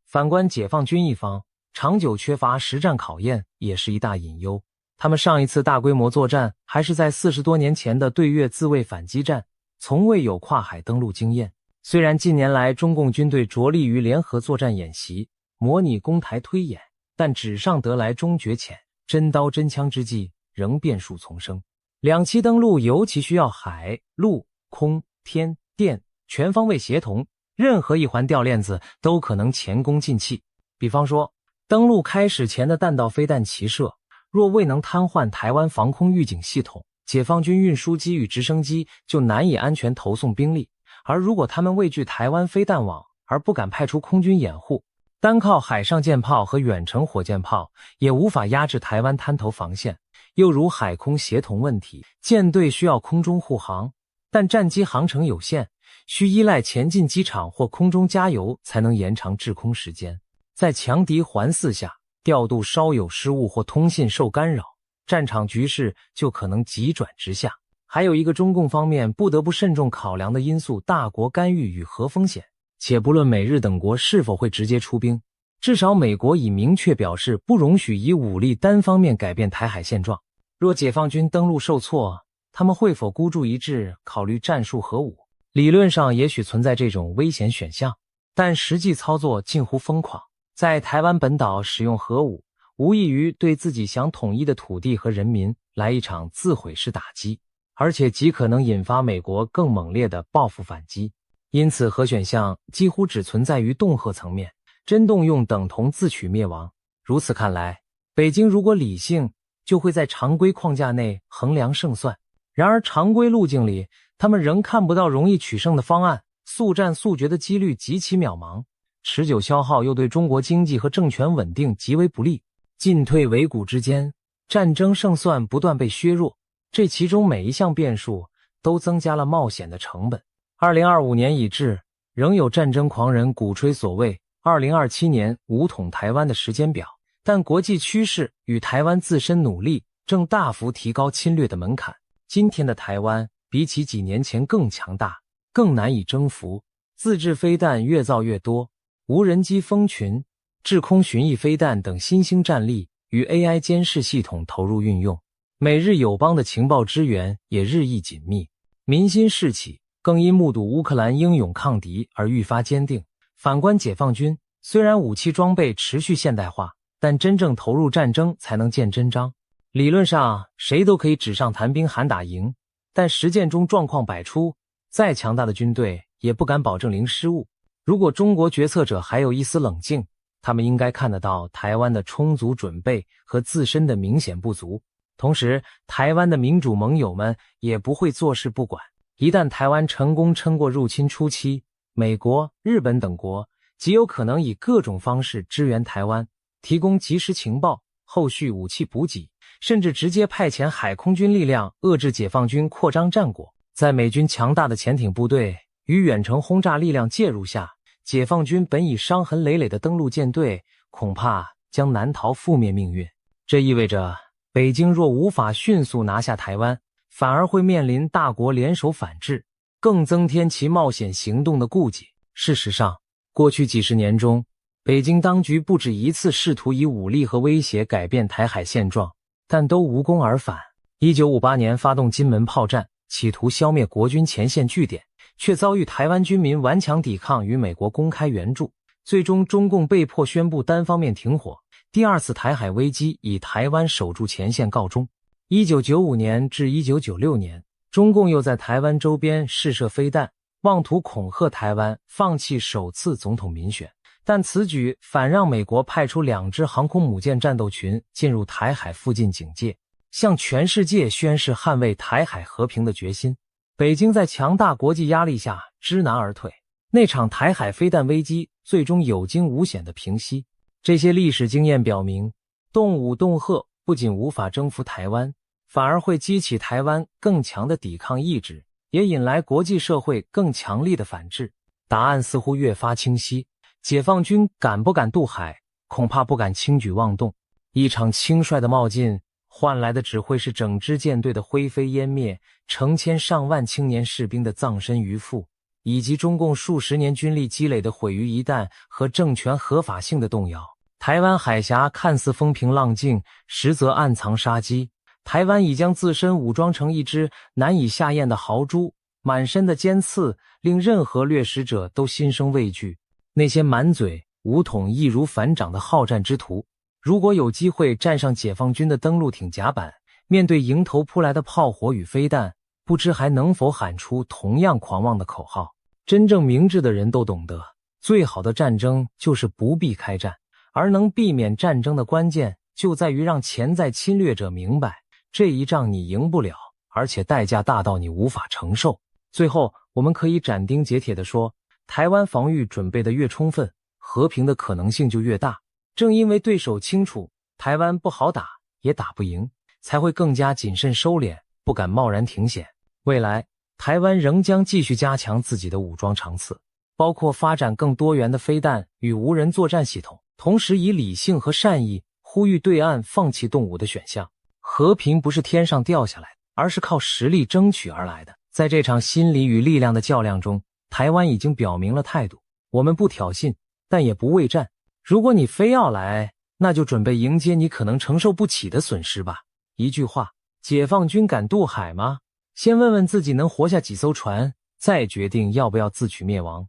反观解放军一方，长久缺乏实战考验也是一大隐忧。他们上一次大规模作战还是在40多年前的对越自卫反击战，从未有跨海登陆经验。虽然近年来中共军队着力于联合作战演习，模拟攻台推演，但纸上得来终觉浅，真刀真枪之际仍变数丛生。两栖登陆尤其需要海、陆、空、天、电全方位协同，任何一环掉链子都可能前功尽弃。比方说，登陆开始前的弹道飞弹齐射，若未能瘫痪台湾防空预警系统，解放军运输机与直升机就难以安全投送兵力。而如果他们畏惧台湾飞弹网而不敢派出空军掩护，单靠海上舰炮和远程火箭炮也无法压制台湾滩头防线。又如海空协同问题，舰队需要空中护航，但战机航程有限，需依赖前进机场或空中加油才能延长制空时间。在强敌环伺下，调度稍有失误或通信受干扰，战场局势就可能急转直下。还有一个中共方面不得不慎重考量的因素，大国干预与核风险。且不论美日等国是否会直接出兵，至少美国已明确表示不容许以武力单方面改变台海现状。若解放军登陆受挫，他们会否孤注一掷，考虑战术核武？理论上也许存在这种危险选项，但实际操作近乎疯狂。在台湾本岛使用核武，无异于对自己想统一的土地和人民来一场自毁式打击，而且极可能引发美国更猛烈的报复反击。因此核选项几乎只存在于恫吓层面，真动用等同自取灭亡。如此看来，北京如果理性，就会在常规框架内衡量胜算。然而常规路径里，他们仍看不到容易取胜的方案，速战速决的几率极其渺茫，持久消耗又对中国经济和政权稳定极为不利。进退维谷之间，战争胜算不断被削弱，这其中每一项变数都增加了冒险的成本。2025年已至，仍有战争狂人鼓吹所谓2027年武统台湾的时间表，但国际趋势与台湾自身努力正大幅提高侵略的门槛。今天的台湾比起几年前更强大，更难以征服，自制飞弹越造越多，无人机蜂群、制空巡弋飞弹等新兴战力与 AI 监视系统投入运用，美日友邦的情报支援也日益紧密，民心士气更因目睹乌克兰英勇抗敌而愈发坚定。反观解放军，虽然武器装备持续现代化，但真正投入战争才能见真章。理论上谁都可以纸上谈兵喊打赢，但实践中状况百出，再强大的军队也不敢保证零失误。如果中国决策者还有一丝冷静，他们应该看得到台湾的充足准备和自身的明显不足，同时台湾的民主盟友们也不会坐视不管。一旦台湾成功撑过入侵初期，美国、日本等国极有可能以各种方式支援台湾，提供即时情报、后续武器补给，甚至直接派遣海空军力量遏制解放军扩张战果。在美军强大的潜艇部队与远程轰炸力量介入下，解放军本已伤痕累累的登陆舰队恐怕将难逃覆灭命运。这意味着北京若无法迅速拿下台湾，反而会面临大国联手反制，更增添其冒险行动的顾忌。事实上，过去几十年中，北京当局不止一次试图以武力和威胁改变台海现状，但都无功而返。1958年发动金门炮战，企图消灭国军前线据点，却遭遇台湾军民顽强抵抗与美国公开援助，最终中共被迫宣布单方面停火。第二次台海危机以台湾守住前线告终。1995年至1996年，中共又在台湾周边试射飞弹，妄图恐吓台湾放弃首次总统民选，但此举反让美国派出2支航空母舰战斗群进入台海附近警戒，向全世界宣示捍卫台海和平的决心。北京在强大国际压力下知难而退，那场台海飞弹危机最终有惊无险的平息。这些历史经验表明，动武恫吓不仅无法征服台湾，反而会激起台湾更强的抵抗意志，也引来国际社会更强力的反制。答案似乎越发清晰，解放军敢不敢渡海？恐怕不敢轻举妄动。一场轻率的冒进换来的只会是整支舰队的灰飞烟灭，成千上万青年士兵的葬身鱼腹，以及中共数十年军力积累的毁于一旦和政权合法性的动摇。台湾海峡看似风平浪静，实则暗藏杀机。台湾已将自身武装成一只难以下咽的豪猪，满身的尖刺令任何掠食者都心生畏惧。那些满嘴武统易如反掌的好战之徒，如果有机会站上解放军的登陆艇甲板，面对迎头扑来的炮火与飞弹，不知还能否喊出同样狂妄的口号。真正明智的人都懂得，最好的战争就是不必开战，而能避免战争的关键就在于让潜在侵略者明白，这一仗你赢不了，而且代价大到你无法承受。最后，我们可以斩钉截铁地说，台湾防御准备的越充分，和平的可能性就越大。正因为对手清楚台湾不好打，也打不赢，才会更加谨慎收敛，不敢贸然停险。未来，台湾仍将继续加强自己的武装长次，包括发展更多元的飞弹与无人作战系统，同时以理性和善意呼吁对岸放弃动武的选项。和平不是天上掉下来的，而是靠实力争取而来的。在这场心理与力量的较量中，台湾已经表明了态度，我们不挑衅，但也不畏战。如果你非要来，那就准备迎接你可能承受不起的损失吧。一句话，解放军敢渡海吗？先问问自己能活下几艘船，再决定要不要自取灭亡。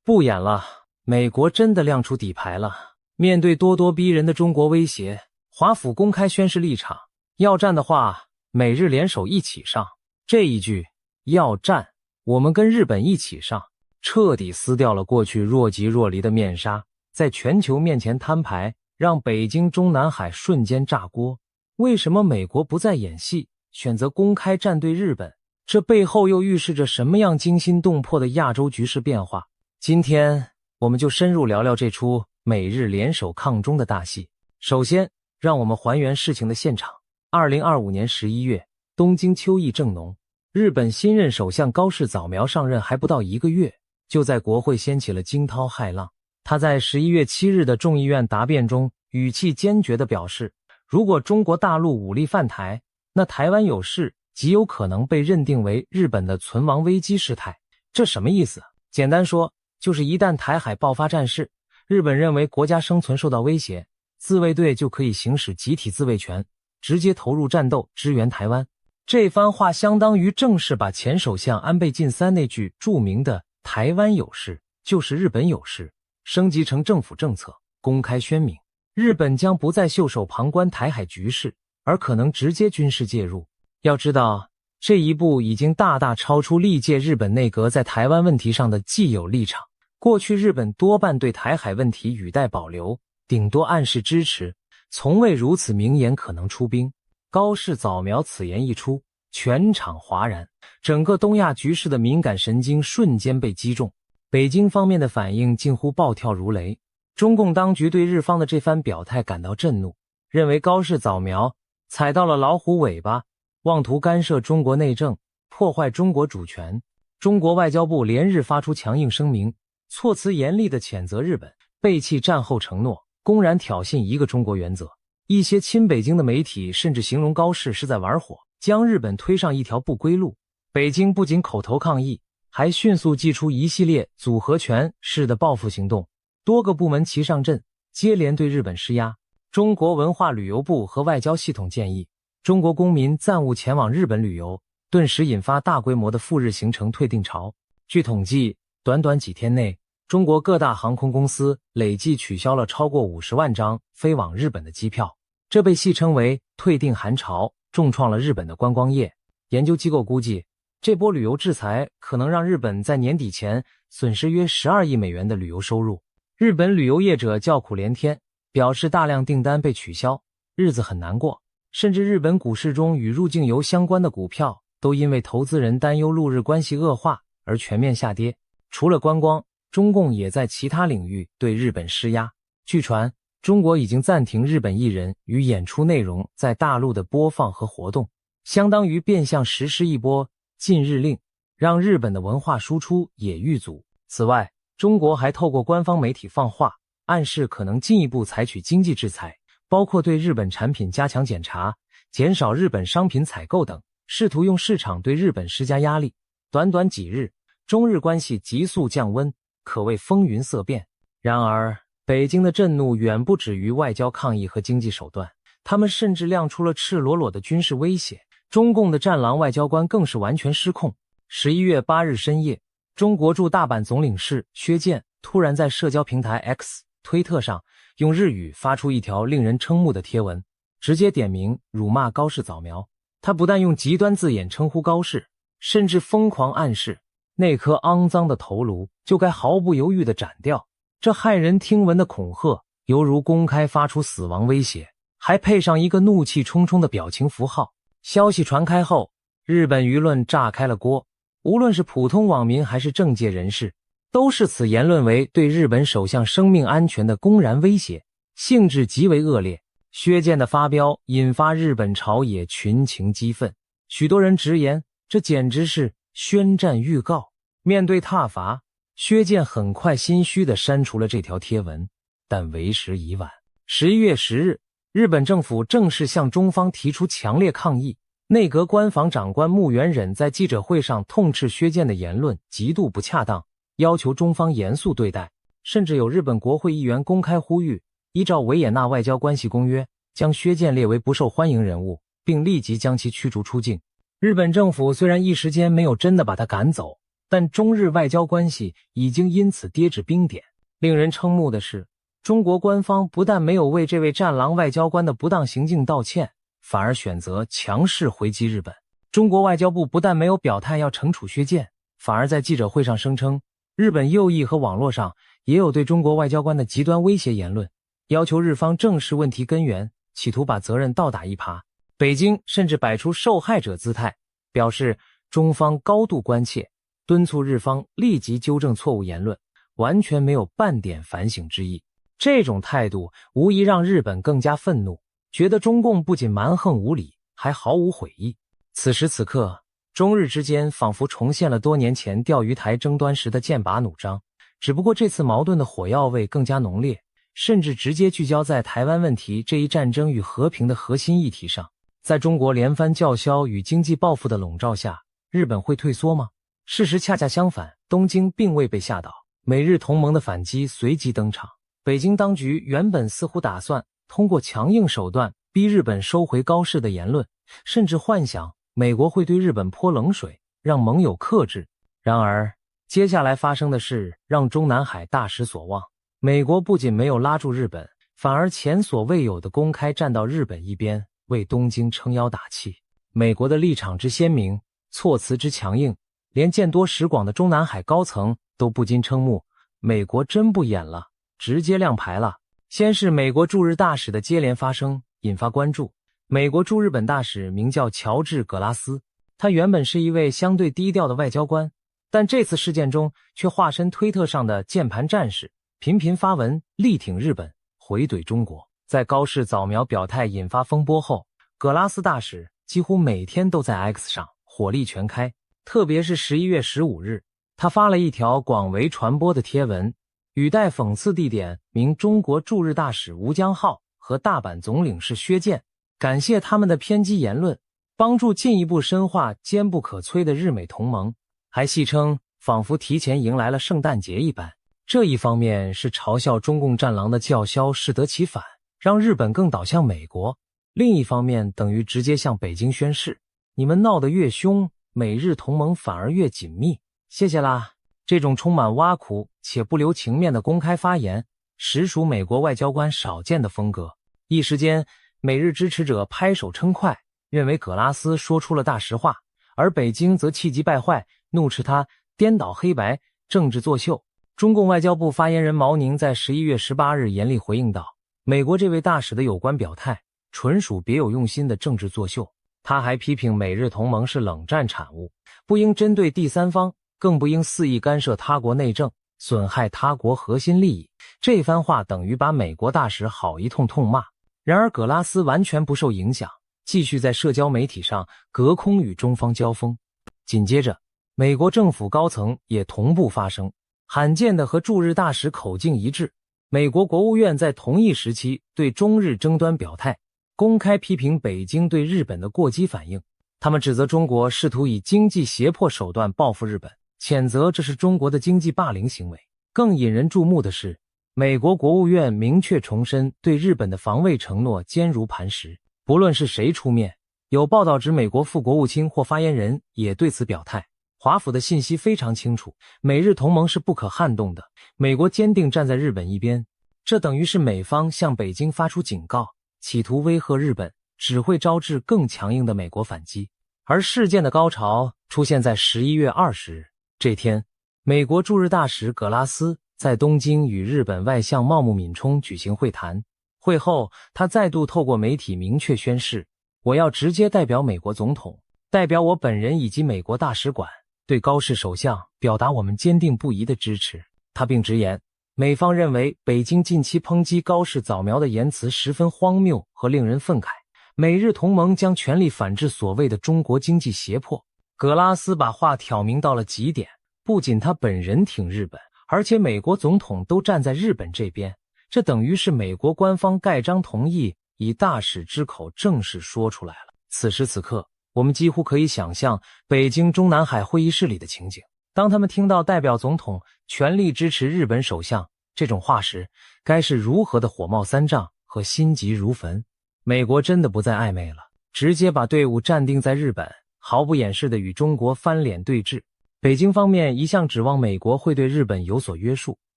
不演了，美国真的亮出底牌了。面对咄咄逼人的中国威胁，华府公开宣示立场，要战的话，美日联手一起上。这一句要战，我们跟日本一起上，彻底撕掉了过去若即若离的面纱，在全球面前摊牌，让北京中南海瞬间炸锅。为什么美国不再演戏，选择公开站队日本？这背后又预示着什么样惊心动魄的亚洲局势变化？今天我们就深入聊聊这出美日联手抗中的大戏。首先，让我们还原事情的现场。2025年11月，东京秋意正浓，日本新任首相高市早苗上任还不到1个月，就在国会掀起了惊涛骇浪。他在11月7日的众议院答辩中，语气坚决地表示，如果中国大陆武力犯台，那台湾有事极有可能被认定为日本的存亡危机事态。这什么意思？简单说，就是一旦台海爆发战事，日本认为国家生存受到威胁，自卫队就可以行使集体自卫权，直接投入战斗支援台湾。这番话相当于正式把前首相安倍晋三那句著名的台湾有事就是日本有事升级成政府政策，公开宣明日本将不再袖手旁观台海局势，而可能直接军事介入。要知道，这一步已经大大超出历届日本内阁在台湾问题上的既有立场。过去日本多半对台海问题语带保留，顶多暗示支持，从未如此明言可能出兵。高市早苗此言一出，全场哗然，整个东亚局势的敏感神经瞬间被击中。北京方面的反应近乎暴跳如雷，中共当局对日方的这番表态感到震怒，认为高市早苗踩到了老虎尾巴，妄图干涉中国内政，破坏中国主权。中国外交部连日发出强硬声明，措辞严厉地谴责日本背弃战后承诺，公然挑衅一个中国原则。一些亲北京的媒体甚至形容高适是在玩火，将日本推上一条不归路。北京不仅口头抗议，还迅速祭出一系列组合拳式的报复行动，多个部门齐上阵，接连对日本施压。中国文化旅游部和外交系统建议中国公民暂勿前往日本旅游，顿时引发大规模的赴日行程退订潮。据统计，短短几天内，中国各大航空公司累计取消了超过50万张飞往日本的机票，这被戏称为退订寒潮，重创了日本的观光业。研究机构估计，这波旅游制裁可能让日本在年底前损失约12亿美元的旅游收入。日本旅游业者叫苦连天，表示大量订单被取消，日子很难过。甚至日本股市中与入境游相关的股票都因为投资人担忧陆日关系恶化而全面下跌。除了观光，中共也在其他领域对日本施压。据传，中国已经暂停日本艺人与演出内容在大陆的播放和活动，相当于变相实施一波禁日令，让日本的文化输出也遇阻。此外，中国还透过官方媒体放话，暗示可能进一步采取经济制裁，包括对日本产品加强检查，减少日本商品采购等，试图用市场对日本施加压力。短短几日，中日关系急速降温，可谓风云色变。然而，北京的震怒远不止于外交抗议和经济手段，他们甚至亮出了赤裸裸的军事威胁。中共的战狼外交官更是完全失控。11月8日深夜，中国驻大阪总领事薛健突然在社交平台 X 推特上用日语发出一条令人瞠目的贴文，直接点名辱骂高市早苗。他不但用极端字眼称呼高市，甚至疯狂暗示那颗肮脏的头颅就该毫不犹豫地斩掉。这骇人听闻的恐吓犹如公开发出死亡威胁，还配上一个怒气冲冲的表情符号。消息传开后，日本舆论炸开了锅，无论是普通网民还是政界人士，都视此言论为对日本首相生命安全的公然威胁，性质极为恶劣。薛健的发飙引发日本朝野群情激愤，许多人直言这简直是宣战预告。面对挞伐，薛健很快心虚地删除了这条贴文，但为时已晚。11月10日，日本政府正式向中方提出强烈抗议。内阁官房长官木原忍在记者会上痛斥薛健的言论极度不恰当，要求中方严肃对待。甚至有日本国会议员公开呼吁，依照维也纳外交关系公约，将薛健列为不受欢迎人物，并立即将其驱逐出境。日本政府虽然一时间没有真的把他赶走，但中日外交关系已经因此跌至冰点。令人瞠目的是，中国官方不但没有为这位战狼外交官的不当行径道歉，反而选择强势回击日本。中国外交部不但没有表态要惩处薛健，反而在记者会上声称，日本右翼和网络上也有对中国外交官的极端威胁言论，要求日方正视问题根源，企图把责任倒打一耙。北京甚至摆出受害者姿态，表示中方高度关切，敦促日方立即纠正错误言论，完全没有半点反省之意。这种态度无疑让日本更加愤怒，觉得中共不仅蛮横无理，还毫无悔意。此时此刻，中日之间仿佛重现了多年前钓鱼台争端时的剑拔弩张，只不过这次矛盾的火药味更加浓烈，甚至直接聚焦在台湾问题这一战争与和平的核心议题上。在中国连番叫嚣与经济报复的笼罩下，日本会退缩吗？事实恰恰相反，东京并未被吓倒，美日同盟的反击随即登场。北京当局原本似乎打算通过强硬手段逼日本收回高市的言论，甚至幻想美国会对日本泼冷水，让盟友克制。然而，接下来发生的事让中南海大失所望。美国不仅没有拉住日本，反而前所未有的公开站到日本一边，为东京撑腰打气。美国的立场之鲜明，措辞之强硬，连见多识广的中南海高层都不禁瞠目，美国真不演了，直接亮牌了。先是美国驻日大使的接连发声引发关注。美国驻日本大使名叫乔治·葛拉斯，他原本是一位相对低调的外交官，但这次事件中却化身推特上的键盘战士，频频发文力挺日本，回怼中国。在高市早苗表态引发风波后，葛拉斯大使几乎每天都在 X 上火力全开。特别是11月15日，他发了一条广为传播的贴文，语带讽刺地点名中国驻日大使吴江浩和大阪总领事薛健，感谢他们的偏激言论，帮助进一步深化坚不可摧的日美同盟，还戏称仿佛提前迎来了圣诞节一般。这一方面是嘲笑中共战狼的叫嚣适得其反，让日本更倒向美国；另一方面等于直接向北京宣示，你们闹得越凶，美日同盟反而越紧密，谢谢啦。这种充满挖苦且不留情面的公开发言，实属美国外交官少见的风格。一时间，美日支持者拍手称快，认为葛拉斯说出了大实话，而北京则气急败坏，怒斥他颠倒黑白、政治作秀。中共外交部发言人毛宁在11月18日严厉回应道，美国这位大使的有关表态纯属别有用心的政治作秀。他还批评美日同盟是冷战产物，不应针对第三方，更不应肆意干涉他国内政，损害他国核心利益。这番话等于把美国大使好一通痛骂。然而葛拉斯完全不受影响，继续在社交媒体上隔空与中方交锋。紧接着，美国政府高层也同步发声，罕见的和驻日大使口径一致。美国国务院在同一时期对中日争端表态，公开批评北京对日本的过激反应。他们指责中国试图以经济胁迫手段报复日本，谴责这是中国的经济霸凌行为。更引人注目的是，美国国务院明确重申对日本的防卫承诺坚如磐石。不论是谁出面，有报道指美国副国务卿或发言人也对此表态。华府的信息非常清楚，美日同盟是不可撼动的，美国坚定站在日本一边。这等于是美方向北京发出警告，企图威吓日本，只会招致更强硬的美国反击。而事件的高潮出现在11月20日，这天，美国驻日大使葛拉斯在东京与日本外相茂木敏充举行会谈。会后，他再度透过媒体明确宣示，我要直接代表美国总统，代表我本人以及美国大使馆，对高市首相表达我们坚定不移的支持。他并直言，美方认为北京近期抨击高市早苗的言辞十分荒谬和令人愤慨，美日同盟将全力反制所谓的中国经济胁迫。葛拉斯把话挑明到了极点，不仅他本人挺日本，而且美国总统都站在日本这边，这等于是美国官方盖章同意，以大使之口正式说出来了。此时此刻，我们几乎可以想象北京中南海会议室里的情景。当他们听到代表总统全力支持日本首相这种话时，该是如何的火冒三丈和心急如焚。美国真的不再暧昧了，直接把队伍站定在日本，毫不掩饰地与中国翻脸对峙。北京方面一向指望美国会对日本有所约束，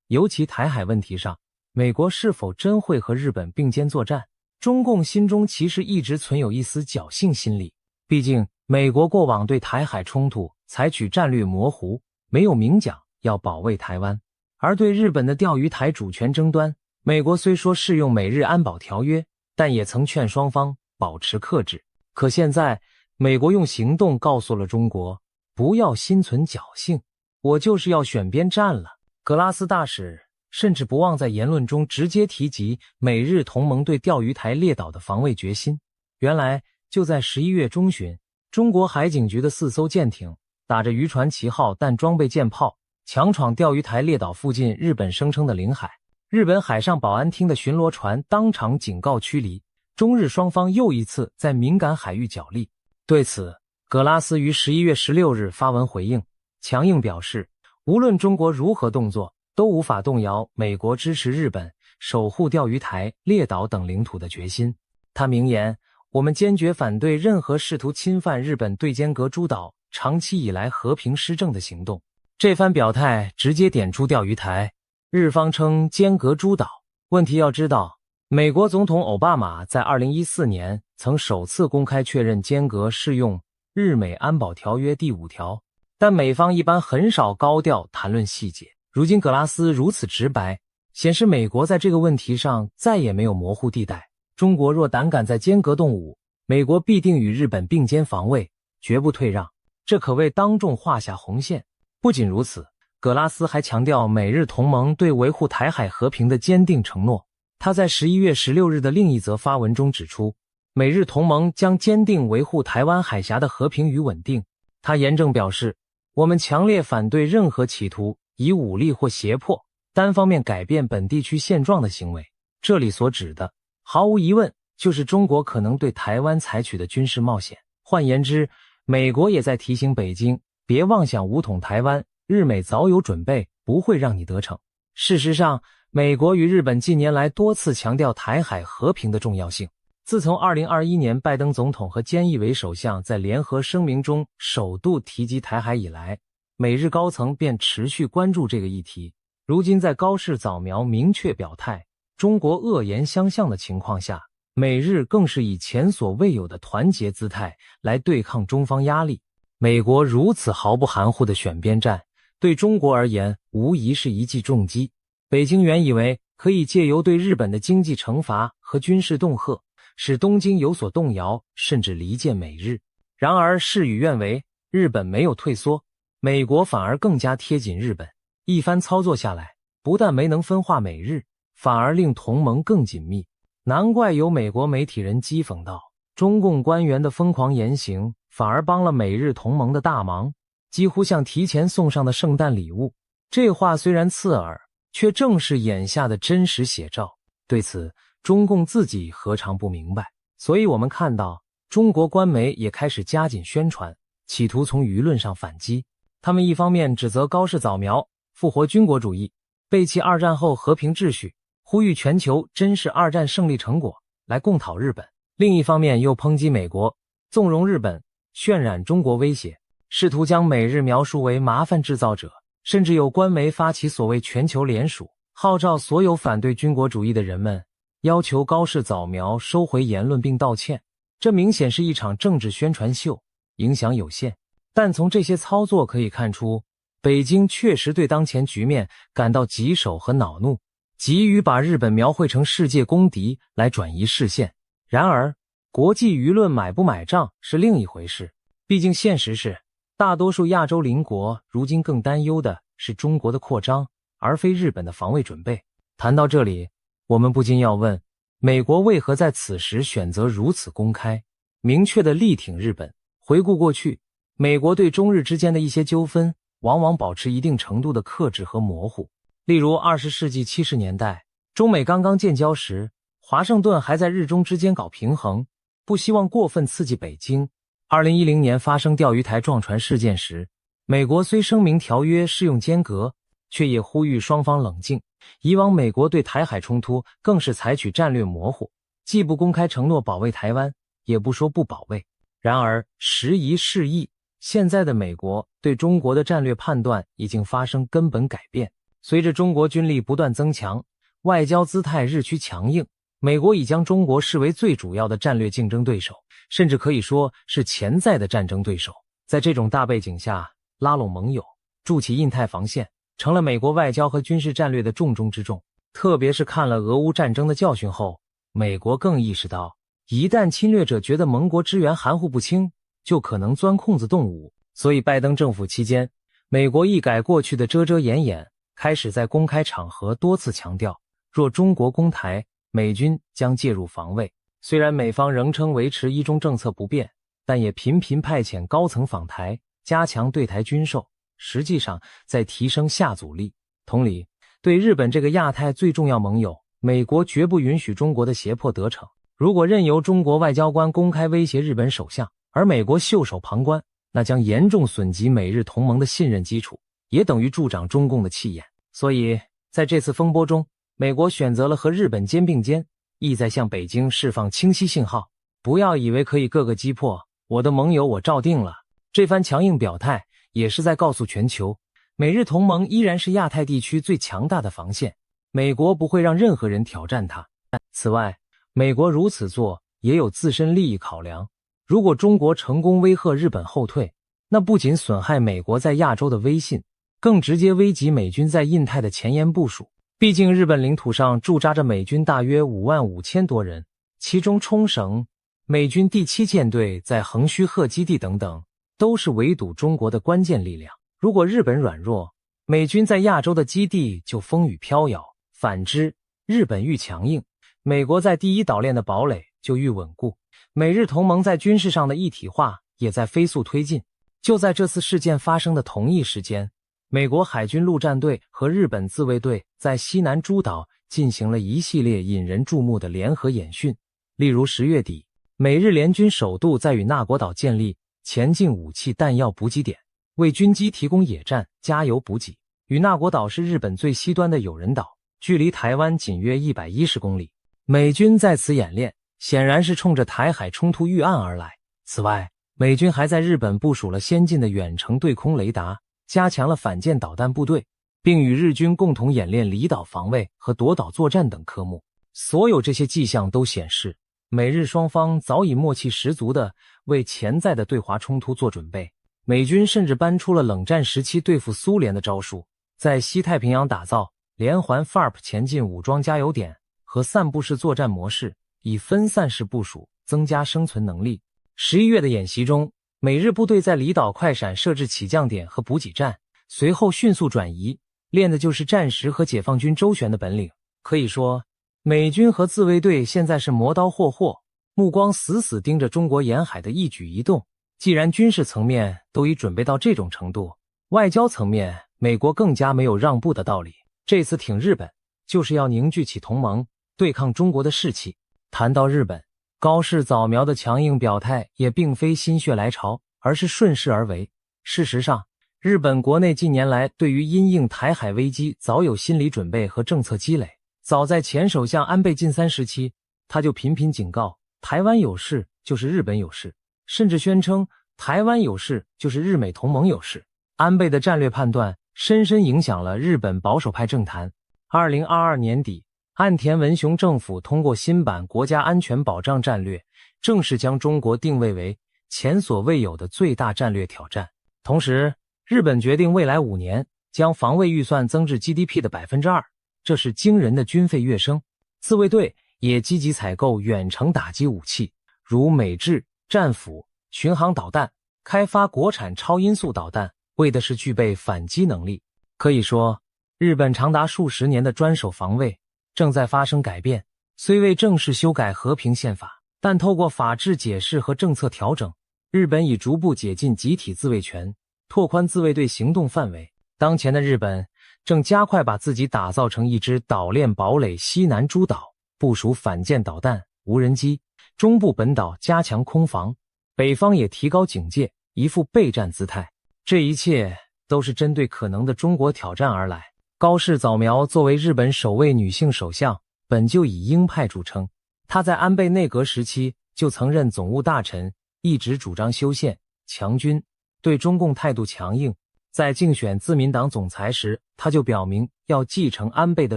尤其台海问题上，美国是否真会和日本并肩作战？中共心中其实一直存有一丝侥幸心理，毕竟美国过往对台海冲突采取战略模糊，没有明讲要保卫台湾。而对日本的钓鱼台主权争端，美国虽说适用美日安保条约，但也曾劝双方保持克制。可现在，美国用行动告诉了中国，不要心存侥幸，我就是要选边站了。葛拉斯大使甚至不忘在言论中直接提及美日同盟对钓鱼台列岛的防卫决心。原来，就在11月中旬，中国海警局的4艘舰艇打着渔船旗号但装备舰炮，强闯钓鱼台列岛附近日本声称的领海。日本海上保安厅的巡逻船当场警告驱离，中日双方又一次在敏感海域角力。对此，葛拉斯于11月16日发文回应，强硬表示，无论中国如何动作，都无法动摇美国支持日本守护钓鱼台列岛等领土的决心。他明言，我们坚决反对任何试图侵犯日本对间隔诸岛长期以来和平施政的行动。这番表态直接点出钓鱼台，日方称间隔诸岛。问题要知道，美国总统奥巴马在2014年曾首次公开确认间隔适用日美安保条约第5条，但美方一般很少高调谈论细节。如今葛拉斯如此直白，显示美国在这个问题上再也没有模糊地带。中国若胆敢在间隔动武，美国必定与日本并肩防卫，绝不退让，这可谓当众画下红线。不仅如此，葛拉斯还强调美日同盟对维护台海和平的坚定承诺。他在11月16日的另一则发文中指出，美日同盟将坚定维护台湾海峡的和平与稳定。他严正表示，我们强烈反对任何企图以武力或胁迫单方面改变本地区现状的行为。这里所指的毫无疑问，就是中国可能对台湾采取的军事冒险。换言之，美国也在提醒北京，别妄想武统台湾，日美早有准备，不会让你得逞。事实上，美国与日本近年来多次强调台海和平的重要性。自从2021年拜登总统和菅义伟首相在联合声明中首度提及台海以来，美日高层便持续关注这个议题。如今在高市早苗明确表态，中国恶言相向的情况下，美日更是以前所未有的团结姿态来对抗中方压力。美国如此毫不含糊的选边站，对中国而言无疑是一记重击。北京原以为可以借由对日本的经济惩罚和军事恫吓，使东京有所动摇，甚至离间美日。然而事与愿违，日本没有退缩，美国反而更加贴紧日本。一番操作下来，不但没能分化美日，反而令同盟更紧密。难怪有美国媒体人讥讽道，中共官员的疯狂言行反而帮了美日同盟的大忙，几乎像提前送上的圣诞礼物。这话虽然刺耳，却正是眼下的真实写照。对此，中共自己何尝不明白？所以我们看到，中国官媒也开始加紧宣传，企图从舆论上反击。他们一方面指责高市早苗复活军国主义，背弃二战后和平秩序，呼吁全球珍视二战胜利成果，来共讨日本；另一方面又抨击美国纵容日本，渲染中国威胁，试图将美日描述为麻烦制造者。甚至有官媒发起所谓全球联署，号召所有反对军国主义的人们，要求高市早苗收回言论并道歉。这明显是一场政治宣传秀，影响有限。但从这些操作可以看出，北京确实对当前局面感到棘手和恼怒，急于把日本描绘成世界公敌来转移视线。然而，国际舆论买不买账是另一回事。毕竟现实是，大多数亚洲邻国如今更担忧的是中国的扩张，而非日本的防卫准备。谈到这里，我们不禁要问，美国为何在此时选择如此公开、明确地力挺日本？回顾过去，美国对中日之间的一些纠纷往往保持一定程度的克制和模糊。例如20世纪70年代，中美刚刚建交时，华盛顿还在日中之间搞平衡，不希望过分刺激北京。2010年发生钓鱼台撞船事件时，美国虽声明条约适用间隔，却也呼吁双方冷静。以往美国对台海冲突更是采取战略模糊，既不公开承诺保卫台湾，也不说不保卫。然而时移世易，现在的美国对中国的战略判断已经发生根本改变。随着中国军力不断增强，外交姿态日趋强硬，美国已将中国视为最主要的战略竞争对手，甚至可以说是潜在的战争对手。在这种大背景下，拉拢盟友，筑起印太防线，成了美国外交和军事战略的重中之重。特别是看了俄乌战争的教训后，美国更意识到，一旦侵略者觉得盟国支援含糊不清，就可能钻空子动武。所以拜登政府期间，美国一改过去的遮遮掩掩，开始在公开场合多次强调，若中国攻台，美军将介入防卫。虽然美方仍称维持一中政策不变，但也频频派遣高层访台，加强对台军售，实际上在提升下阻力。同理，对日本这个亚太最重要盟友，美国绝不允许中国的胁迫得逞。如果任由中国外交官公开威胁日本首相，而美国袖手旁观，那将严重损及美日同盟的信任基础，也等于助长中共的气焰。所以在这次风波中，美国选择了和日本肩并肩，意在向北京释放清晰信号，不要以为可以各个击破，我的盟友我照定了。这番强硬表态也是在告诉全球，美日同盟依然是亚太地区最强大的防线，美国不会让任何人挑战它。此外，美国如此做也有自身利益考量。如果中国成功威吓日本后退，那不仅损害美国在亚洲的威信，更直接危及美军在印太的前沿部署。毕竟日本领土上驻扎着美军大约55000多人，其中冲绳、美军第7舰队在横须贺基地等等，都是围堵中国的关键力量。如果日本软弱，美军在亚洲的基地就风雨飘摇；反之，日本愈强硬，美国在第一岛链的堡垒就愈稳固。美日同盟在军事上的一体化也在飞速推进。就在这次事件发生的同一时间，美国海军陆战队和日本自卫队在西南诸岛进行了一系列引人注目的联合演训。例如10月底，美日联军首度在与那国岛建立前进武器弹药补给点，为军机提供野战、加油补给。与那国岛是日本最西端的有人岛，距离台湾仅约110公里。美军在此演练，显然是冲着台海冲突预案而来。此外，美军还在日本部署了先进的远程对空雷达，加强了反舰导弹部队，并与日军共同演练离岛防卫和夺岛作战等科目。所有这些迹象都显示，美日双方早已默契十足地为潜在的对华冲突做准备。美军甚至搬出了冷战时期对付苏联的招数，在西太平洋打造连环 FARP 前进武装加油点和散布式作战模式，以分散式部署增加生存能力。11月的演习中，美日部队在离岛快闪设置起降点和补给站，随后迅速转移，练的就是战时和解放军周旋的本领。可以说，美军和自卫队现在是磨刀霍霍，目光死死盯着中国沿海的一举一动。既然军事层面都已准备到这种程度，外交层面美国更加没有让步的道理。这次挺日本，就是要凝聚起同盟，对抗中国的士气。谈到日本，高市早苗的强硬表态也并非心血来潮，而是顺势而为。事实上，日本国内近年来对于因应台海危机早有心理准备和政策积累。早在前首相安倍晋三时期，他就频频警告，台湾有事就是日本有事，甚至宣称台湾有事就是日美同盟有事。安倍的战略判断深深影响了日本保守派政坛。2022年底，岸田文雄政府通过新版国家安全保障战略，正式将中国定位为前所未有的最大战略挑战。同时，日本决定未来5年将防卫预算增至 GDP 的 2%， 这是惊人的军费跃升。自卫队也积极采购远程打击武器，如美制战斧、巡航导弹，开发国产超音速导弹，为的是具备反击能力。可以说，日本长达数十年的专守防卫正在发生改变。虽未正式修改和平宪法，但透过法制解释和政策调整，日本已逐步解禁集体自卫权，拓宽自卫队行动范围。当前的日本正加快把自己打造成一支岛链堡垒西南诸岛，部署反舰导弹、无人机，中部本岛加强空防，北方也提高警戒，一副备战姿态。这一切都是针对可能的中国挑战而来。高市早苗作为日本首位女性首相，本就以鹰派著称。她在安倍内阁时期就曾任总务大臣，一直主张修宪、强军，对中共态度强硬。在竞选自民党总裁时，她就表明要继承安倍的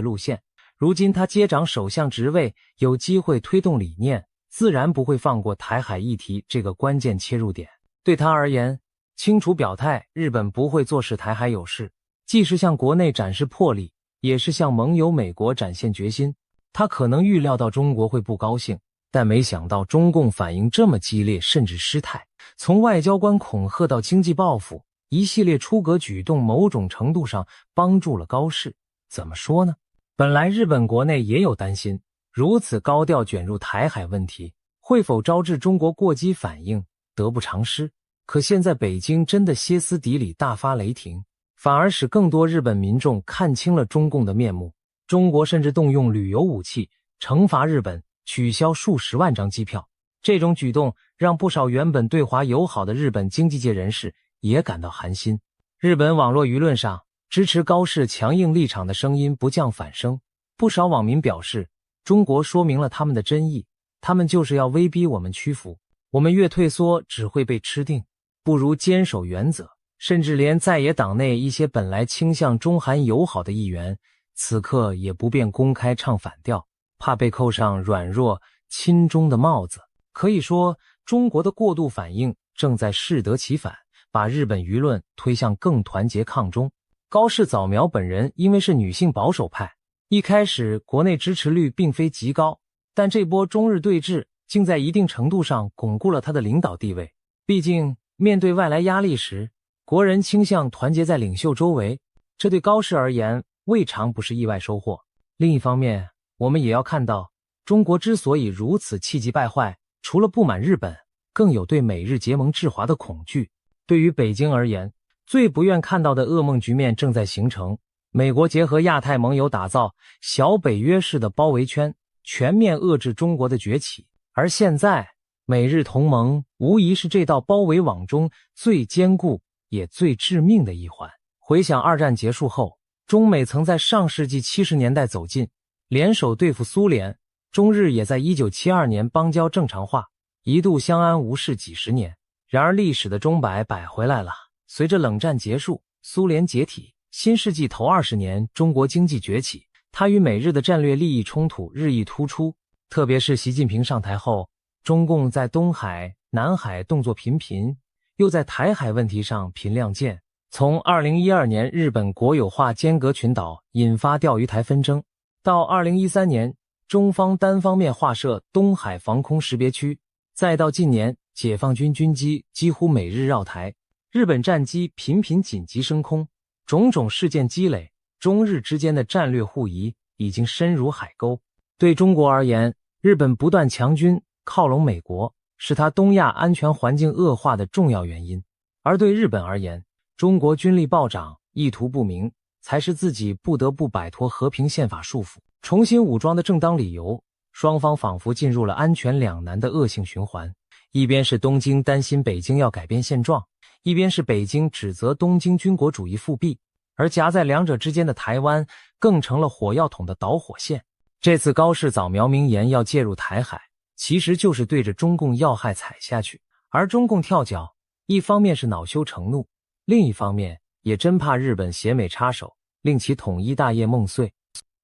路线。如今她接掌首相职位，有机会推动理念，自然不会放过台海议题这个关键切入点。对她而言，清楚表态日本不会坐视台海有事，既是向国内展示魄力，也是向盟友美国展现决心。他可能预料到中国会不高兴，但没想到中共反应这么激烈，甚至失态。从外交官恐吓到经济报复，一系列出格举动某种程度上帮助了高市。怎么说呢？本来日本国内也有担心，如此高调卷入台海问题，会否招致中国过激反应，得不偿失。可现在北京真的歇斯底里，大发雷霆，反而使更多日本民众看清了中共的面目。中国甚至动用旅游武器惩罚日本，取消数十万张机票。这种举动让不少原本对华友好的日本经济界人士也感到寒心。日本网络舆论上，支持高市强硬立场的声音不降反升。不少网民表示，中国说明了他们的真意，他们就是要威逼我们屈服，我们越退缩只会被吃定，不如坚守原则。甚至连在野党内一些本来倾向中韩友好的议员，此刻也不便公开唱反调，怕被扣上软弱亲中的帽子。可以说，中国的过度反应正在适得其反，把日本舆论推向更团结抗中。高市早苗本人因为是女性保守派，一开始国内支持率并非极高，但这波中日对峙竟在一定程度上巩固了她的领导地位。毕竟面对外来压力时，国人倾向团结在领袖周围，这对高市而言未尝不是意外收获。另一方面，我们也要看到，中国之所以如此气急败坏，除了不满日本，更有对美日结盟制华的恐惧。对于北京而言，最不愿看到的噩梦局面正在形成。美国结合亚太盟友打造小北约式的包围圈，全面遏制中国的崛起。而现在，美日同盟无疑是这道包围网中最坚固也最致命的一环。回想二战结束后，中美曾在上世纪70年代走近，联手对付苏联，中日也在1972年邦交正常化，一度相安无事几十年。然而历史的钟摆摆回来了，随着冷战结束，苏联解体，新世纪头20年中国经济崛起，它与美日的战略利益冲突日益突出。特别是习近平上台后，中共在东海、南海动作频频，又在台海问题上频亮剑。从2012年日本国有化尖阁群岛引发钓鱼台纷争，到2013年中方单方面划设东海防空识别区，再到近年解放军军机几乎每日绕台，日本战机频频紧急升空，种种事件积累，中日之间的战略互疑已经深如海沟。对中国而言，日本不断强军靠拢美国，是它东亚安全环境恶化的重要原因。而对日本而言，中国军力暴涨，意图不明，才是自己不得不摆脱和平宪法束缚，重新武装的正当理由。双方仿佛进入了安全两难的恶性循环，一边是东京担心北京要改变现状，一边是北京指责东京军国主义复辟，而夹在两者之间的台湾更成了火药桶的导火线。这次高市早苗明言要介入台海，其实就是对着中共要害踩下去。而中共跳脚，一方面是恼羞成怒，另一方面也真怕日本携美插手，令其统一大业梦碎。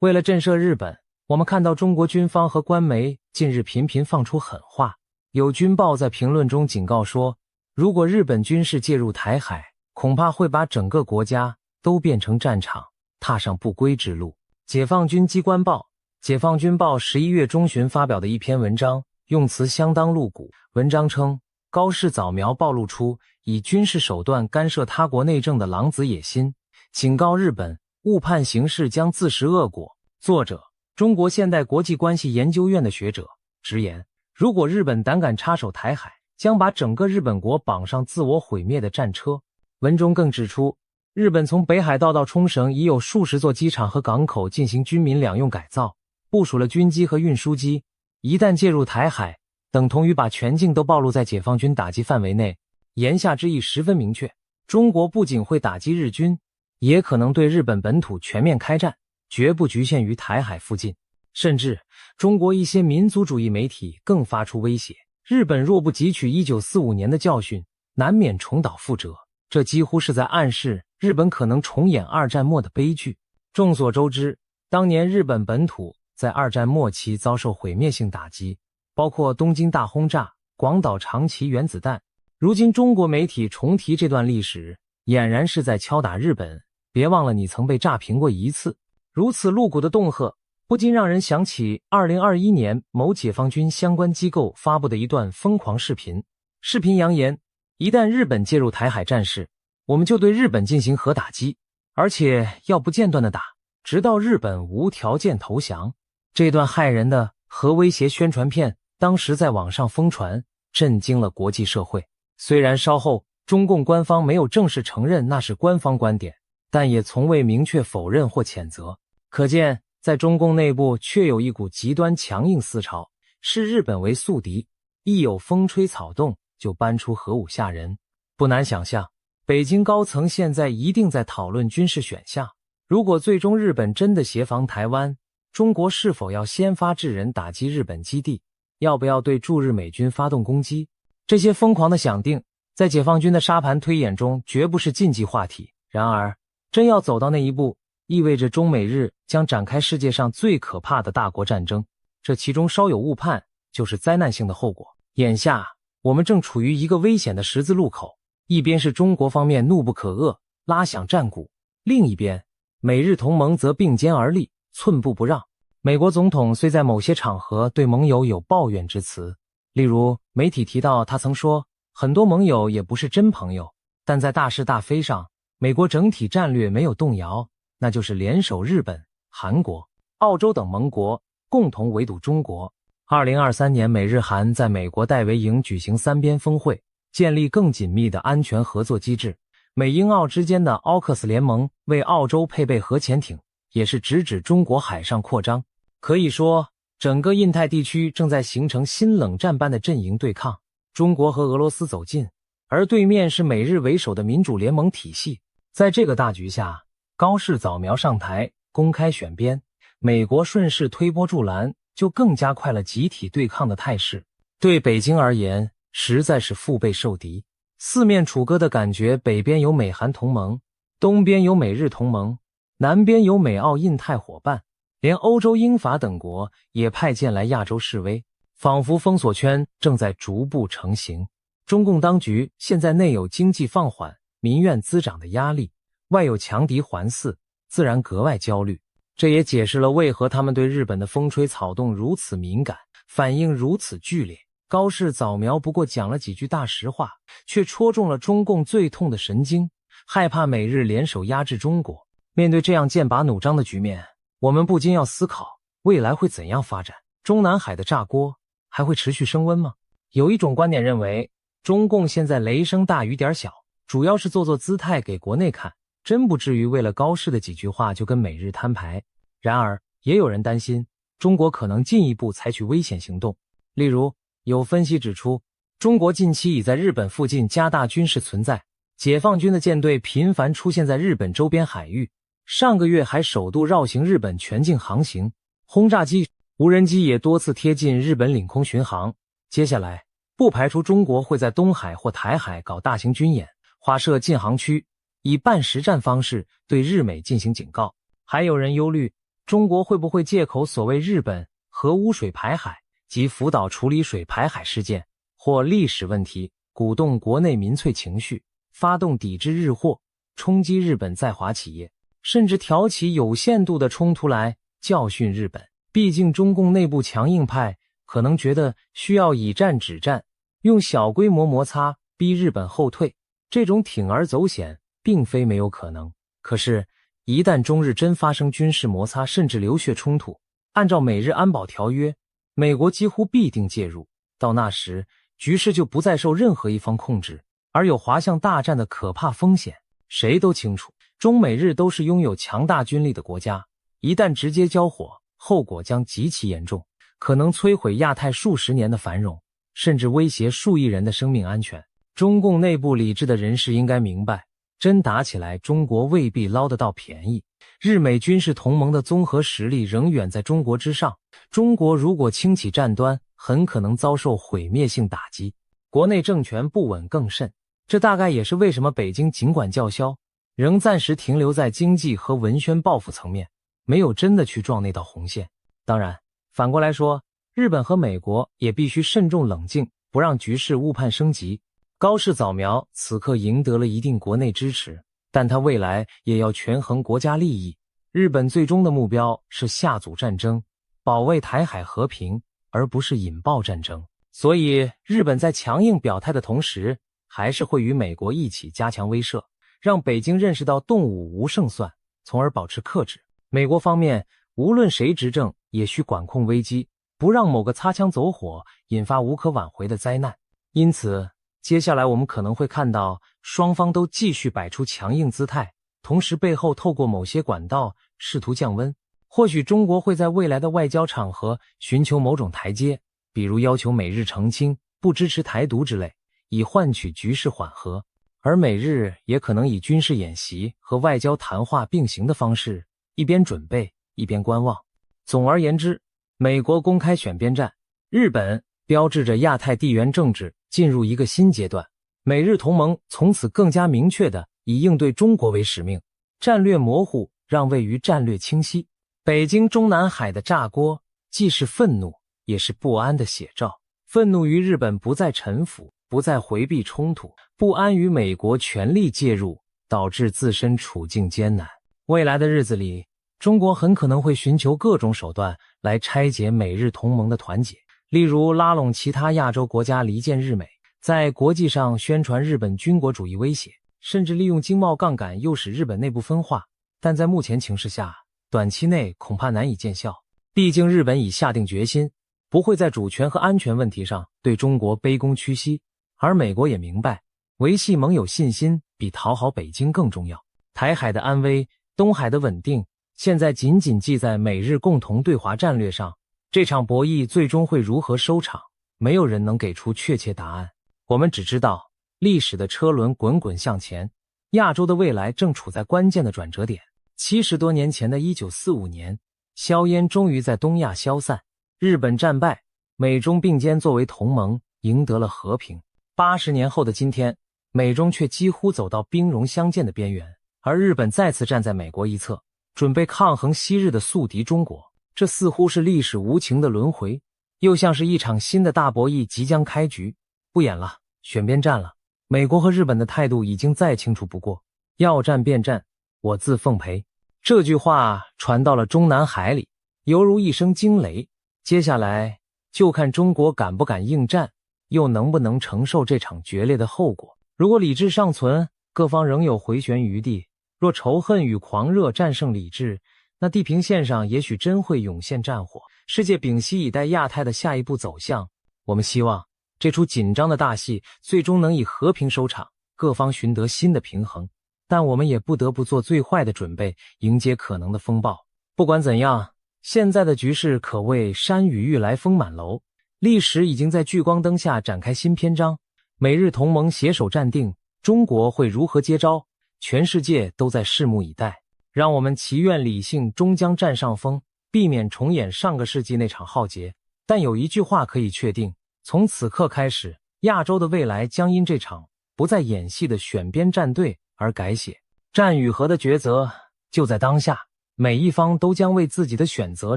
为了震慑日本，我们看到中国军方和官媒近日频频放出狠话。有军报在评论中警告说，如果日本军事介入台海，恐怕会把整个国家都变成战场，踏上不归之路。解放军机关报解放军报11月中旬发表的一篇文章，用词相当露骨。文章称，高市早苗暴露出以军事手段干涉他国内政的狼子野心，警告日本误判形势将自食恶果。作者，中国现代国际关系研究院的学者，直言，如果日本胆敢插手台海，将把整个日本国绑上自我毁灭的战车。文中更指出，日本从北海道到冲绳已有数十座机场和港口进行军民两用改造，部署了军机和运输机，一旦介入台海，等同于把全境都暴露在解放军打击范围内。言下之意十分明确，中国不仅会打击日军，也可能对日本本土全面开战，绝不局限于台海附近。甚至中国一些民族主义媒体更发出威胁，日本若不汲取1945年的教训，难免重蹈覆辙。这几乎是在暗示日本可能重演二战末的悲剧。众所周知，当年日本本土在二战末期遭受毁灭性打击，包括东京大轰炸、广岛长崎原子弹。如今中国媒体重提这段历史，俨然是在敲打日本，别忘了你曾被炸平过一次。如此露骨的恫吓，不禁让人想起2021年某解放军相关机构发布的一段疯狂视频。视频扬言，一旦日本介入台海战事，我们就对日本进行核打击，而且要不间断的打，直到日本无条件投降。这段骇人的核威胁宣传片当时在网上疯传，震惊了国际社会。虽然稍后中共官方没有正式承认那是官方观点，但也从未明确否认或谴责。可见在中共内部确有一股极端强硬思潮，视日本为宿敌，一有风吹草动就搬出核武吓人。不难想象，北京高层现在一定在讨论军事选项。如果最终日本真的协防台湾，中国是否要先发制人打击日本基地？要不要对驻日美军发动攻击？这些疯狂的想定，在解放军的沙盘推演中绝不是禁忌话题。然而，真要走到那一步，意味着中美日将展开世界上最可怕的大国战争。这其中稍有误判，就是灾难性的后果。眼下，我们正处于一个危险的十字路口，一边是中国方面怒不可遏，拉响战鼓，另一边，美日同盟则并肩而立，寸步不让。美国总统虽在某些场合对盟友有抱怨之词，例如媒体提到他曾说，很多盟友也不是真朋友，但在大是大非上，美国整体战略没有动摇，那就是联手日本、韩国、澳洲等盟国，共同围堵中国。2023年美日韩在美国戴维营举行三边峰会，建立更紧密的安全合作机制。美英澳之间的奥克斯联盟为澳洲配备核潜艇，也是直指中国海上扩张。可以说，整个印太地区正在形成新冷战般的阵营对抗，中国和俄罗斯走近，而对面是美日为首的民主联盟体系。在这个大局下，高市早苗上台，公开选边，美国顺势推波助澜，就更加快了集体对抗的态势。对北京而言，实在是腹背受敌，四面楚歌的感觉。北边有美韩同盟，东边有美日同盟，南边有美澳印太伙伴，连欧洲英法等国也派舰来亚洲示威，仿佛封锁圈正在逐步成型。中共当局现在内有经济放缓、民怨滋长的压力，外有强敌环伺，自然格外焦虑。这也解释了为何他们对日本的风吹草动如此敏感，反应如此剧烈。高市早苗不过讲了几句大实话，却戳中了中共最痛的神经，害怕美日联手压制中国。面对这样剑拔弩张的局面，我们不禁要思考，未来会怎样发展？中南海的炸锅还会持续升温吗？有一种观点认为，中共现在雷声大雨点小，主要是做做姿态给国内看，真不至于为了高市的几句话就跟美日摊牌。然而，也有人担心，中国可能进一步采取危险行动。例如，有分析指出，中国近期已在日本附近加大军事存在，解放军的舰队频繁出现在日本周边海域，上个月还首度绕行日本全境航行，轰炸机、无人机也多次贴近日本领空巡航。接下来，不排除中国会在东海或台海搞大型军演，划设禁航区，以半实战方式对日美进行警告。还有人忧虑，中国会不会借口所谓日本核污水排海及福岛处理水排海事件或历史问题，鼓动国内民粹情绪，发动抵制日货，冲击日本在华企业，甚至挑起有限度的冲突来教训日本。毕竟中共内部强硬派可能觉得需要以战止战，用小规模摩擦逼日本后退，这种铤而走险并非没有可能。可是，一旦中日真发生军事摩擦甚至流血冲突，按照美日安保条约，美国几乎必定介入，到那时局势就不再受任何一方控制，而有滑向大战的可怕风险。谁都清楚，中美日都是拥有强大军力的国家，一旦直接交火，后果将极其严重，可能摧毁亚太数十年的繁荣，甚至威胁数亿人的生命安全。中共内部理智的人士应该明白，真打起来，中国未必捞得到便宜。日美军事同盟的综合实力仍远在中国之上，中国如果轻启战端，很可能遭受毁灭性打击，国内政权不稳更甚。这大概也是为什么北京尽管叫嚣，仍暂时停留在经济和文宣报复层面，没有真的去撞那道红线。当然，反过来说，日本和美国也必须慎重冷静，不让局势误判升级。高市早苗此刻赢得了一定国内支持，但他未来也要权衡国家利益。日本最终的目标是下阻战争，保卫台海和平，而不是引爆战争。所以，日本在强硬表态的同时，还是会与美国一起加强威慑，让北京认识到动武无胜算，从而保持克制。美国方面，无论谁执政，也需管控危机，不让某个擦枪走火引发无可挽回的灾难。因此，接下来我们可能会看到双方都继续摆出强硬姿态，同时背后透过某些管道试图降温。或许中国会在未来的外交场合寻求某种台阶，比如要求美日澄清，不支持台独之类，以换取局势缓和。而美日也可能以军事演习和外交谈话并行的方式，一边准备一边观望。总而言之，美国公开选边站，日本标志着亚太地缘政治进入一个新阶段，美日同盟从此更加明确地以应对中国为使命，战略模糊让位于战略清晰。北京中南海的炸锅既是愤怒也是不安的写照。愤怒于日本不再臣服，不再回避冲突，不安于美国全力介入，导致自身处境艰难。未来的日子里，中国很可能会寻求各种手段来拆解美日同盟的团结，例如拉拢其他亚洲国家离间日美，在国际上宣传日本军国主义威胁，甚至利用经贸杠杆诱使日本内部分化。但在目前情势下，短期内恐怕难以见效。毕竟日本已下定决心，不会在主权和安全问题上对中国卑躬屈膝，而美国也明白，维系盟友信心比讨好北京更重要。台海的安危，东海的稳定，现在仅仅系在美日共同对华战略上。这场博弈最终会如何收场，没有人能给出确切答案。我们只知道，历史的车轮滚滚向前，亚洲的未来正处在关键的转折点。70多年前的1945年，硝烟终于在东亚消散，日本战败，美中并肩作为同盟，赢得了和平。80年后的今天，美中却几乎走到兵戎相见的边缘，而日本再次站在美国一侧，准备抗衡昔日的宿敌中国。这似乎是历史无情的轮回，又像是一场新的大博弈即将开局。不演了，选边站了。美国和日本的态度已经再清楚不过，要战便战，我自奉陪。这句话传到了中南海里，犹如一声惊雷。接下来就看中国敢不敢应战，又能不能承受这场决裂的后果。如果理智尚存，各方仍有回旋余地；若仇恨与狂热战胜理智，那地平线上也许真会涌现战火，世界屏息以待亚太的下一步走向。我们希望这出紧张的大戏最终能以和平收场，各方寻得新的平衡，但我们也不得不做最坏的准备，迎接可能的风暴。不管怎样，现在的局势可谓山雨欲来风满楼，历史已经在聚光灯下展开新篇章。美日同盟携手站定，中国会如何接招？全世界都在拭目以待。让我们祈愿理性终将占上风，避免重演上个世纪那场浩劫。但有一句话可以确定，从此刻开始，亚洲的未来将因这场不再演戏的选边站队而改写。战与和的抉择就在当下，每一方都将为自己的选择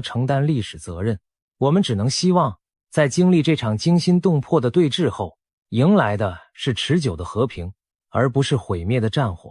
承担历史责任。我们只能希望，在经历这场惊心动魄的对峙后，迎来的是持久的和平，而不是毁灭的战火。